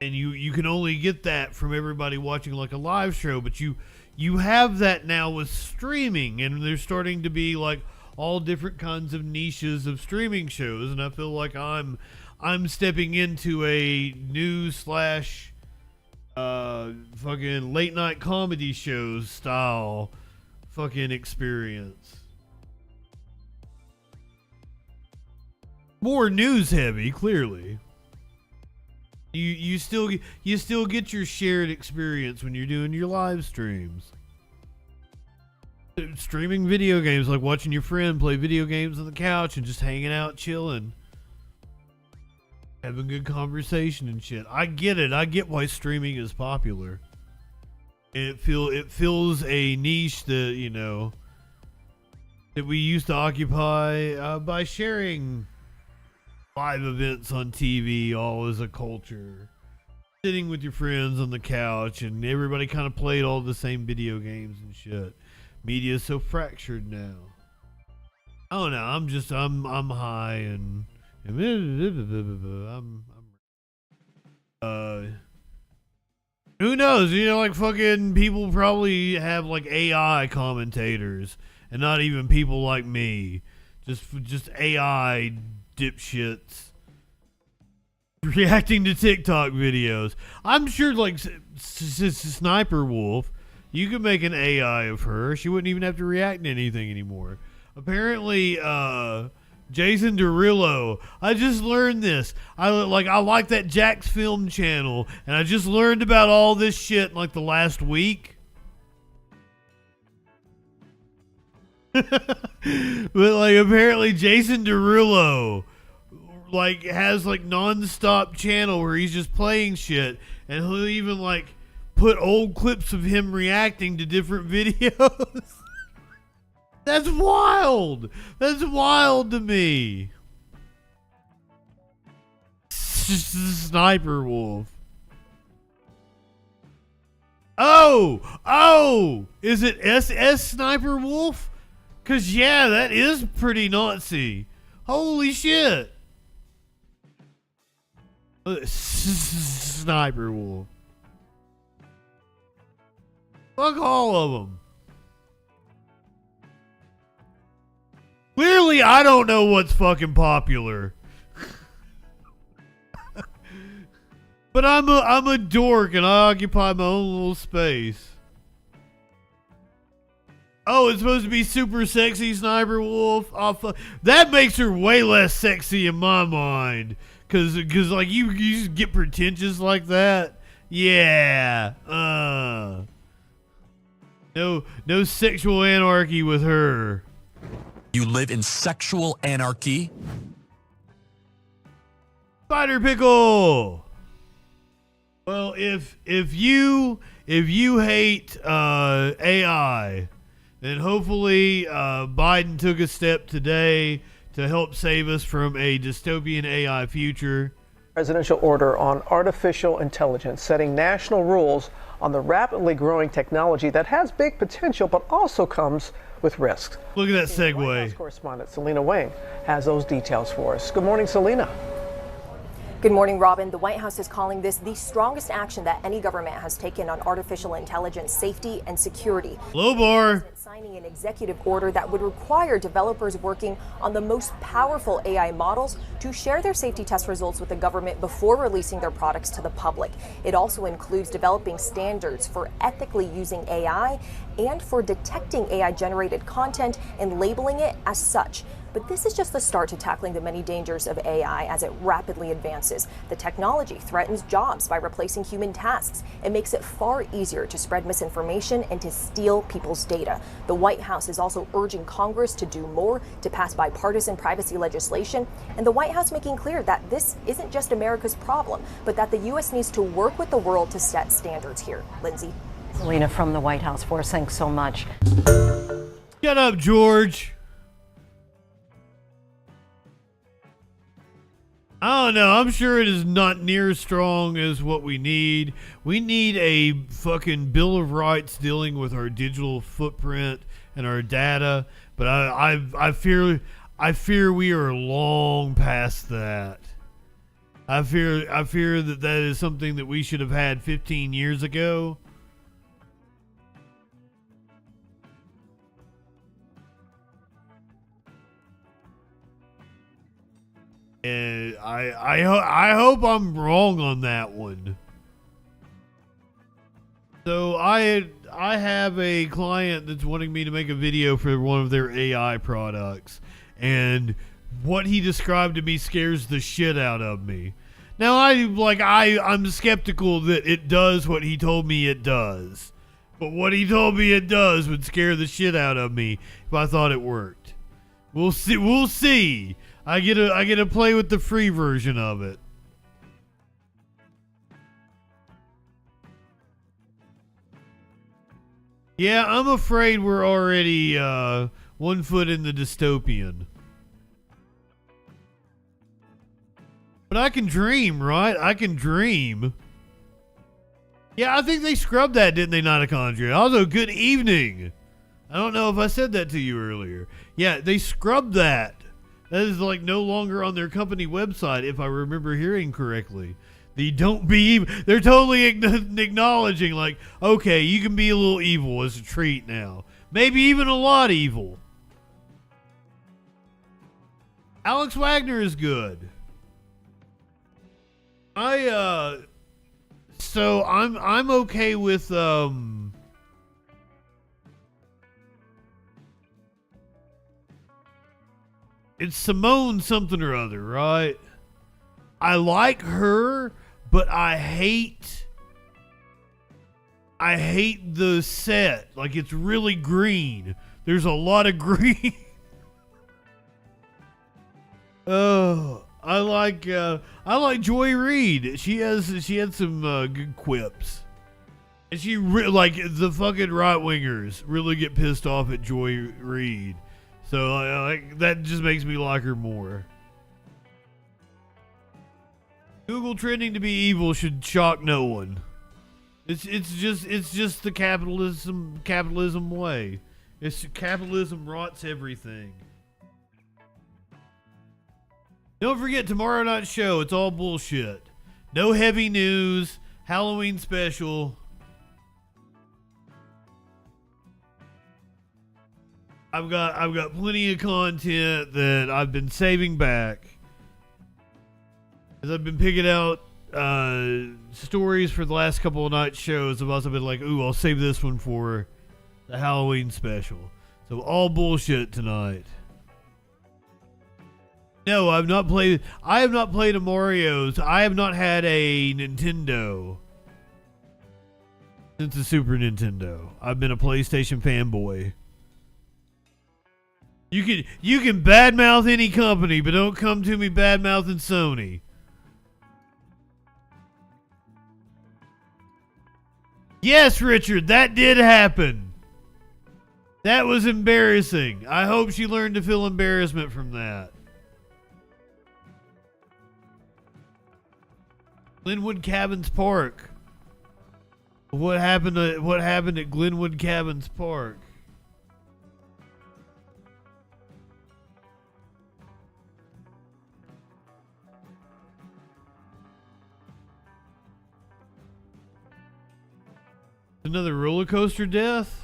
And you can only get that from everybody watching like a live show, but you have that now with streaming, and there's starting to be like all different kinds of niches of streaming shows, and I feel like I'm stepping into a new / fucking late night comedy shows style fucking experience. More news heavy, clearly. You still get your shared experience when you're doing your live streams. Streaming video games, like watching your friend play video games on the couch and just hanging out, chilling, having good conversation and shit. I get it. I get why streaming is popular. It fills a niche that, you know, that we used to occupy by sharing live events on TV, all as a culture. Sitting with your friends on the couch, and everybody kind of played all the same video games and shit. Media is so fractured now. Oh no, I'm high and who knows? You know, like fucking people probably have like AI commentators and not even people like me. Just AI dipshits reacting to TikTok videos. I'm sure, like Sniper Wolf, you could make an AI of her. She wouldn't even have to react to anything anymore. Apparently, Jason Derulo. I just learned this. I like that Jack's Film channel, and I just learned about all this shit in like the last week. But like apparently Jason Derulo like has like non-stop channel where he's just playing shit, and he'll even like put old clips of him reacting to different videos. That's wild. That's wild to me. Sniper Wolf. Oh, is it SS Sniper Wolf? Cause yeah, that is pretty Nazi. Holy shit. Sniper Wolf. Fuck all of them. Clearly, I don't know what's fucking popular. But I'm a dork and I occupy my own little space. Oh, it's supposed to be super sexy Sniper Wolf. Oh, that makes her way less sexy in my mind. Cause like you just get pretentious like that. Yeah. No sexual anarchy with her. You live in sexual anarchy? Spider Pickle. Well, if you hate AI, then hopefully Biden took a step today to help save us from a dystopian AI future. Presidential order on artificial intelligence setting national rules on the rapidly growing technology that has big potential but also comes with risks. Look at that segue. White House correspondent Selena Wang has those details for us. Good morning, Selena. Good morning, Robin. The White House is calling this the strongest action that any government has taken on artificial intelligence safety and security. Low bar. Signing an executive order that would require developers working on the most powerful AI models to share their safety test results with the government before releasing their products to the public. It also includes developing standards for ethically using AI and for detecting AI-generated content and labeling it as such. But this is just the start to tackling the many dangers of AI as it rapidly advances. The technology threatens jobs by replacing human tasks. It makes it far easier to spread misinformation and to steal people's data. The White House is also urging Congress to do more to pass bipartisan privacy legislation. And the White House making clear that this isn't just America's problem, but that the U.S. needs to work with the world to set standards here. Lindsay. Selena from the White House for us. Thanks so much. Shut up, George. I don't know. I'm sure it is not near as strong as what we need. We need a fucking Bill of Rights dealing with our digital footprint and our data. But I fear we are long past that. I fear that is something that we should have had 15 years ago. And I hope I'm wrong on that one. So I have a client that's wanting me to make a video for one of their AI products, and what he described to me scares the shit out of me. Now I'm skeptical that it does what he told me it does, but what he told me it does would scare the shit out of me if I thought it worked. We'll see. I get to play with the free version of it. Yeah, I'm afraid we're already 1 foot in the dystopian. But I can dream, right? I can dream. Yeah, I think they scrubbed that, didn't they, Mitochondria? Also, good evening. I don't know if I said that to you earlier. Yeah, they scrubbed that. That is like no longer on their company website, if I remember hearing correctly. They're totally acknowledging, like, okay, you can be a little evil as a treat now. Maybe even a lot evil. Alex Wagner is good. So I'm okay with it's Simone something or other, right? I like her, but I hate the set. Like, it's really green. There's a lot of green. Oh, I like Joy Reid. She had some good quips. And she like the fucking right wingers really get pissed off at Joy Reid, so like that just makes me like her more. Google trending to be evil should shock no one. It's just the capitalism way. It's capitalism rots everything. Don't forget tomorrow night's show. It's all bullshit. No heavy news. Halloween special. I've got plenty of content that I've been saving back as I've been picking out stories for the last couple of night shows. I've also been like, ooh, I'll save this one for the Halloween special. So all bullshit tonight. No, I have not played a Mario's. I have not had a Nintendo since the Super Nintendo. I've been a PlayStation fanboy. You can badmouth any company, but don't come to me badmouthing Sony. Yes, Richard, that did happen. That was embarrassing. I hope she learned to feel embarrassment from that. Glenwood Cabins Park. What happened at Glenwood Cabins Park? Another roller coaster death?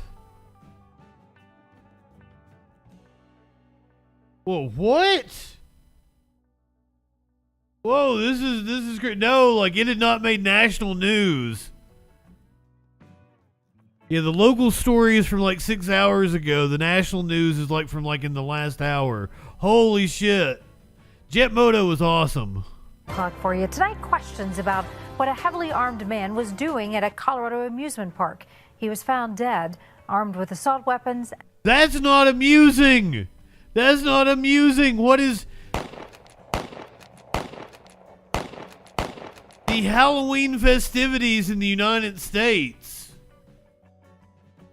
Whoa, what? Whoa, this is great. No, like it had not made national news. Yeah, the local story is from like 6 hours ago. The national news is like from like in the last hour. Holy shit. Jet Moto was awesome. For you tonight, questions about what a heavily armed man was doing at a Colorado amusement park. He was found dead, armed with assault weapons. That's not amusing. That's not amusing. What is the Halloween festivities in the United States?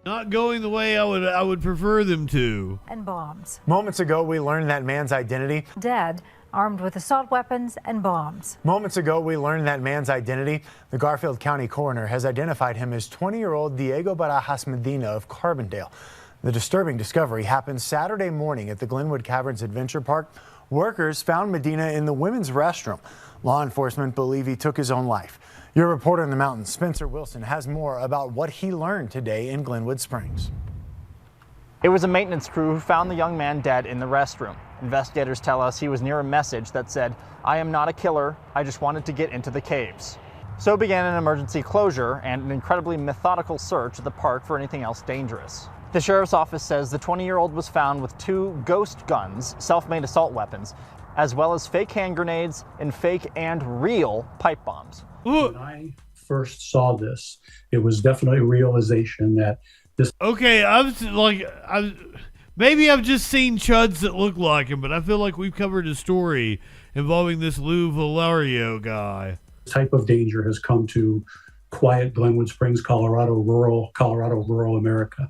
Not going the way I would prefer them to. And bombs. Moments ago, we learned that man's identity. Dead, armed with assault weapons and bombs. Moments ago, we learned that man's identity. The Garfield County coroner has identified him as 20-year-old Diego Barajas Medina of Carbondale. The disturbing discovery happened Saturday morning at the Glenwood Caverns Adventure Park. Workers found Medina in the women's restroom. Law enforcement believe he took his own life. Your reporter in the mountains, Spencer Wilson, has more about what he learned today in Glenwood Springs. It was a maintenance crew who found the young man dead in the restroom. Investigators tell us he was near a message that said, "I am not a killer, I just wanted to get into the caves." So began an emergency closure and an incredibly methodical search of the park for anything else dangerous. The sheriff's office says the 20-year-old was found with 2 ghost guns, self-made assault weapons, as well as fake hand grenades and fake and real pipe bombs. When I first saw this, it was definitely a realization that this. Okay, maybe I've just seen chuds that look like him, but I feel like we've covered a story involving this Lou Valario guy. Type of danger has come to quiet Glenwood Springs, Colorado, rural America.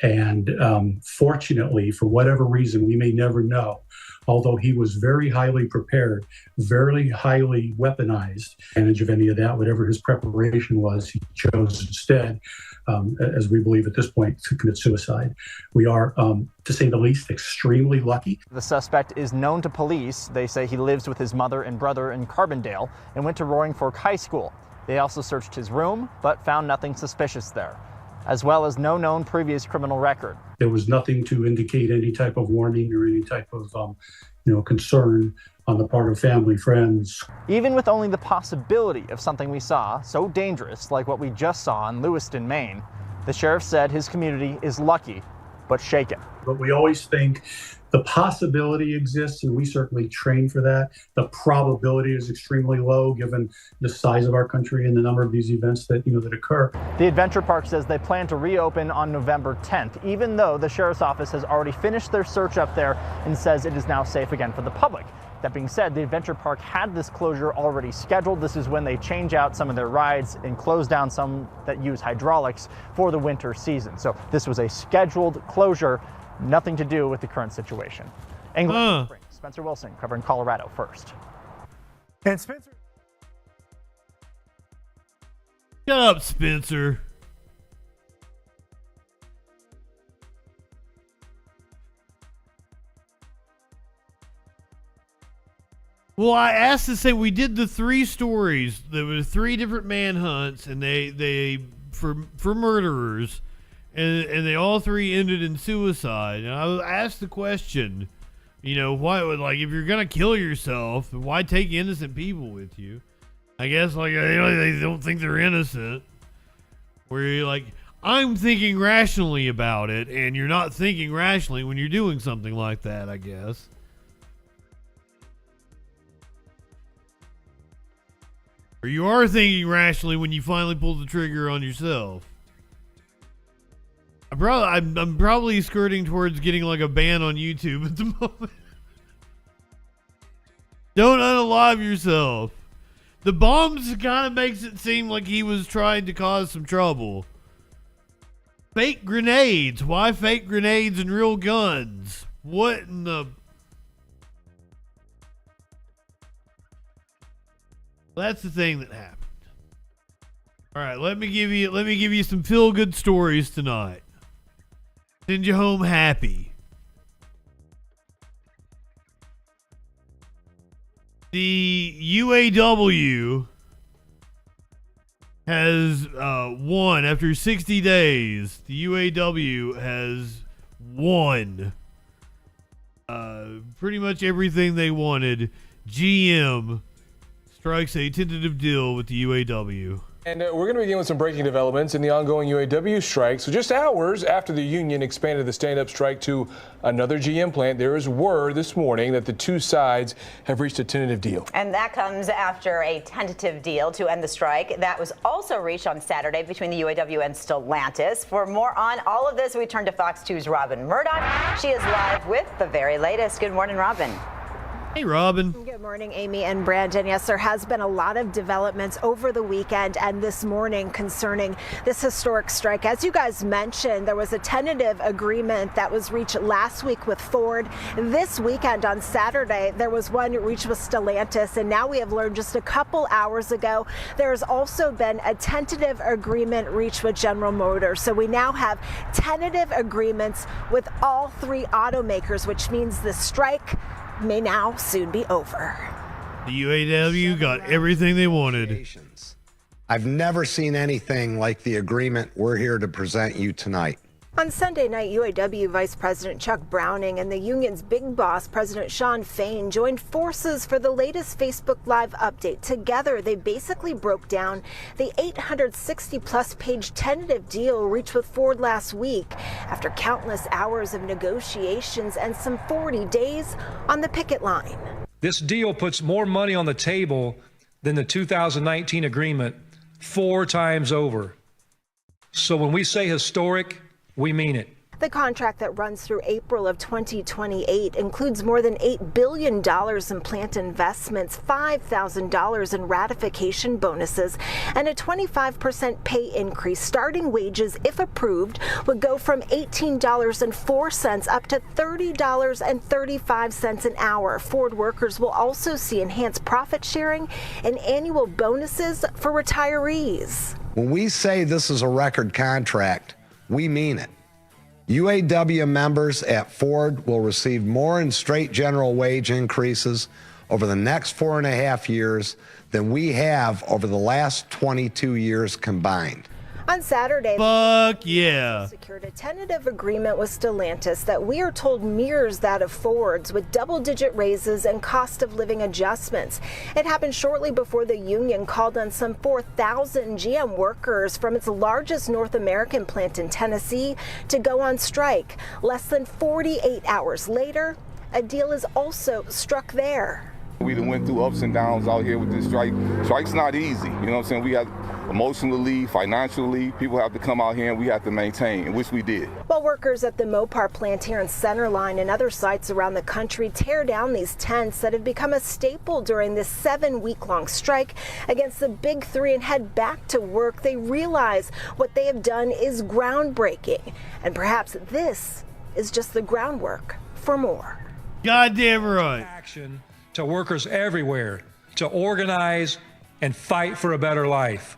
And fortunately, for whatever reason, we may never know, although he was very highly prepared, very highly weaponized, advantage of any of that, whatever his preparation was, he chose instead, as we believe at this point, to commit suicide. We are, to say the least, extremely lucky. The suspect is known to police. They say he lives with his mother and brother in Carbondale and went to Roaring Fork High School. They also searched his room, but found nothing suspicious there, as well as no known previous criminal record. There was nothing to indicate any type of warning or any type of, concern on the part of family, friends. Even with only the possibility of something we saw so dangerous like what we just saw in Lewiston, Maine, the sheriff said his community is lucky, but shaken. But we always think the possibility exists, and we certainly train for that. The probability is extremely low given the size of our country and the number of these events that occur. The Adventure Park says they plan to reopen on November 10th, even though the sheriff's office has already finished their search up there and says it is now safe again for the public. That being said, the adventure park had this closure already scheduled. This is when they change out some of their rides and close down some that use hydraulics for the winter season. So this was a scheduled closure, nothing to do with the current situation. England Springs, Spencer Wilson covering Colorado first. And Spencer. Shut up, Spencer. Well, I asked to say we did the 3 stories. There were 3 different manhunts, and they for murderers, and they all 3 ended in suicide. And I was asked the question, you know, why would, like, if you're gonna kill yourself, why take innocent people with you? I guess, like, they don't think they're innocent. Where you're like, I'm thinking rationally about it, and you're not thinking rationally when you're doing something like that, I guess. Or you are thinking rationally when you finally pull the trigger on yourself. I'm probably skirting towards getting like a ban on YouTube at the moment. Don't unalive yourself. The bombs kind of makes it seem like he was trying to cause some trouble. Fake grenades. Why fake grenades and real guns? What in the... That's the thing that happened. All right, let me give you some feel-good stories tonight. Send you home happy. The UAW has won after 60 days. The UAW has won pretty much everything they wanted. GM strikes a tentative deal with the UAW. And we're going to begin with some breaking developments in the ongoing UAW strike. So just hours after the union expanded the stand-up strike to another GM plant, there is word this morning that the 2 sides have reached a tentative deal. And that comes after a tentative deal to end the strike that was also reached on Saturday between the UAW and Stellantis. For more on all of this, we turn to Fox 2's Robin Murdoch. She is live with the very latest. Good morning, Robin. Hey, Robin. Good morning, Amy and Brandon. Yes, there has been a lot of developments over the weekend and this morning concerning this historic strike. As you guys mentioned, there was a tentative agreement that was reached last week with Ford. This weekend on Saturday, there was one reached with Stellantis, and now we have learned just a couple hours ago there has also been a tentative agreement reached with General Motors. So we now have tentative agreements with all 3 automakers, which means the strike may now soon be over. The UAW got everything they wanted. I've never seen anything like the agreement we're here to present you tonight. On Sunday night, UAW Vice President Chuck Browning and the union's big boss, President Shawn Fain, joined forces for the latest Facebook Live update. Together, they basically broke down the 860-plus page tentative deal reached with Ford last week after countless hours of negotiations and some 40 days on the picket line. This deal puts more money on the table than the 2019 agreement 4 times over. So when we say historic, we mean it. The contract that runs through April of 2028 includes more than $8 billion in plant investments, $5,000 in ratification bonuses, and a 25% pay increase. Starting wages, if approved, would go from $18.04 up to $30.35 an hour. Ford workers will also see enhanced profit sharing and annual bonuses for retirees. When we say this is a record contract, we mean it. UAW members at Ford will receive more in straight general wage increases over the next 4.5 years than we have over the last 22 years combined. On Saturday, fuck yeah, secured a tentative agreement with Stellantis that we are told mirrors that of Ford's, with double-digit raises and cost of living adjustments. It happened shortly before the union called on some 4,000 GM workers from its largest North American plant in Tennessee to go on strike. Less than 48 hours later, a deal is also struck there. We done went through ups and downs out here with this strike. Strike's not easy, you know what I'm saying? We got emotionally, financially. People have to come out here and we have to maintain, which we did. While workers at the Mopar plant here in Centerline and other sites around the country tear down these tents that have become a staple during this 7-week-long strike against the Big Three and head back to work, they realize what they have done is groundbreaking. And perhaps this is just the groundwork for more. Goddamn right. Action to workers everywhere to organize and fight for a better life.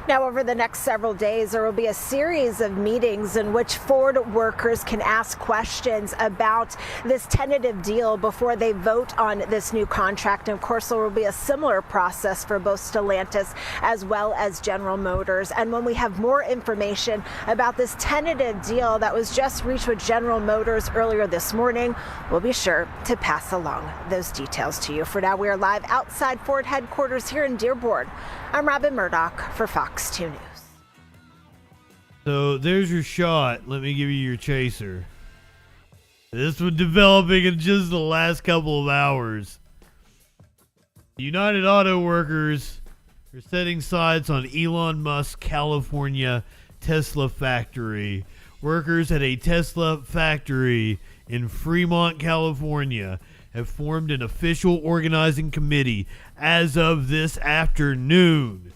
Now, over the next several days, there will be a series of meetings in which Ford workers can ask questions about this tentative deal before they vote on this new contract. And of course, there will be a similar process for both Stellantis as well as General Motors. And when we have more information about this tentative deal that was just reached with General Motors earlier this morning, we'll be sure to pass along those details to you. For now, we are live outside Ford headquarters here in Dearborn. I'm Robin Murdoch for Fox 2 News. So there's your shot. Let me give you your chaser. This was developing in just the last couple of hours. United Auto Workers are setting sights on Elon Musk's California Tesla factory. Workers at a Tesla factory in Fremont, California have formed an official organizing committee as of this afternoon.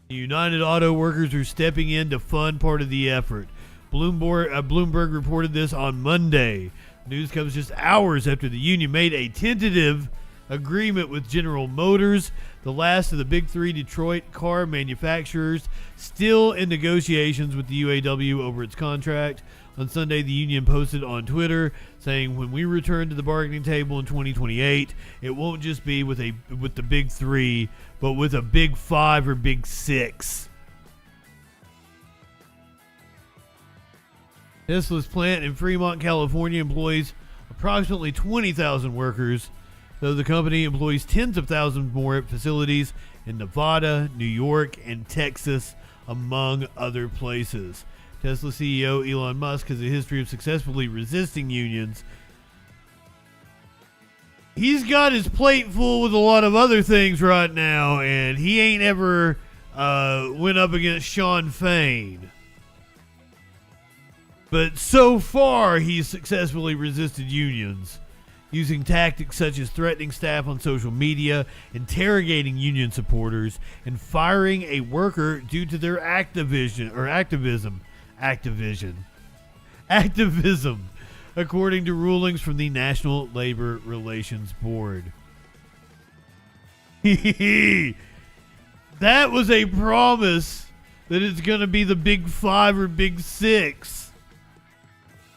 The United Auto Workers are stepping in to fund part of the effort. Bloomberg reported this on Monday. News comes just hours after the union made a tentative agreement with General Motors, the last of the Big Three Detroit car manufacturers, still in negotiations with the UAW over its contract. On Sunday, the union posted on Twitter saying, when we return to the bargaining table in 2028, it won't just be with the Big Three, but with a Big Five or Big Six. Tesla's plant in Fremont, California employs approximately 20,000 workers, though the company employs tens of thousands more at facilities in Nevada, New York, and Texas, among other places. Tesla CEO Elon Musk has a history of successfully resisting unions. He's got his plate full with a lot of other things right now, and he ain't ever went up against Sean Fain. But so far, he's successfully resisted unions, using tactics such as threatening staff on social media, interrogating union supporters, and firing a worker due to their activism, according to rulings from the National Labor Relations Board. That was a promise that it's going to be the Big Five or Big Six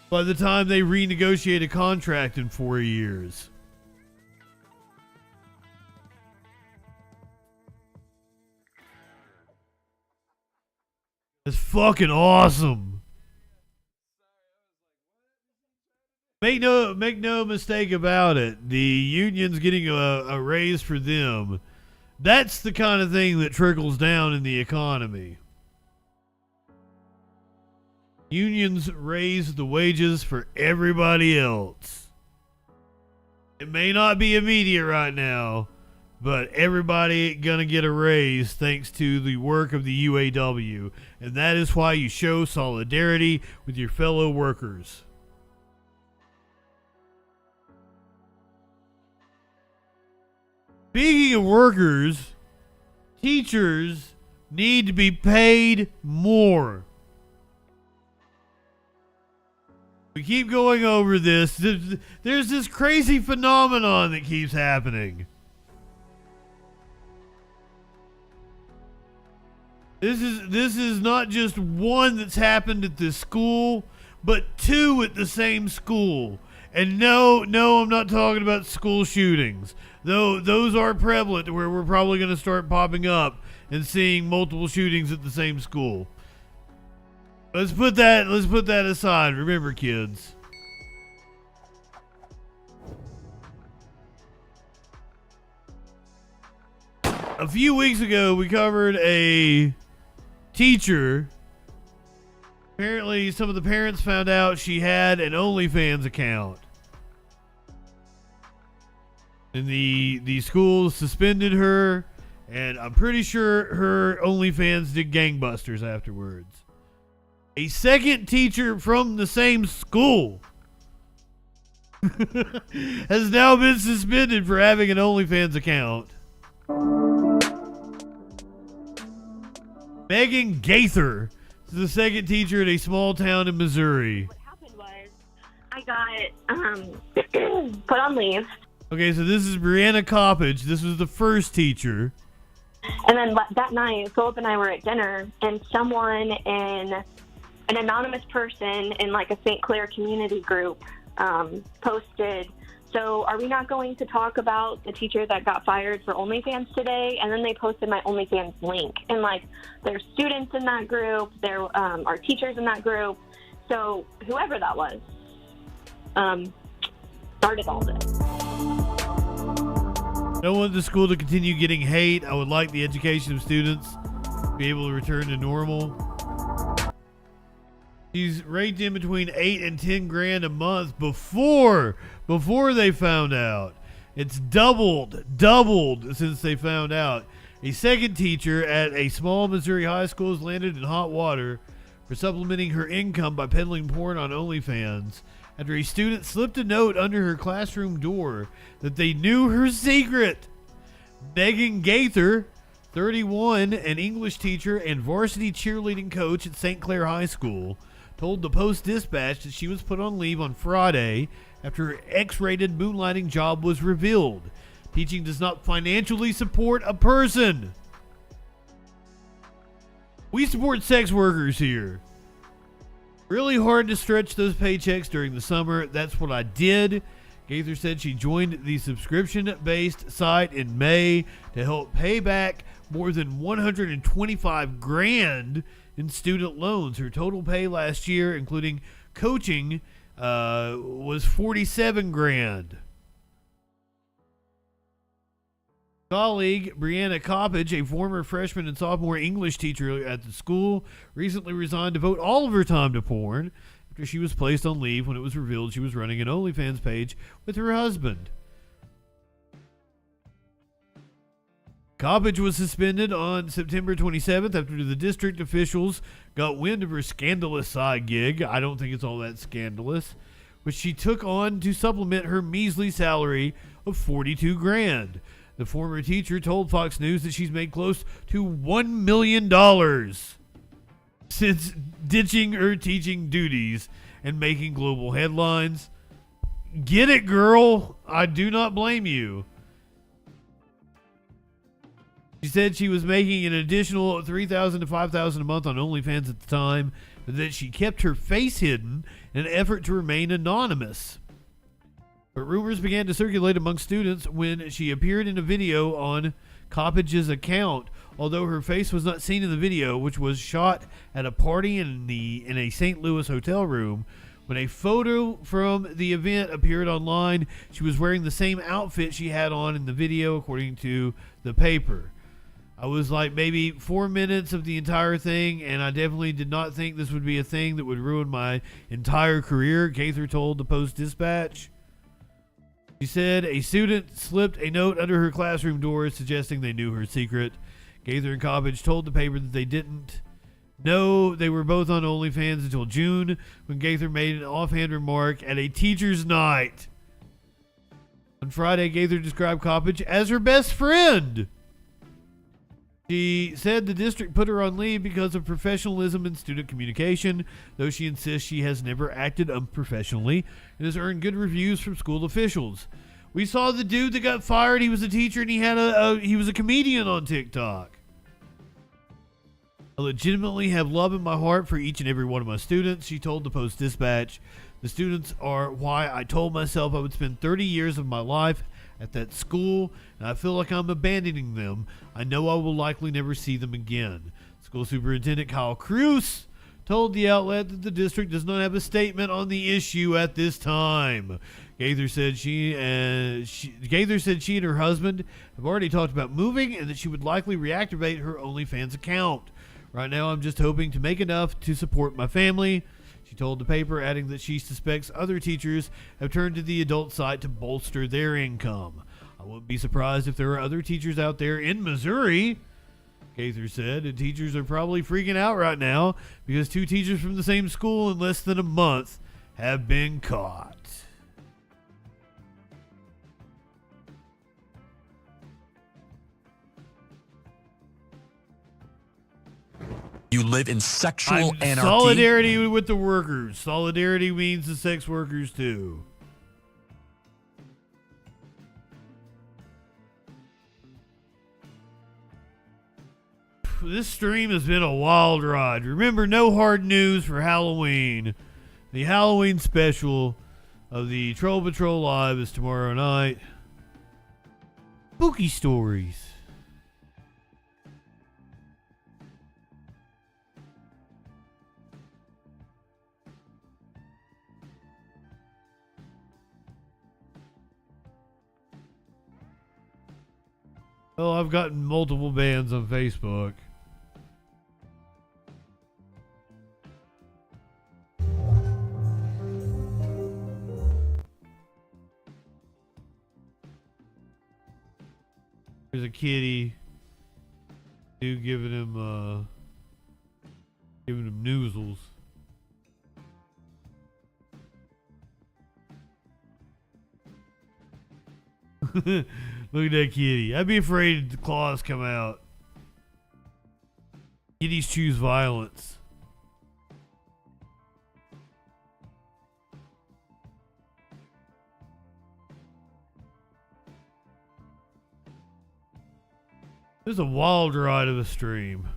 by the time they renegotiate a contract in 4 years. It's fucking awesome. Make no mistake about it. The union's getting a raise for them. That's the kind of thing that trickles down in the economy. Unions raise the wages for everybody else. It may not be immediate right now, but everybody gonna get a raise thanks to the work of the UAW, and that is why you show solidarity with your fellow workers. Speaking of workers, teachers need to be paid more. We keep going over this. There's this crazy phenomenon that keeps happening. This is not just one that's happened at this school, but two at the same school. And no, I'm not talking about school shootings. Though those are prevalent to where we're probably going to start popping up and seeing multiple shootings at the same school. Let's put that aside. Remember, kids. A few weeks ago, we covered a teacher. Apparently, some of the parents found out she had an OnlyFans account. And the school suspended her And I'm pretty sure her OnlyFans did gangbusters afterwards. A second teacher from the same school has now been suspended for having an OnlyFans account. Megan Gaither is the second teacher at a small town in Missouri. I got put on leave. Okay, so this is Brianna Coppage. This was the first teacher. And then that night, Philip and I were at dinner, and someone in an anonymous person in like a St. Clair community group posted, so are we not going to talk about the teacher that got fired for OnlyFans today? And then they posted my OnlyFans link. And like there's students in that group, there are teachers in that group. So whoever that was started all this. I don't want the school to continue getting hate. I would like the education of students to be able to return to normal. She's raked in between 8 and 10 grand a month before they found out. It's doubled since they found out. A second teacher at a small Missouri high school has landed in hot water for supplementing her income by peddling porn on OnlyFans after a student slipped a note under her classroom door that they knew her secret. Megan Gaither, 31, an English teacher and varsity cheerleading coach at St. Clair High School, told the Post-Dispatch that she was put on leave on Friday after her X-rated moonlighting job was revealed. Teaching does not financially support a person. We support sex workers here. Really hard to stretch those paychecks during the summer. That's what I did. Gaither said she joined the subscription-based site in May to help pay back more than 125 grand in student loans. Her total pay last year, including coaching, was 47 grand. Colleague Brianna Coppage, a former freshman and sophomore English teacher at the school, recently resigned to devote all of her time to porn after she was placed on leave when it was revealed she was running an OnlyFans page with her husband. Coppage was suspended on September 27th after the district officials got wind of her scandalous side gig. I don't think it's all that scandalous, which she took on to supplement her measly salary of 42 grand. The former teacher told Fox News that she's made close to $1 million since ditching her teaching duties and making global headlines. Get it, girl. I do not blame you. She said she was making an additional $3,000 to $5,000 a month on OnlyFans at the time, but that she kept her face hidden in an effort to remain anonymous. But rumors began to circulate among students when she appeared in a video on Coppage's account, although her face was not seen in the video, which was shot at a party in a St. Louis hotel room. When a photo from the event appeared online, she was wearing the same outfit she had on in the video, according to the paper. I was like maybe 4 minutes of the entire thing, and I definitely did not think this would be a thing that would ruin my entire career, Gaither told the Post-Dispatch. She said a student slipped a note under her classroom door suggesting they knew her secret. Gaither and Coppage told the paper that they didn't know they were both on OnlyFans until June, when Gaither made an offhand remark at a teacher's night. On Friday, Gaither described Coppage as her best friend. She said the district put her on leave because of professionalism in student communication, though she insists she has never acted unprofessionally and has earned good reviews from school officials. We saw the dude that got fired. He was a teacher and he was a comedian on TikTok. I legitimately have love in my heart for each and every one of my students, she told the Post-Dispatch. The students are why I told myself I would spend 30 years of my life at that school, and I feel like I'm abandoning them. I know I will likely never see them again. School Superintendent Kyle Cruz told the outlet that the district does not have a statement on the issue at this time. Gaither said she and her husband have already talked about moving and that she would likely reactivate her OnlyFans account. Right now, I'm just hoping to make enough to support my family, she told the paper, adding that she suspects other teachers have turned to the adult site to bolster their income. I wouldn't be surprised if there are other teachers out there in Missouri, Cather said, and teachers are probably freaking out right now because 2 teachers from the same school in less than a month have been caught. You live in sexual anarchy. Solidarity with the workers. Solidarity means the sex workers too. This stream has been a wild ride. Remember, no hard news for Halloween. The Halloween special of the Troll Patrol Live is tomorrow night. Spooky stories. Well, I've gotten multiple bans on Facebook. There's a kitty. Dude giving him noozles. Look at that kitty. I'd be afraid the claws come out. Kitties choose violence. This is a wild ride of a stream.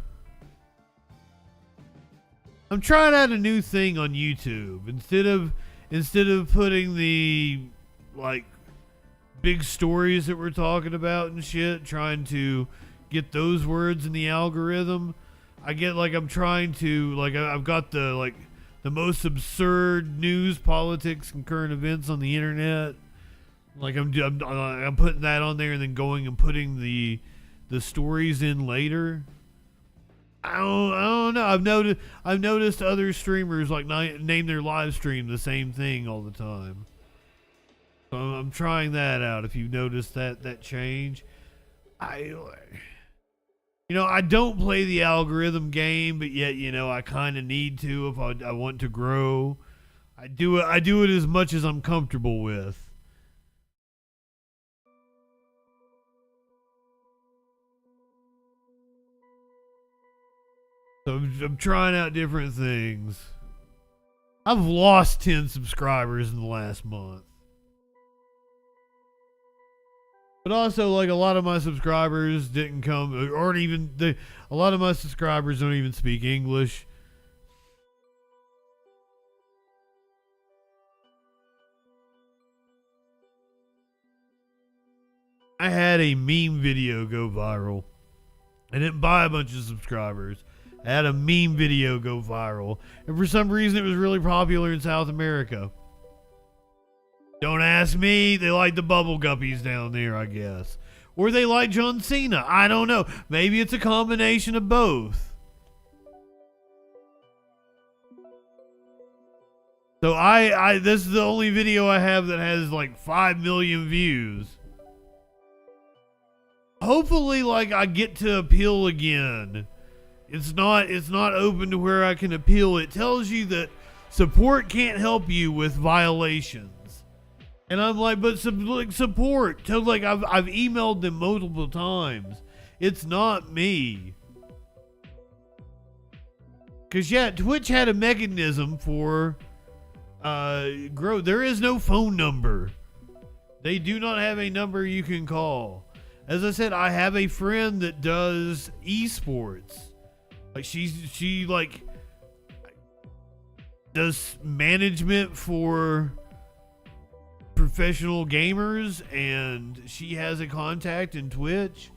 I'm trying out a new thing on YouTube. Instead of putting the big stories that we're talking about and shit, trying to get those words in the algorithm, I get I'm trying to I've got the most absurd news, politics, and current events on the internet. I'm putting that on there and then going and putting the stories in later. I don't know. I've noticed other streamers name their live stream the same thing all the time. So I'm trying that out. If you've noticed that change, I don't play the algorithm game, but yet I kind of need to if I want to grow. I do it as much as I'm comfortable with. So I'm trying out different things. I've lost 10 subscribers in the last month. But also, a lot of my subscribers didn't come, a lot of my subscribers don't even speak English. I had a meme video go viral. I didn't buy a bunch of subscribers. I had a meme video go viral. And for some reason, it was really popular in South America. Don't ask me. They like the bubble guppies down there, I guess. Or they like John Cena. I don't know. Maybe it's a combination of both. So this is the only video I have that has 5 million views. Hopefully I get to appeal again. It's not open to where I can appeal. It tells you that support can't help you with violations. And I'm but support. So I've emailed them multiple times. It's not me. Cause Twitch had a mechanism for growth. There is no phone number. They do not have a number you can call. As I said, I have a friend that does esports. She does management for professional gamers, and she has a contact in Twitch,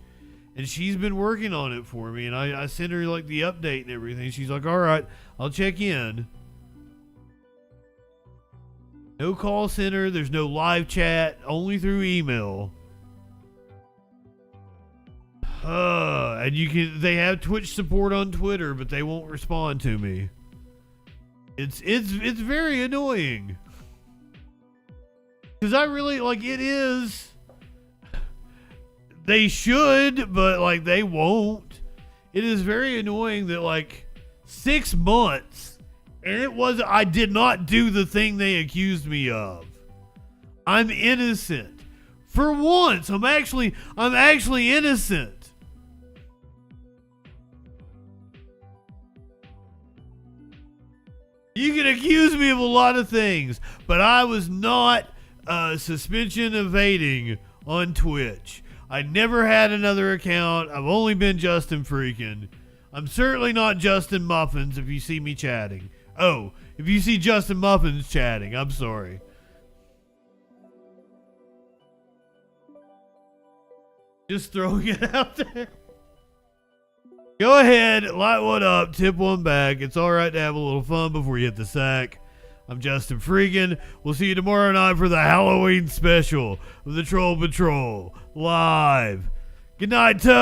and she's been working on it for me, and I sent her the update and everything. She's like, all right, I'll check in. No call center, there's no live chat, only through email. And they have Twitch support on Twitter, but they won't respond to me. It's very annoying. Because I really, it is, They should, but like they won't. It is very annoying that like 6 months and I did not do the thing they accused me of. I'm innocent. For once, I'm actually innocent. You can accuse me of a lot of things, but I was not suspension evading on Twitch. I never had another account. I've only been JustinFREAKIN. I'm certainly not Justin Muffins if you see me chatting. Oh, if you see Justin Muffins chatting, I'm sorry. Just throwing it out there. Go ahead, light one up, tip one back. It's all right to have a little fun before you hit the sack. I'm JustinFREAKIN. We'll see you tomorrow night for the Halloween special of the Troll Patrol live. Good night, Toad.